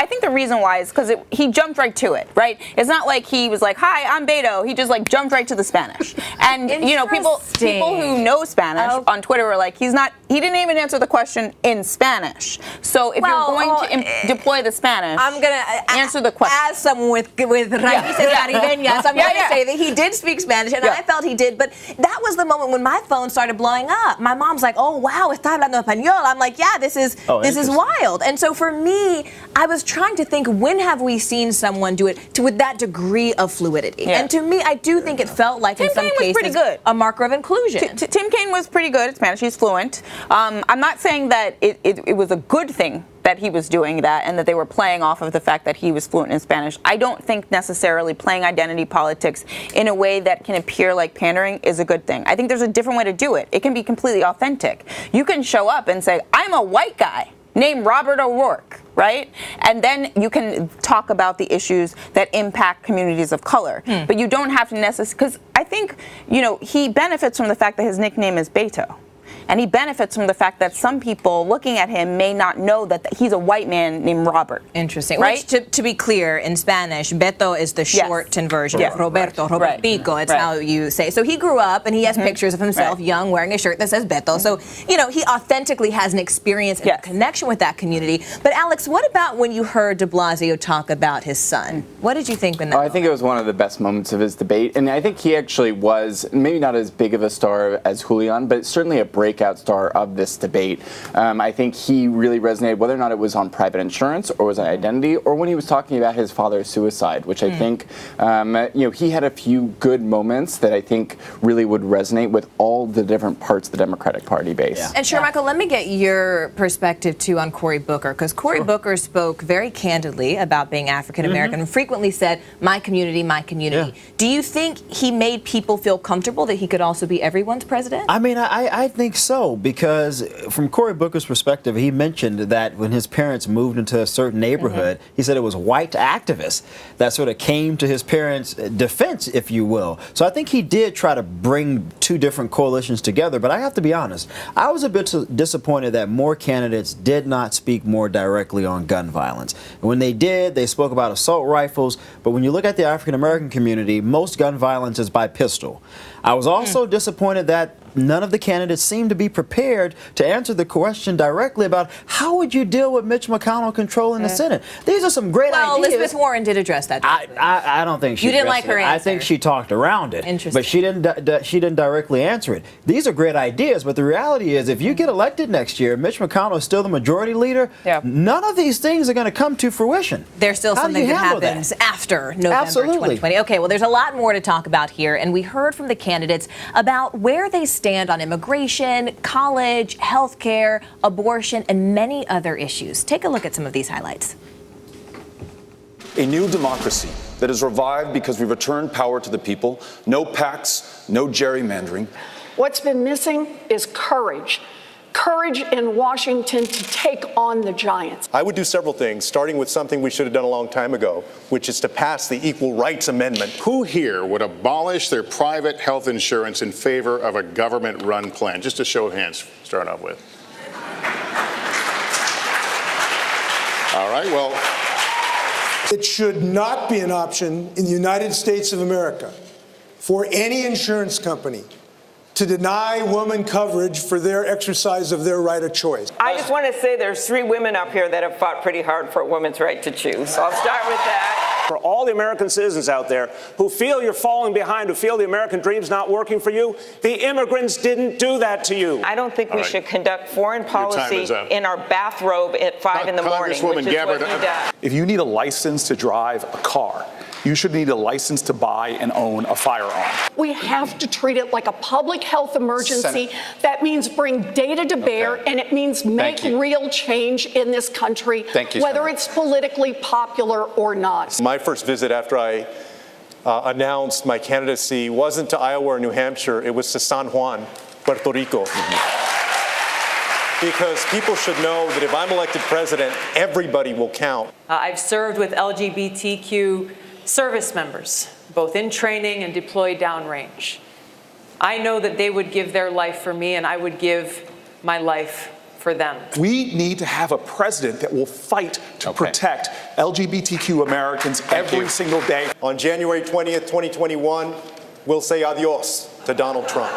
I think the reason why is because he jumped right to it, right? It's not like he was like, hi, I'm Beto. He just like jumped right to the Spanish. And, you know, people who know Spanish on Twitter were like, he didn't even answer the question in Spanish. So if you're going to deploy the Spanish, I'm going to answer the question. As someone with raíces caribeñas, I'm going to say that he did speak Spanish, and I felt he did, but that was the moment when my phone started blowing up. My mom's like, oh, wow, está hablando español. I'm like, yeah, this is wild. And so for me, I was trying to think, when have we seen someone do it with that degree of fluidity? And to me, I do think it felt like in some cases pretty good. A marker of inclusion. Tim Kaine was pretty good at Spanish. He's fluent. I'm not saying that it was a good thing that he was doing that and that they were playing off of the fact that he was fluent in Spanish. I don't think necessarily playing identity politics in a way that can appear like pandering is a good thing. I think there's a different way to do it. It can be completely authentic. You can show up and say, I'm a white guy named Robert O'Rourke, right? And then you can talk about the issues that impact communities of color. But you don't have to necessarily, because I think, you know, he benefits from the fact that his nickname is Beto. And he benefits from the fact that some people looking at him may not know that he's a white man named Robert. Interesting. Right? Which, to be clear, in Spanish, Beto is the shortened version of Roberto, Robertico. It's how you say. So he grew up and he has pictures of himself young wearing a shirt that says Beto. So, you know, he authentically has an experience and a connection with that community. But Alex, what about when you heard de Blasio talk about his son? What did you think when that I think it was one of the best moments of his debate. And I think he actually was maybe not as big of a star as Julian, but certainly a breakout star of this debate. I think he really resonated, whether or not it was on private insurance or was on identity, or when he was talking about his father's suicide, which I think, you know, he had a few good moments that I think really would resonate with all the different parts of the Democratic Party base. And Michael, let me get your perspective too on Cory Booker, because Cory Booker spoke very candidly about being African American and frequently said, my community, my community. Do you think he made people feel comfortable that he could also be everyone's president? I mean, I think so, because from Cory Booker's perspective, he mentioned that when his parents moved into a certain neighborhood, he said it was white activists that sort of came to his parents' defense, if you will. So I think he did try to bring two different coalitions together, but I have to be honest, I was a bit disappointed that more candidates did not speak more directly on gun violence. And when they did, they spoke about assault rifles, but when you look at the African American community, most gun violence is by pistol. I was also disappointed that none of the candidates seemed to be prepared to answer the question directly about how would you deal with Mitch McConnell controlling the Senate. These are some great ideas. Well, Elizabeth Warren did address that. I don't think she. You didn't like her answer. I think she talked around it. Interesting. But she didn't directly answer it. These are great ideas, but the reality is, if you get elected next year, Mitch McConnell is still the majority leader. None of these things are going to come to fruition. There's still something that happens after November 2020. Okay, well, there's a lot more to talk about here, and we heard from the candidates about where they stand on immigration, college, healthcare, abortion, and many other issues. Take a look at some of these highlights. A new democracy that is revived because we returned power to the people. No PACs, no gerrymandering. What's been missing is courage. Courage in Washington to take on the giants. I would do several things, starting with something we should have done a long time ago, which is to pass the Equal Rights Amendment. Who here would abolish their private health insurance in favor of a government-run plan? Just a show of hands, start off with. All right, well. It should not be an option in the United States of America for any insurance company to deny women coverage for their exercise of their right of choice. I just want to say there's 3 women up here that have fought pretty hard for a woman's right to choose. So I'll start with that. For all the American citizens out there who feel you're falling behind, who feel the American dream's not working for you, the immigrants didn't do that to you. I don't think we should conduct foreign policy in our bathrobe at 5 in the morning, which is what he does. If you need a license to drive a car, you should need a license to buy and own a firearm. We have to treat it like a public health emergency. That means bring data to bear, and it means make real change in this country, whether it's politically popular or not. My first visit after I announced my candidacy wasn't to Iowa or New Hampshire, it was to San Juan, Puerto Rico. Because people should know that if I'm elected president, everybody will count. I've served with LGBTQ service members, both in training and deployed downrange. I know that they would give their life for me, and I would give my life for them. We need to have a president that will fight to protect LGBTQ Americans every single day. On January 20th, 2021, we'll say adios to Donald Trump.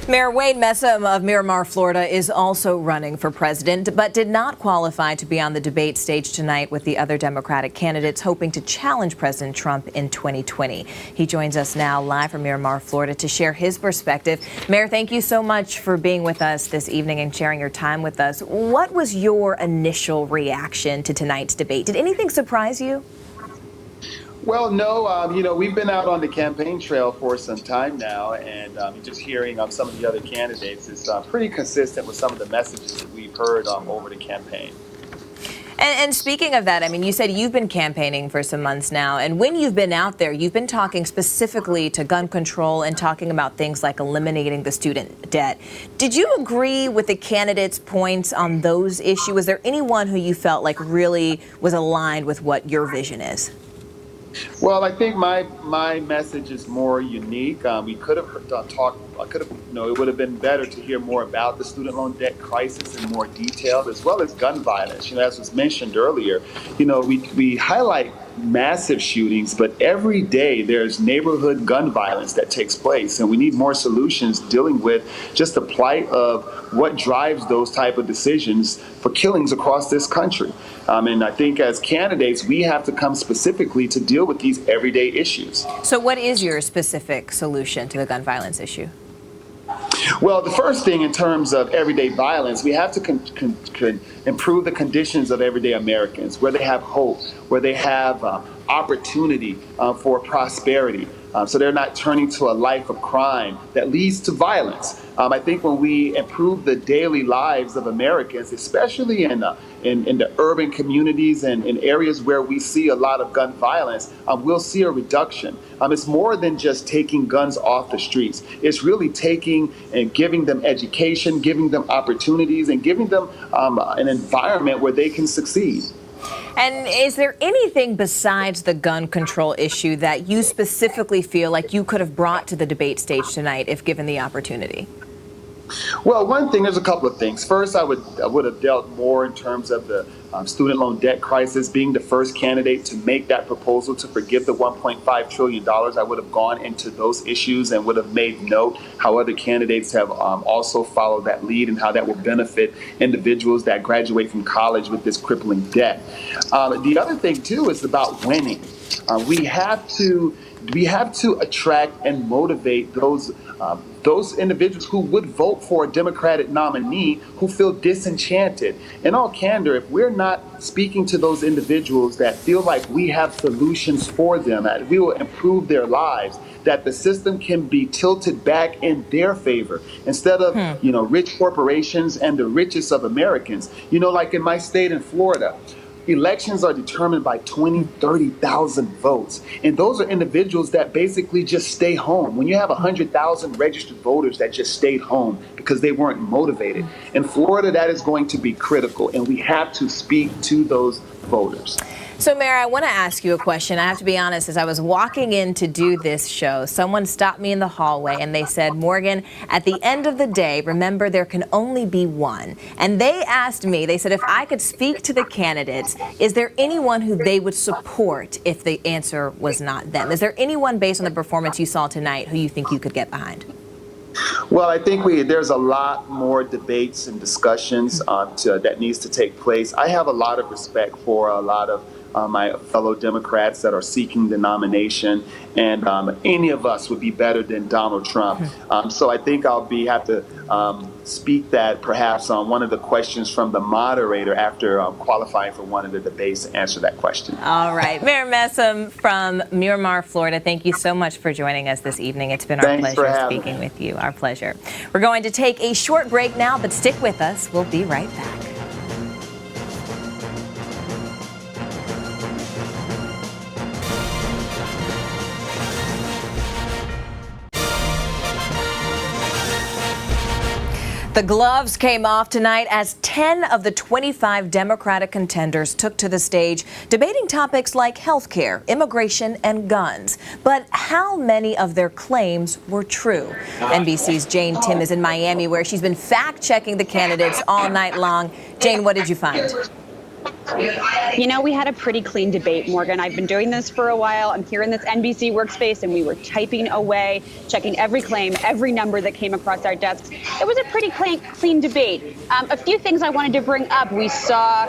Mayor Wade Messam of Miramar, Florida, is also running for president, but did not qualify to be on the debate stage tonight with the other Democratic candidates hoping to challenge President Trump in 2020. He joins us now live from Miramar, Florida, to share his perspective. Mayor, thank you so much for being with us this evening and sharing your time with us. What was your initial reaction to tonight's debate? Did anything surprise you? Well, no, we've been out on the campaign trail for some time now, and just hearing some of the other candidates is pretty consistent with some of the messages that we've heard over the campaign. And speaking of that, I mean, you said you've been campaigning for some months now, and when you've been out there, you've been talking specifically to gun control and talking about things like eliminating the student debt. Did you agree with the candidates' points on those issues? Was there anyone who you felt like really was aligned with what your vision is? Well, I think my message is more unique. We could have talked. It would have been better to hear more about the student loan debt crisis in more detail, as well as gun violence. As was mentioned earlier, we highlight massive shootings, but every day there's neighborhood gun violence that takes place, and we need more solutions dealing with just the plight of what drives those type of decisions for killings across this country. And I think as candidates, we have to come specifically to deal with these everyday issues. So what is your specific solution to the gun violence issue? Well, the first thing in terms of everyday violence, we have to improve the conditions of everyday Americans, where they have hope, where they have opportunity for prosperity, so they're not turning to a life of crime that leads to violence. I think when we improve the daily lives of Americans, especially in the urban communities and in areas where we see a lot of gun violence, we'll see a reduction. It's more than just taking guns off the streets. It's really taking and giving them education, giving them opportunities, and giving them an environment where they can succeed. And is there anything besides the gun control issue that you specifically feel like you could have brought to the debate stage tonight if given the opportunity? Well, one thing, there's a couple of things. First, I would have dealt more in terms of the student loan debt crisis. Being the first candidate to make that proposal to forgive the $1.5 trillion, I would have gone into those issues and would have made note how other candidates have also followed that lead and how that will benefit individuals that graduate from college with this crippling debt. The other thing, too, is about winning. We have to attract and motivate those individuals who would vote for a Democratic nominee who feel disenchanted. In all candor, if we're not speaking to those individuals that feel like we have solutions for them, that we will improve their lives, that the system can be tilted back in their favor instead of, rich corporations and the richest of Americans. Like in my state in Florida, elections are determined by 20, 30,000 votes. And those are individuals that basically just stay home. When you have 100,000 registered voters that just stayed home because they weren't motivated. In Florida, that is going to be critical. And we have to speak to those voters. So, Mayor, I want to ask you a question. I have to be honest, as I was walking in to do this show, someone stopped me in the hallway and they said, Morgan, at the end of the day, remember there can only be one. And they asked me, they said, if I could speak to the candidates, is there anyone who they would support if the answer was not them? Is there anyone based on the performance you saw tonight who you think you could get behind? Well, I think there's a lot more debates and discussions that needs to take place. I have a lot of respect for a lot of my fellow Democrats that are seeking the nomination, and any of us would be better than Donald Trump. So I think I'll have to speak that perhaps on one of the questions from the moderator after qualifying for one of the debates to answer that question. All right. Mayor Messam from Miramar, Florida, thank you so much for joining us this evening. It's been our pleasure speaking with you. Our pleasure. We're going to take a short break now, but stick with us. We'll be right back. The gloves came off tonight as 10 of the 25 Democratic contenders took to the stage debating topics like health care, immigration, and guns. But how many of their claims were true? NBC's Jane Tim is in Miami, where she's been fact-checking the candidates all night long. Jane, what did you find? You know, we had a pretty clean debate, Morgan. I've been doing this for a while. I'm here in this NBC workspace, and we were typing away, checking every claim, every number that came across our desks. It was a pretty clean debate. A few things I wanted to bring up. We saw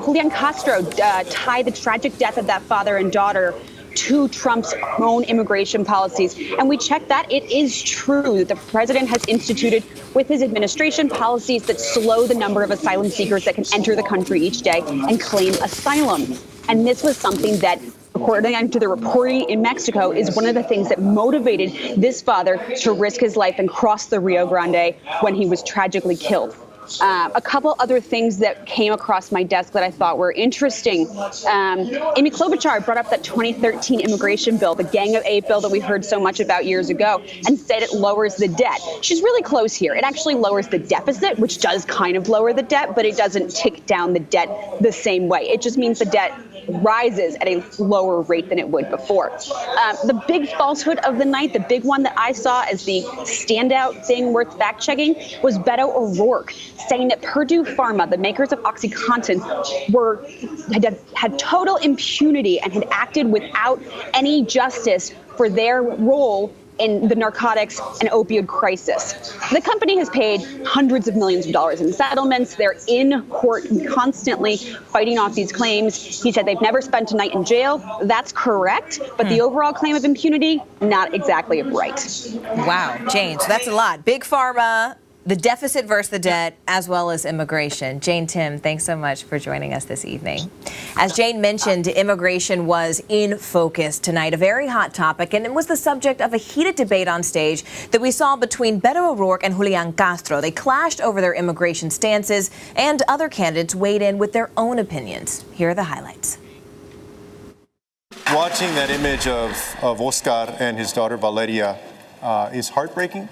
Julian Castro tie the tragic death of that father and daughter to Trump's own immigration policies. And we checked that. It is true that the president has instituted with his administration policies that slow the number of asylum seekers that can enter the country each day and claim asylum. And this was something that, according to the reporting in Mexico, is one of the things that motivated this father to risk his life and cross the Rio Grande when he was tragically killed. A couple other things that came across my desk that I thought were interesting. Amy Klobuchar brought up that 2013 immigration bill, the Gang of Eight bill that we heard so much about years ago, and said it lowers the debt. She's really close here. It actually lowers the deficit, which does kind of lower the debt, but it doesn't tick down the debt the same way. It just means the debt rises at a lower rate than it would before. The big falsehood of the night, the big one that I saw as the standout thing worth fact-checking, was Beto O'Rourke saying that Purdue Pharma, the makers of OxyContin, had total impunity and had acted without any justice for their role in the narcotics and opioid crisis. The company has paid hundreds of millions of dollars in settlements. They're in court constantly fighting off these claims. He said they've never spent a night in jail. That's correct, but the overall claim of impunity, not exactly right. Wow, Jane, so that's a lot. Big Pharma, the deficit versus the debt, as well as immigration. Jane Tim, thanks so much for joining us this evening. As Jane mentioned, immigration was in focus tonight, a very hot topic, and it was the subject of a heated debate on stage that we saw between Beto O'Rourke and Julian Castro. They clashed over their immigration stances, and other candidates weighed in with their own opinions. Here are the highlights. Watching that image of Oscar and his daughter Valeria is heartbreaking.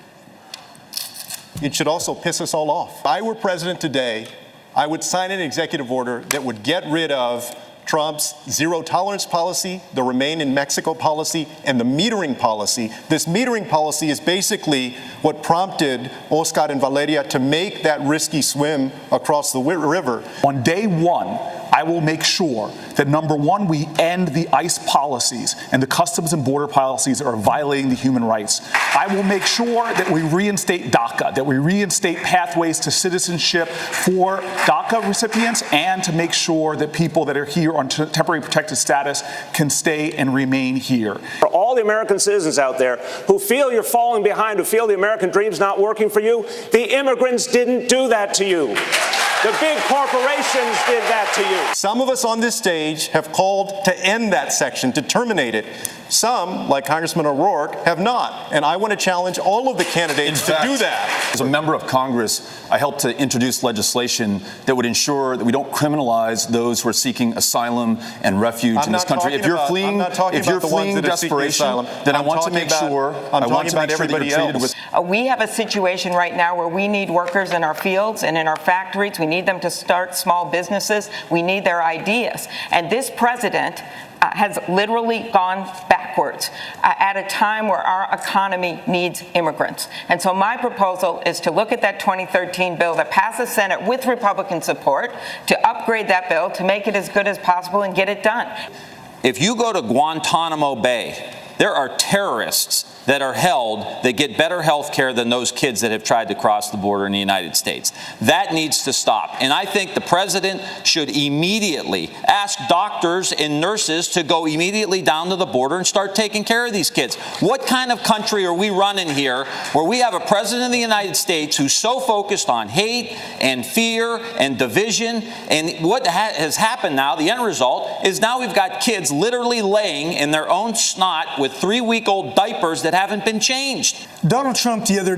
It should also piss us all off. If I were president today, I would sign an executive order that would get rid of Trump's zero tolerance policy, the Remain in Mexico policy, and the metering policy. This metering policy is basically what prompted Oscar and Valeria to make that risky swim across the river. On day one, I will make sure that, number one, we end the ICE policies and the customs and border policies that are violating the human rights. I will make sure that we reinstate DACA, that we reinstate pathways to citizenship for DACA recipients, and to make sure that people that are here on temporary protected status can stay and remain here. For all the American citizens out there who feel you're falling behind, who feel the American dream's not working for you, the immigrants didn't do that to you. The big corporations did that to you. Some of us on this stage have called to end that section, to terminate it. Some, like Congressman O'Rourke, have not. And I want to challenge all of the candidates to do that. As a member of Congress, I helped to introduce legislation that would ensure that we don't criminalize those who are seeking asylum and refuge in this country. If you're fleeing desperation, then I want to make sure that you're treated with. We have a situation right now where we need workers in our fields and in our factories. We need them to start small businesses. We need their ideas. And this president has literally gone backwards at a time where our economy needs immigrants. And so my proposal is to look at that 2013 bill that passed the Senate with Republican support, to upgrade that bill, to make it as good as possible and get it done. If you go to Guantanamo Bay, there are terrorists that are held that get better health care than those kids that have tried to cross the border in the United States. That needs to stop. And I think the president should immediately ask doctors and nurses to go immediately down to the border and start taking care of these kids. What kind of country are we running here where we have a president of the United States who's so focused on hate and fear and division? And what has happened now, the end result, is now we've got kids literally laying in their own snot with 3-week-old diapers that haven't been changed. Donald Trump the other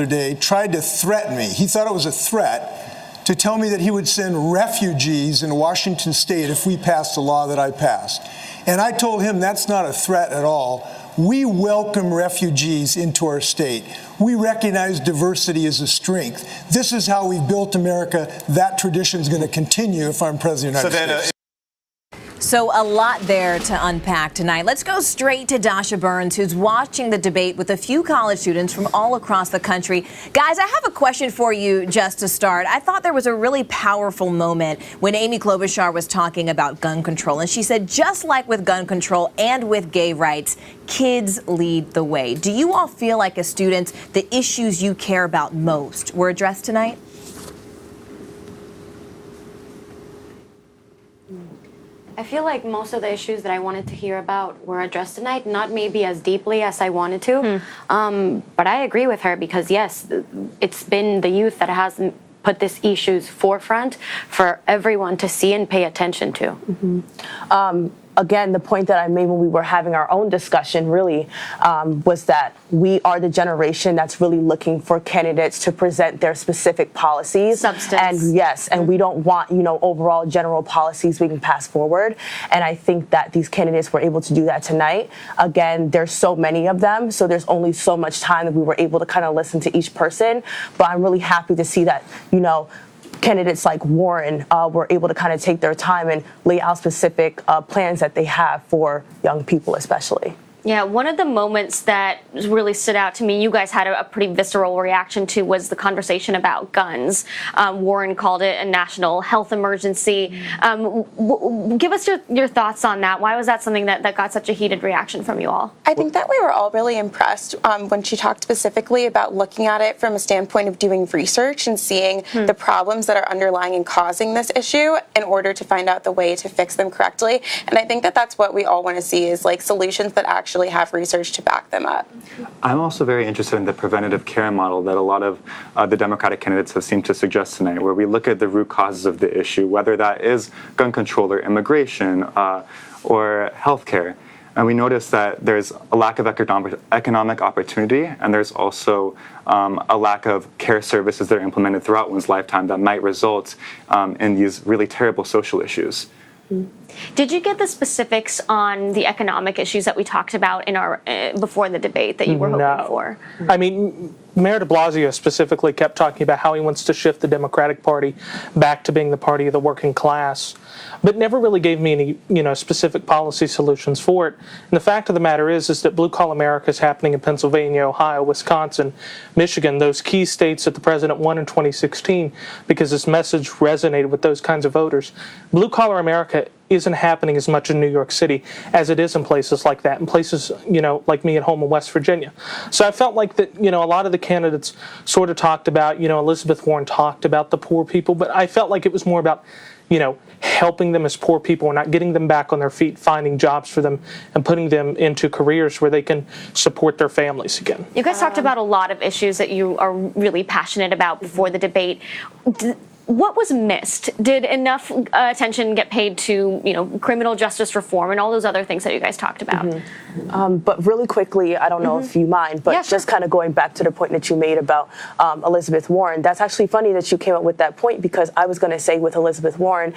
day tried to threaten me. He thought it was a threat to tell me that he would send refugees in Washington state if we passed the law that I passed. And I told him that's not a threat at all. We welcome refugees into our state. We recognize diversity as a strength. This is how we've built America. That tradition is going to continue if I'm president of the United States. So a lot there to unpack tonight. Let's go straight to Dasha Burns, who's watching the debate with a few college students from all across the country. Guys, I have a question for you just to start. I thought there was a really powerful moment when Amy Klobuchar was talking about gun control. And she said, just like with gun control and with gay rights, kids lead the way. Do you all feel like as students, the issues you care about most were addressed tonight? I feel like most of the issues that I wanted to hear about were addressed tonight, not maybe as deeply as I wanted to. But I agree with her because, yes, it's been the youth that has put this issue's forefront for everyone to see and pay attention to. Again, the point that I made when we were having our own discussion really was that we are the generation that's really looking for candidates to present their specific policies. Substance. And yes, and we don't want, overall general policies we can pass forward. And I think that these candidates were able to do that tonight. Again, there's so many of them, so there's only so much time that we were able to kind of listen to each person. But I'm really happy to see that, candidates like Warren were able to kind of take their time and lay out specific plans that they have for young people especially. Yeah, one of the moments that really stood out to me, you guys had a pretty visceral reaction to, was the conversation about guns. Warren called it a national health emergency. Give us your thoughts on that. Why was that something that got such a heated reaction from you all? I think that we were all really impressed when she talked specifically about looking at it from a standpoint of doing research and seeing the problems that are underlying and causing this issue in order to find out the way to fix them correctly. And I think that that's what we all want to see, is like solutions that actually have research to back them up. I'm also very interested in the preventative care model that a lot of the Democratic candidates have seemed to suggest tonight, where we look at the root causes of the issue, whether that is gun control or immigration or healthcare. And we notice that there's a lack of economic opportunity, and there's also a lack of care services that are implemented throughout one's lifetime that might result in these really terrible social issues. Did you get the specifics on the economic issues that we talked about in our before the debate that you were hoping for? I mean, Mayor de Blasio specifically kept talking about how he wants to shift the Democratic Party back to being the party of the working class, but never really gave me any, specific policy solutions for it. And the fact of the matter is that Blue Collar America is happening in Pennsylvania, Ohio, Wisconsin, Michigan, those key states that the president won in 2016, because this message resonated with those kinds of voters. Blue Collar America isn't happening as much in New York City as it is in places like that, in places, like me at home in West Virginia. So I felt like that, a lot of the candidates sort of talked about, Elizabeth Warren talked about the poor people, but I felt like it was more about, helping them as poor people and not getting them back on their feet, finding jobs for them and putting them into careers where they can support their families again. You guys talked about a lot of issues that you are really passionate about before the debate. What was missed? Did enough attention get paid to, criminal justice reform and all those other things that you guys talked about? But really quickly, I don't know if you mind, but just kind of going back to the point that you made about Elizabeth Warren, that's actually funny that you came up with that point, because I was going to say with Elizabeth Warren,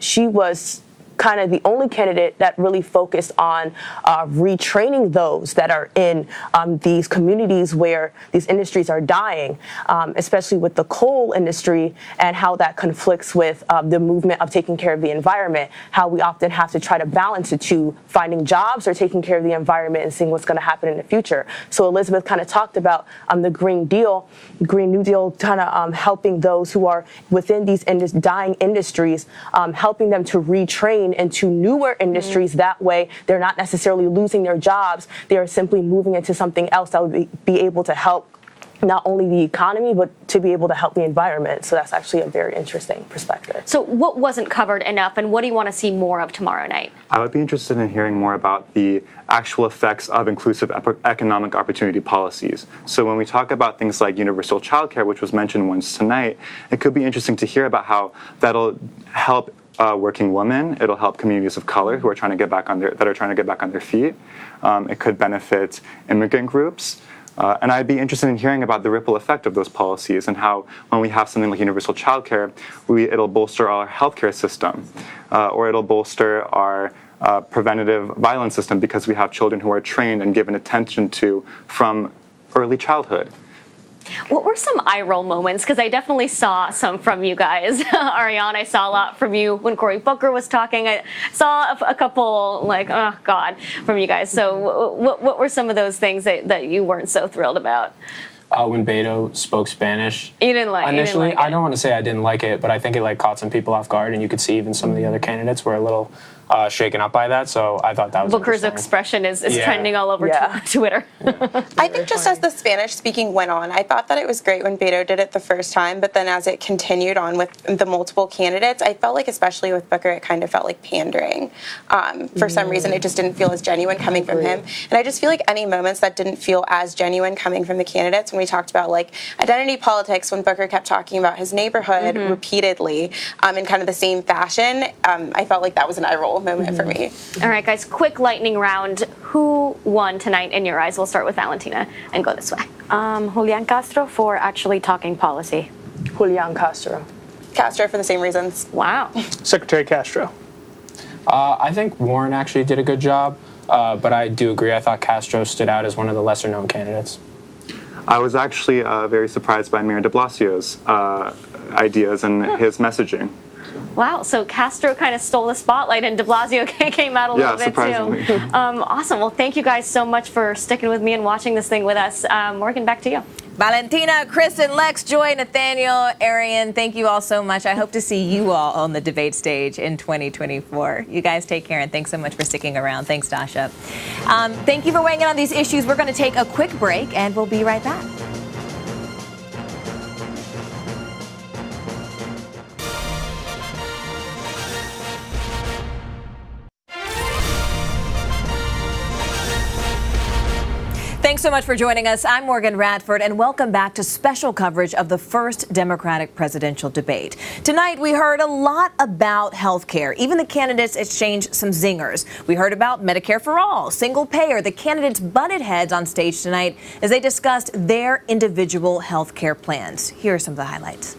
she was kind of the only candidate that really focused on retraining those that are in these communities where these industries are dying, especially with the coal industry and how that conflicts with the movement of taking care of the environment, how we often have to try to balance the two, finding jobs or taking care of the environment and seeing what's going to happen in the future. So Elizabeth kind of talked about the Green New Deal, kind of helping those who are within these dying industries, helping them to retrain into newer industries. That way, they're not necessarily losing their jobs. They are simply moving into something else that would be able to help not only the economy, but to be able to help the environment. So that's actually a very interesting perspective. So what wasn't covered enough, and what do you want to see more of tomorrow night? I would be interested in hearing more about the actual effects of inclusive economic opportunity policies. So when we talk about things like universal childcare, which was mentioned once tonight, it could be interesting to hear about how that'll help working women. It'll help communities of color who are trying to get back on their feet. It could benefit immigrant groups. And I'd be interested in hearing about the ripple effect of those policies and how, when we have something like universal childcare, it'll bolster our healthcare system, or it'll bolster our preventative violence system, because we have children who are trained and given attention to from early childhood. What were some eye roll moments? Because I definitely saw some from you guys. Ariane, I saw a lot from you when Cory Booker was talking. I saw a couple, oh God, from you guys. So what were some of those things that you weren't so thrilled about? When Beto spoke Spanish. You didn't like Initially, you didn't like it. I don't want to say I didn't like it, but I think it caught some people off guard, and you could see even some of the other candidates were a little shaken up by that. So I thought that was Booker's expression is trending all over Twitter. I think just as the Spanish speaking went on, I thought that it was great when Beto did it the first time, but then as it continued on with the multiple candidates, I felt like, especially with Booker, it kind of felt like pandering. For some reason, it just didn't feel as genuine coming from him. And I just feel like any moments that didn't feel as genuine coming from the candidates, when we talked about identity politics, when Booker kept talking about his neighborhood repeatedly in kind of the same fashion, I felt like that was an eye roll moment for me. All right, guys, quick lightning round. Who won tonight in your eyes? We'll start with Valentina and go this way. Julian Castro for actually talking policy. Julian Castro. Castro for the same reasons. Wow. Secretary Castro. I think Warren actually did a good job, but I do agree. I thought Castro stood out as one of the lesser-known candidates. I was actually very surprised by Mayor de Blasio's ideas and his messaging. Wow, so Castro kind of stole the spotlight and de Blasio came out a little bit surprisingly. too. Awesome. Well, thank you guys so much for sticking with me and watching this thing with us. Morgan, back to you. Valentina, Kristen, Lex, Joy, Nathaniel, Arian, thank you all so much. I hope to see you all on the debate stage in 2024. You guys take care, and thanks so much for sticking around. Thanks, Dasha. Thank you for weighing in on these issues. We're going to take a quick break, and we'll be right back. Thanks so much for joining us. I'm Morgan Radford, and welcome back to special coverage of the first Democratic presidential debate. Tonight, we heard a lot about health care. Even the candidates exchanged some zingers. We heard about Medicare for All, single payer. The candidates butted heads on stage tonight as they discussed their individual health care plans. Here are some of the highlights.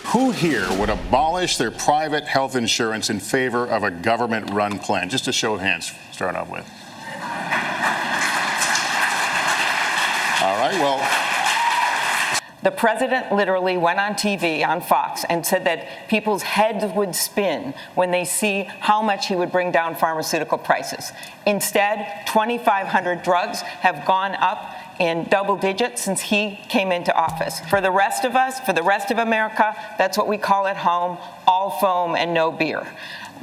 Who here would abolish their private health insurance in favor of a government-run plan? Just a show of hands, start off with. All right, well. The president literally went on TV on Fox and said that people's heads would spin when they see how much he would bring down pharmaceutical prices. Instead, 2,500 drugs have gone up in double digits since he came into office. For the rest of us, for the rest of America, that's what we call at home, all foam and no beer.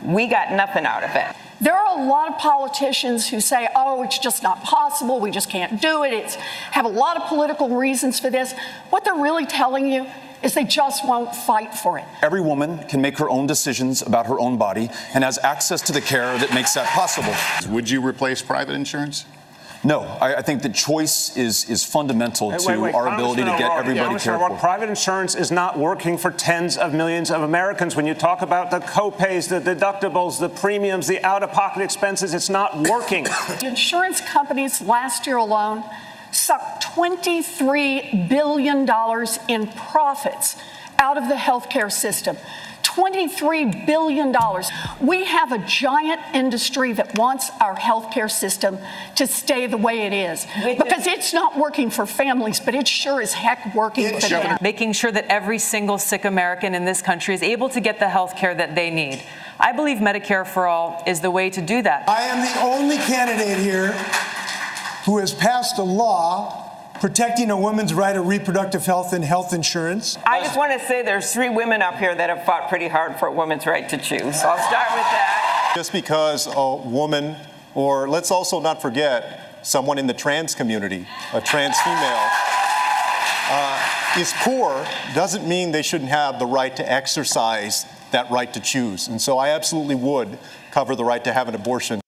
We got nothing out of it. There are a lot of politicians who say, oh, it's just not possible, we just can't do it, have a lot of political reasons for this. What they're really telling you is they just won't fight for it. Every woman can make her own decisions about her own body and has access to the care that makes that possible. Would you replace private insurance? No, I think the choice is fundamental to Wait, our ability to get everybody cared for. Private insurance is not working for tens of millions of Americans. When you talk about the co-pays, the deductibles, the premiums, the out-of-pocket expenses, it's not working. Insurance companies last year alone sucked $23 billion in profits out of the healthcare system. $23 billion. We have a giant industry that wants our healthcare system to stay the way it is because it's not working for families, but it sure as heck working for them. Making sure that every single sick American in this country is able to get the health care that they need. I believe Medicare for All is the way to do that. I am the only candidate here who has passed a law protecting a woman's right of reproductive health and health insurance. I just want to say there's 3 women up here that have fought pretty hard for a woman's right to choose. So I'll start with that. Just because a woman, or let's also not forget, someone in the trans community, a trans female, is poor, doesn't mean they shouldn't have the right to exercise that right to choose. And so I absolutely would cover the right to have an abortion.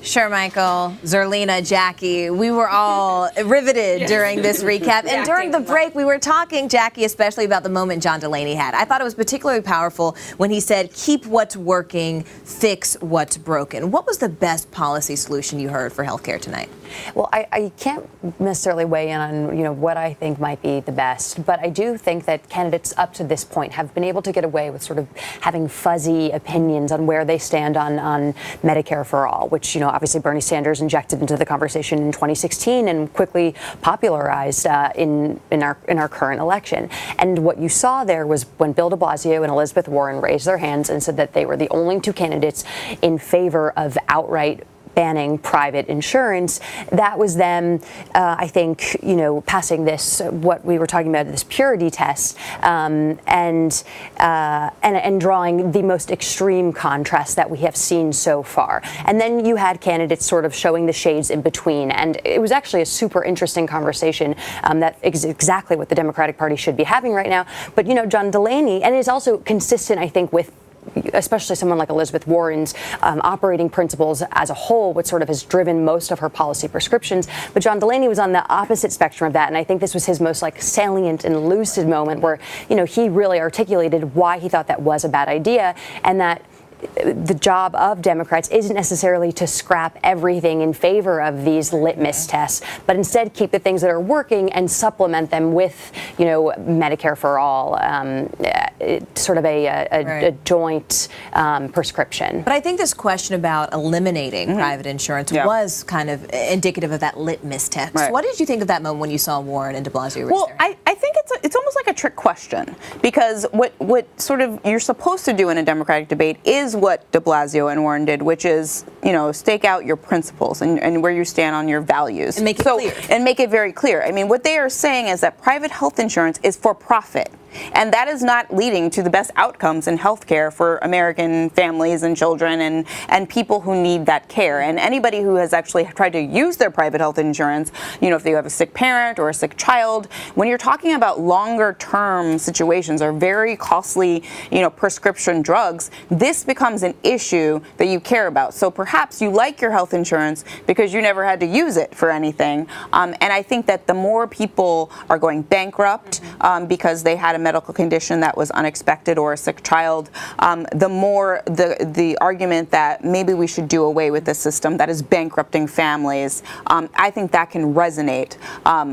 Sure, Michael, Zerlina, Jackie, we were all riveted during this recap. And during the break, we were talking, Jackie, especially about the moment John Delaney had. I thought it was particularly powerful when he said, keep what's working, fix what's broken. What was the best policy solution you heard for healthcare tonight? Well, I can't necessarily weigh in on, what I think might be the best, but I do think that candidates up to this point have been able to get away with sort of having fuzzy opinions on where they stand on Medicare for All, which, obviously Bernie Sanders injected into the conversation in 2016 and quickly popularized in our current election. And what you saw there was when Bill de Blasio and Elizabeth Warren raised their hands and said that they were the only 2 candidates in favor of outright banning private insurance, that was them, I think, passing this, what we were talking about, this purity test, and drawing the most extreme contrast that we have seen so far. And then you had candidates sort of showing the shades in between. And it was actually a super interesting conversation that is exactly what the Democratic Party should be having right now. But, John Delaney, and is also consistent, I think, with especially someone like Elizabeth Warren's operating principles as a whole, what sort of has driven most of her policy prescriptions. But John Delaney was on the opposite spectrum of that, and I think this was his most salient and lucid moment where, he really articulated why he thought that was a bad idea, and that the job of Democrats isn't necessarily to scrap everything in favor of these litmus tests, but instead keep the things that are working and supplement them with, Medicare for All, sort of a joint prescription. But I think this question about eliminating private insurance was kind of indicative of that litmus test. Right. What did you think of that moment when you saw Warren and de Blasio raise Well, their hands? I think it's almost like a trick question, because what sort of you're supposed to do in a Democratic debate is what de Blasio and Warren did, which is, stake out your principles and where you stand on your values. And make it clear. And make it very clear. I mean, what they are saying is that private health insurance is for profit. And that is not leading to the best outcomes in healthcare for American families and children and people who need that care. And anybody who has actually tried to use their private health insurance, if they have a sick parent or a sick child, when you're talking about longer term situations or very costly, prescription drugs, this becomes an issue that you care about. So perhaps you like your health insurance because you never had to use it for anything. And I think that the more people are going bankrupt because they had a medical condition that was unexpected or a sick child, the more the argument that maybe we should do away with the system that is bankrupting families, I think that can resonate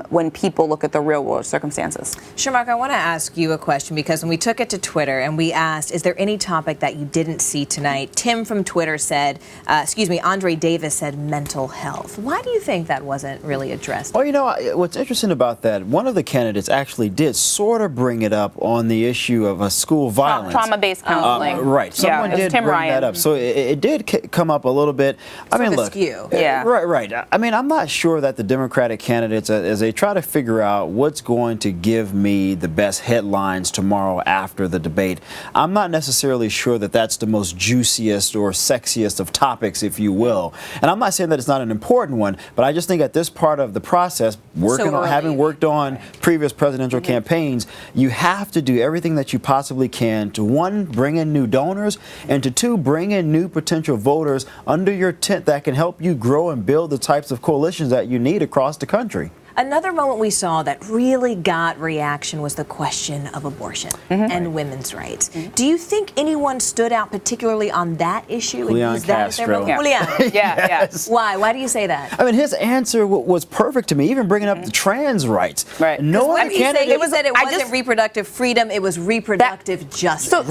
when people look at the real world circumstances. Sure, Mark, I want to ask you a question, because when we took it to Twitter and we asked, is there any topic that you didn't see tonight? Tim from Twitter said, Andre Davis said mental health. Why do you think that wasn't really addressed? Well, what's interesting about that, one of the candidates actually did sort of bring it up on the issue of a school violence. Trauma-based counseling. Right. Someone did bring that up. So it did come up a little bit. Look. Yeah. Right. I'm not sure that the Democratic candidates, as they try to figure out what's going to give me the best headlines tomorrow after the debate, I'm not necessarily sure that that's the most juiciest or sexiest of topics, if you will. And I'm not saying that it's not an important one, but I just think at this part of the process, having worked on previous presidential campaigns, you have have to do everything that you possibly can to, one, bring in new donors, and to two, bring in new potential voters under your tent that can help you grow and build the types of coalitions that you need across the country. Another moment we saw that really got reaction was the question of abortion and women's rights. Do you think anyone stood out particularly on that issue? Julian Castro. Julian. Yes. Why? Why do you say that? I mean, his answer was perfect to me, even bringing up the trans rights. Right. No one candidate. It wasn't reproductive freedom, it was reproductive justice.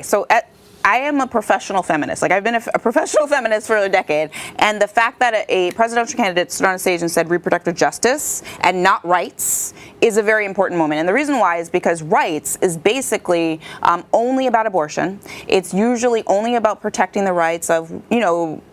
So I am a professional feminist. Like, I've been a professional feminist for a decade, and the fact that a presidential candidate stood on stage and said reproductive justice and not rights is a very important moment. And the reason why is because rights is basically only about abortion. It's usually only about protecting the rights of,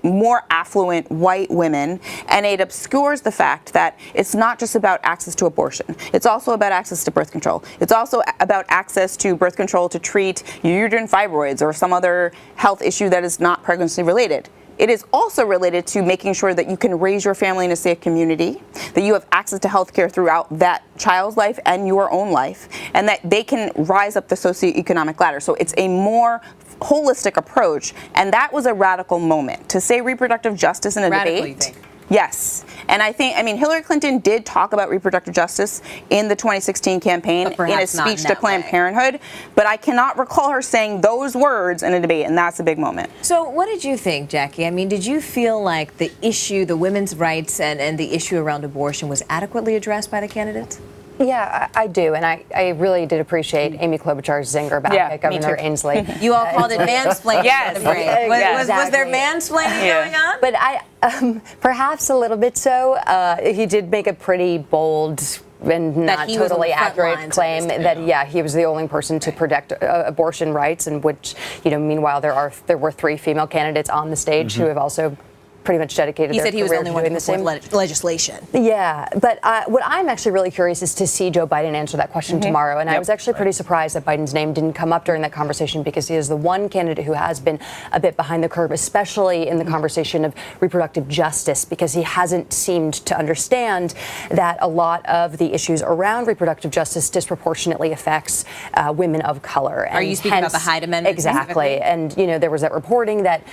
more affluent white women, and it obscures the fact that it's not just about access to abortion. It's also about access to birth control. It's also about access to birth control to treat uterine fibroids or some other health issue that is not pregnancy related. It is also related to making sure that you can raise your family in a safe community, that you have access to health care throughout that child's life and your own life, and that they can rise up the socioeconomic ladder. So it's a more holistic approach, and that was a radical moment. To say reproductive justice in a debate. Yes. And Hillary Clinton did talk about reproductive justice in the 2016 campaign in a speech to Planned Parenthood, but I cannot recall her saying those words in a debate, and that's a big moment. So what did you think, Jackie? I mean, did you feel like the issue, the women's rights and the issue around abortion was adequately addressed by the candidates? Yeah, I do, and I really did appreciate Amy Klobuchar's zinger back at Governor Inslee. You all called it mansplaining. Yes. Was there mansplaining going on? But perhaps a little bit so. He did make a pretty bold and not totally accurate claim that he was the only person to protect abortion rights, and which meanwhile there were 3 female candidates on the stage who have also pretty much dedicated he their said he was the only one doing who supported legislation. Yeah, but what I'm actually really curious is to see Joe Biden answer that question tomorrow. And I was actually pretty surprised that Biden's name didn't come up during that conversation, because he is the one candidate who has been a bit behind the curve, especially in the conversation of reproductive justice, because he hasn't seemed to understand that a lot of the issues around reproductive justice disproportionately affects women of color. Are you speaking about the Hyde Amendment? Exactly. And, there was that reporting that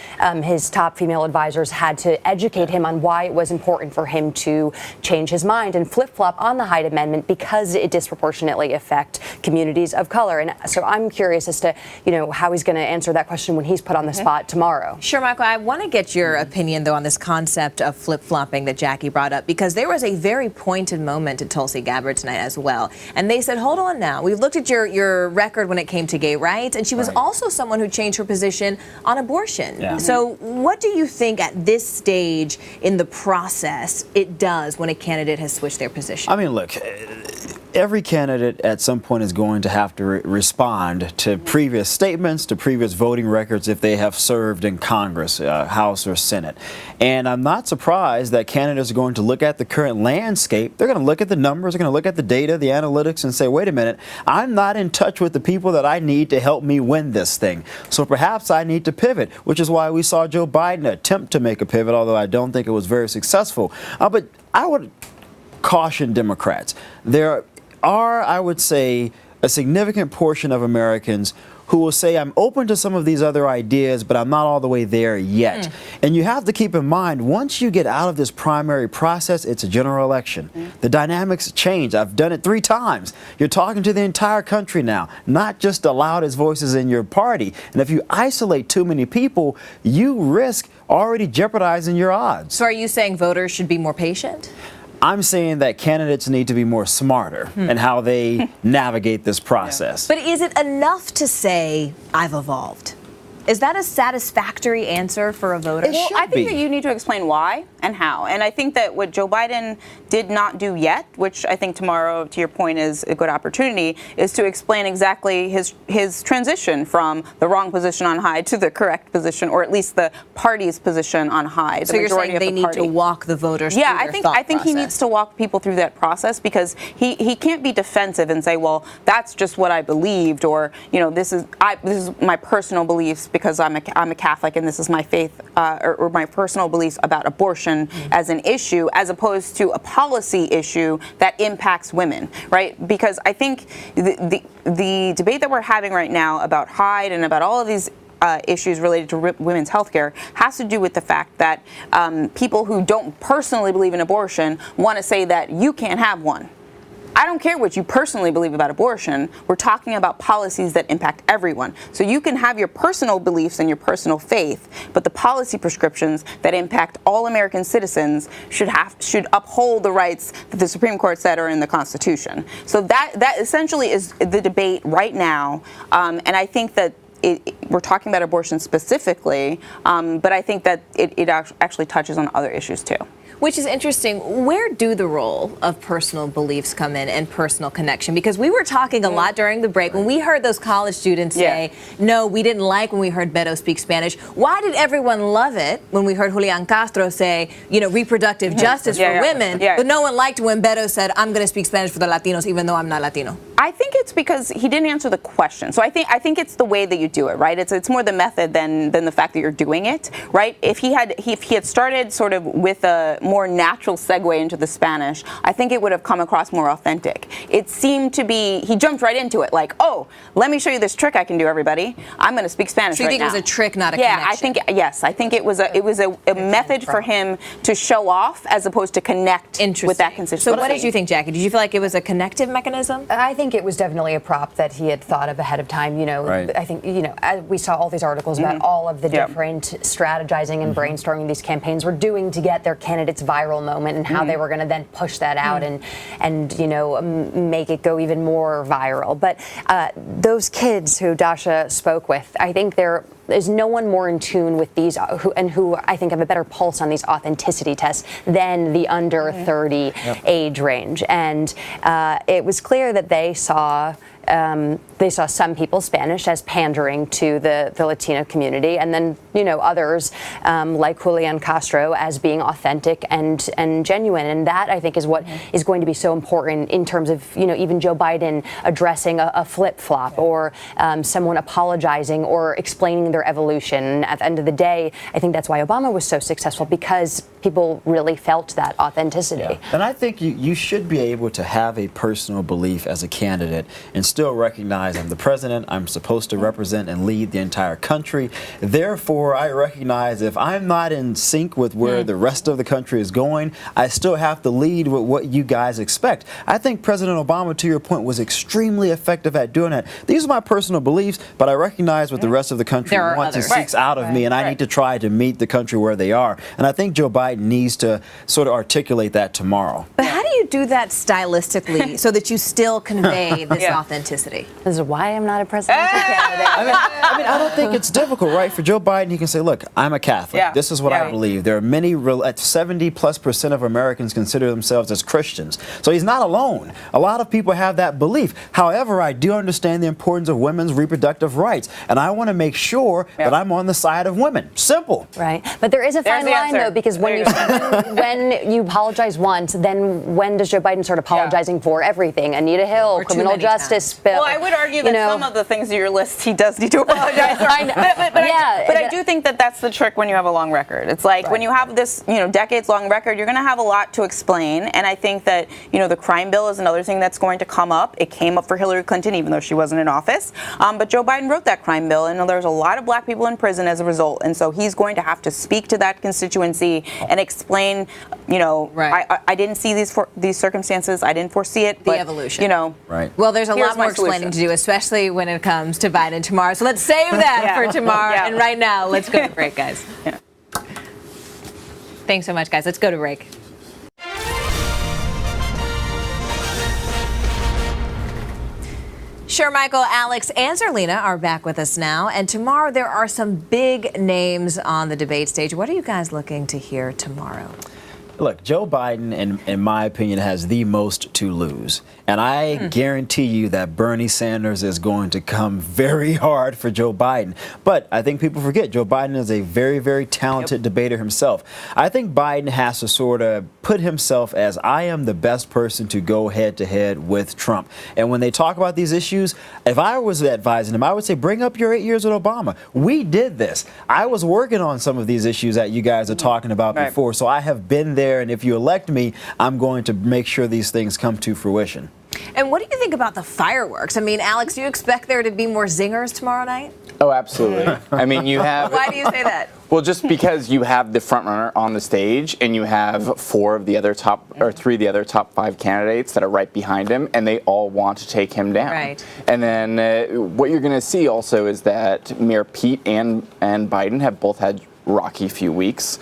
his top female advisors had to educate him on why it was important for him to change his mind and flip-flop on the Hyde Amendment, because it disproportionately affect communities of color. And so I'm curious as to, how he's going to answer that question when he's put on the spot tomorrow. Sure, Michael. I want to get your opinion, though, on this concept of flip-flopping that Jackie brought up, because there was a very pointed moment at Tulsi Gabbard tonight as well. And they said, hold on now. We've looked at your record when it came to gay rights, and she was also someone who changed her position on abortion. Yeah. So what do you think at this stage in the process it does when a candidate has switched their position? I mean, look, every candidate at some point is going to have to respond to previous statements, to previous voting records if they have served in Congress, House or Senate. And I'm not surprised that candidates are going to look at the current landscape. They're going to look at the numbers, they're going to look at the data, the analytics, and say, wait a minute, I'm not in touch with the people that I need to help me win this thing. So perhaps I need to pivot, which is why we saw Joe Biden attempt to make a pivot, although I don't think it was very successful. But I would caution Democrats. There are, I would say, a significant portion of Americans who will say, I'm open to some of these other ideas, but I'm not all the way there yet. And you have to keep in mind, once you get out of this primary process, it's a general election. The dynamics change. I've done it 3 times. You're talking to the entire country now, not just the loudest voices in your party. And if you isolate too many people, you risk already jeopardizing your odds. So are you saying voters should be more patient? I'm saying that candidates need to be more smarter in how they navigate this process. But is it enough to say, I've evolved? Is that a satisfactory answer for a voter? Well, I think that you need to explain why and how. And I think that what Joe Biden did not do yet, which I think tomorrow, to your point, is a good opportunity, is to explain exactly his transition from the wrong position on Hyde to the correct position, or at least the party's position on Hyde. So you're saying they need to walk the voters through their thought I think he needs to walk people through that process, because he can't be defensive and say, well, that's just what I believed, or this is my personal beliefs because I'm a Catholic and this is my faith or my personal beliefs about abortion as an issue, as opposed to a policy issue that impacts women, right? Because I think the debate that we're having right now about Hyde and about all of these issues related to women's health care has to do with the fact that people who don't personally believe in abortion want to say that you can't have one. I don't care what you personally believe about abortion. We're talking about policies that impact everyone. So you can have your personal beliefs and your personal faith, but the policy prescriptions that impact all American citizens should uphold the rights that the Supreme Court said are in the Constitution. So that essentially is the debate right now, and I think that we're talking about abortion specifically, but I think that it actually touches on other issues too. Which is interesting. Where do the role of personal beliefs come in and personal connection? Because we were talking a lot during the break when we heard those college students say, no, we didn't like when we heard Beto speak Spanish. Why did everyone love it when we heard Julian Castro say, reproductive justice for women, but no one liked when Beto said, I'm going to speak Spanish for the Latinos, even though I'm not Latino? I think it's because he didn't answer the question. So I think it's the way that you do it, right? It's more the method than the fact that you're doing it, right? If he had started sort of with a more natural segue into the Spanish, I think it would have come across more authentic. It seemed to be, he jumped right into it, like, oh, let me show you this trick I can do, everybody. I'm going to speak Spanish right now. So you think it was a trick, not a connection? I think it was a method for him to show off as opposed to connect with that constituency. So what did you think, Jackie? Did you feel like it was a connective mechanism? I think it was definitely a prop that he had thought of ahead of time. I think, we saw all these articles about all of the different strategizing and brainstorming these campaigns were doing to get their candidates viral moment and how they were going to then push that out and make it go even more viral. But those kids who Dasha spoke with, I think there is no one more in tune with these who I think have a better pulse on these authenticity tests than the under 30 age range. And it was clear that they saw some people Spanish as pandering to the Latino community, and then others like Julian Castro as being authentic and genuine. And that, I think, is what is going to be so important in terms of even Joe Biden addressing a flip-flop or someone apologizing or explaining their evolution. And at the end of the day, I think that's why Obama was so successful, because people really felt that authenticity. And I think you should be able to have a personal belief as a candidate and still recognize I'm the president, I'm supposed to represent and lead the entire country. Therefore, I recognize if I'm not in sync with where the rest of the country is going, I still have to lead with what you guys expect. I think President Obama, to your point, was extremely effective at doing that. These are my personal beliefs, but I recognize what the rest of the country wants and seeks out of me, and I need to try to meet the country where they are. And I think Joe Biden needs to sort of articulate that tomorrow. But how do you do that stylistically so that you still convey this authenticity? This is why I'm not a presidential candidate. I don't think it's difficult, right? For Joe Biden, he can say, look, I'm a Catholic. This is what I believe. There are many, 70+% of Americans consider themselves as Christians. So he's not alone. A lot of people have that belief. However, I do understand the importance of women's reproductive rights, and I want to make sure that I'm on the side of women. Simple. Right. But there is a fine line, though, because when you apologize once, then when does Joe Biden start apologizing for everything? Anita Hill, criminal justice bill. Well, I would argue that some of the things in your list he does need to apologize for. But I do think that that's the trick when you have a long record. It's like when you have this, decades-long record, you're going to have a lot to explain. And I think that, the crime bill is another thing that's going to come up. It came up for Hillary Clinton, even though she wasn't in office. But Joe Biden wrote that crime bill, and there's a lot of black people in prison as a result. And so he's going to have to speak to that constituency and explain, I didn't see these circumstances. I didn't foresee it. The evolution. Right. Well, there's a lot more explaining to do, especially when it comes to Biden tomorrow. So let's save that for tomorrow. And right now, let's go to break, guys. Thanks so much, guys. Let's go to break. Sure, Michael, Alex, and Zerlina are back with us now. And tomorrow there are some big names on the debate stage. What are you guys looking to hear tomorrow? Look, Joe Biden, in my opinion, has the most to lose. And I guarantee you that Bernie Sanders is going to come very hard for Joe Biden. But I think people forget Joe Biden is a very, very talented debater himself. I think Biden has to sort of put himself as, I am the best person to go head to head with Trump. And when they talk about these issues, if I was advising him, I would say, bring up your 8 years with Obama. We did this. I was working on some of these issues that you guys are talking about before. So I have been there. And if you elect me, I'm going to make sure these things come to fruition. And what do you think about the fireworks? I mean, Alex, do you expect there to be more zingers tomorrow night? Oh, absolutely. I mean, you have... Why do you say that? Well, just because you have the front runner on the stage and you have 3 of the other top 5 candidates that are right behind him, and they all want to take him down. Right. And then what you're going to see also is that Mayor Pete and Biden have both had rocky few weeks.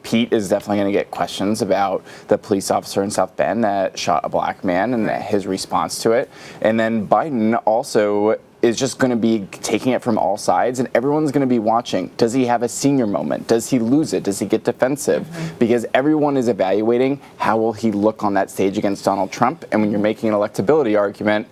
Pete is definitely going to get questions about the police officer in South Bend that shot a black man and his response to it. And then Biden also is just going to be taking it from all sides, and everyone's going to be watching. Does he have a senior moment? Does he lose it? Does he get defensive? Because everyone is evaluating how will he look on that stage against Donald Trump. And when you're making an electability argument,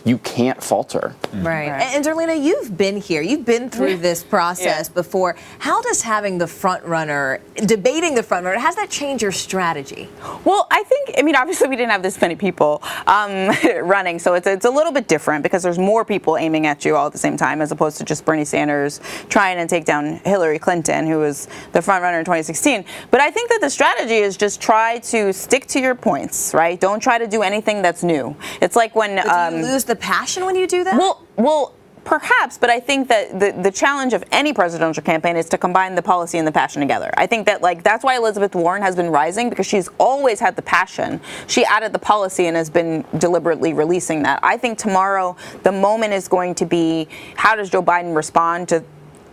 you can't falter. Right. And Zerlina, you've been here. You've been through this process before. How does having the front runner, debating the front runner, has that changed your strategy? Well, I mean, obviously we didn't have this many people running, so it's a little bit different because there's more people aiming at you all at the same time as opposed to just Bernie Sanders trying to take down Hillary Clinton, who was the front runner in 2016. But I think that the strategy is just try to stick to your points, right? Don't try to do anything that's new. It's like when... But do you lose the passion when you do that? Well, perhaps, but I think that the challenge of any presidential campaign is to combine the policy and the passion together. I think that that's why Elizabeth Warren has been rising, because she's always had the passion. She added the policy and has been deliberately releasing that. I think tomorrow the moment is going to be, how does Joe Biden respond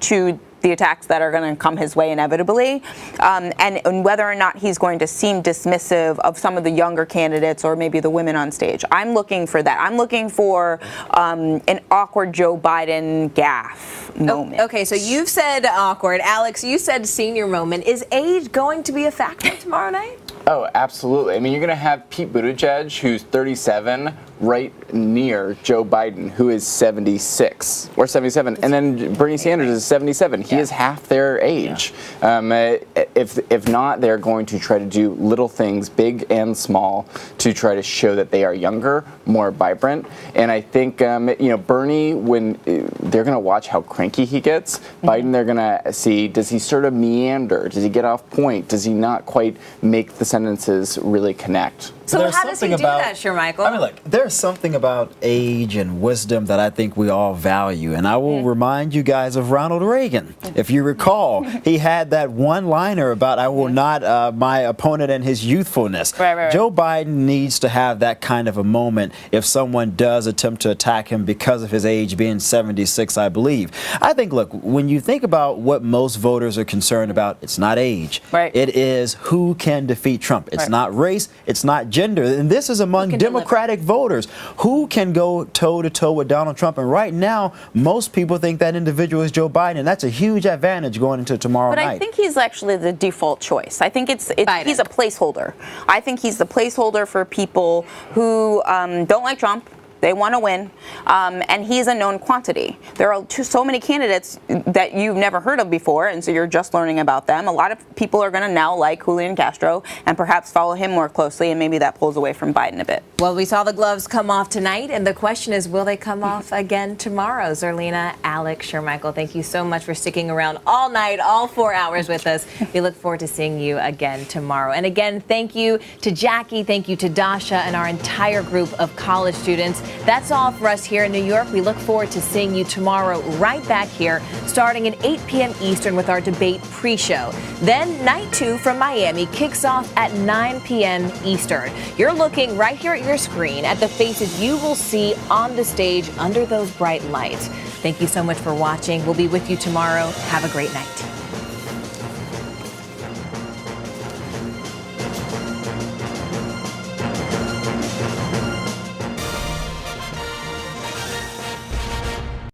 to the attacks that are going to come his way inevitably, and whether or not he's going to seem dismissive of some of the younger candidates or maybe the women on stage. I'm looking for that. I'm looking for an awkward Joe Biden gaffe moment. Okay, so you've said awkward. Alex, you said senior moment. Is age going to be a factor tomorrow night? Oh, absolutely. I mean, you're going to have Pete Buttigieg, who's 37, right near Joe Biden, who is 76 or 77. And then Bernie Sanders is 77. He is half their age. If not, they're going to try to do little things, big and small, to try to show that they are younger, more vibrant. And I think, Bernie, when they're going to watch how cranky he gets, Biden, they're going to see, does he sort of meander? Does he get off point? Does he not quite make the sentences really connect? So how does he do that, Shermichael? I mean, look, there's something about age and wisdom that I think we all value. And I will remind you guys of Ronald Reagan. If you recall, he had that one-liner about, I will not my opponent and his youthfulness. Right. Joe Biden needs to have that kind of a moment if someone does attempt to attack him because of his age being 76, I believe. I think, look, when you think about what most voters are concerned about, it's not age. Right. It is who can defeat Trump. It's not race. It's not gender. And this is among Democratic voters. Who can go toe-to-toe with Donald Trump? And right now, most people think that individual is Joe Biden. And that's a huge advantage going into tomorrow night. But I think he's actually the default choice. I think he's a placeholder. I think he's the placeholder for people who don't like Trump. They want to win, and he's a known quantity. There are so many candidates that you've never heard of before, and so you're just learning about them. A lot of people are going to now like Julian Castro and perhaps follow him more closely, and maybe that pulls away from Biden a bit. Well, we saw the gloves come off tonight, and the question is, will they come off again tomorrow? Zerlina, Alex, Shermichael, thank you so much for sticking around all night, all 4 hours with us. We look forward to seeing you again tomorrow. And again, thank you to Jackie, thank you to Dasha, and our entire group of college students. That's all for us here in New York. We look forward to seeing you tomorrow right back here, starting at 8 p.m. Eastern with our debate pre-show. Then Night 2 from Miami kicks off at 9 p.m. Eastern. You're looking right here at your screen at the faces you will see on the stage under those bright lights. Thank you so much for watching. We'll be with you tomorrow. Have a great night.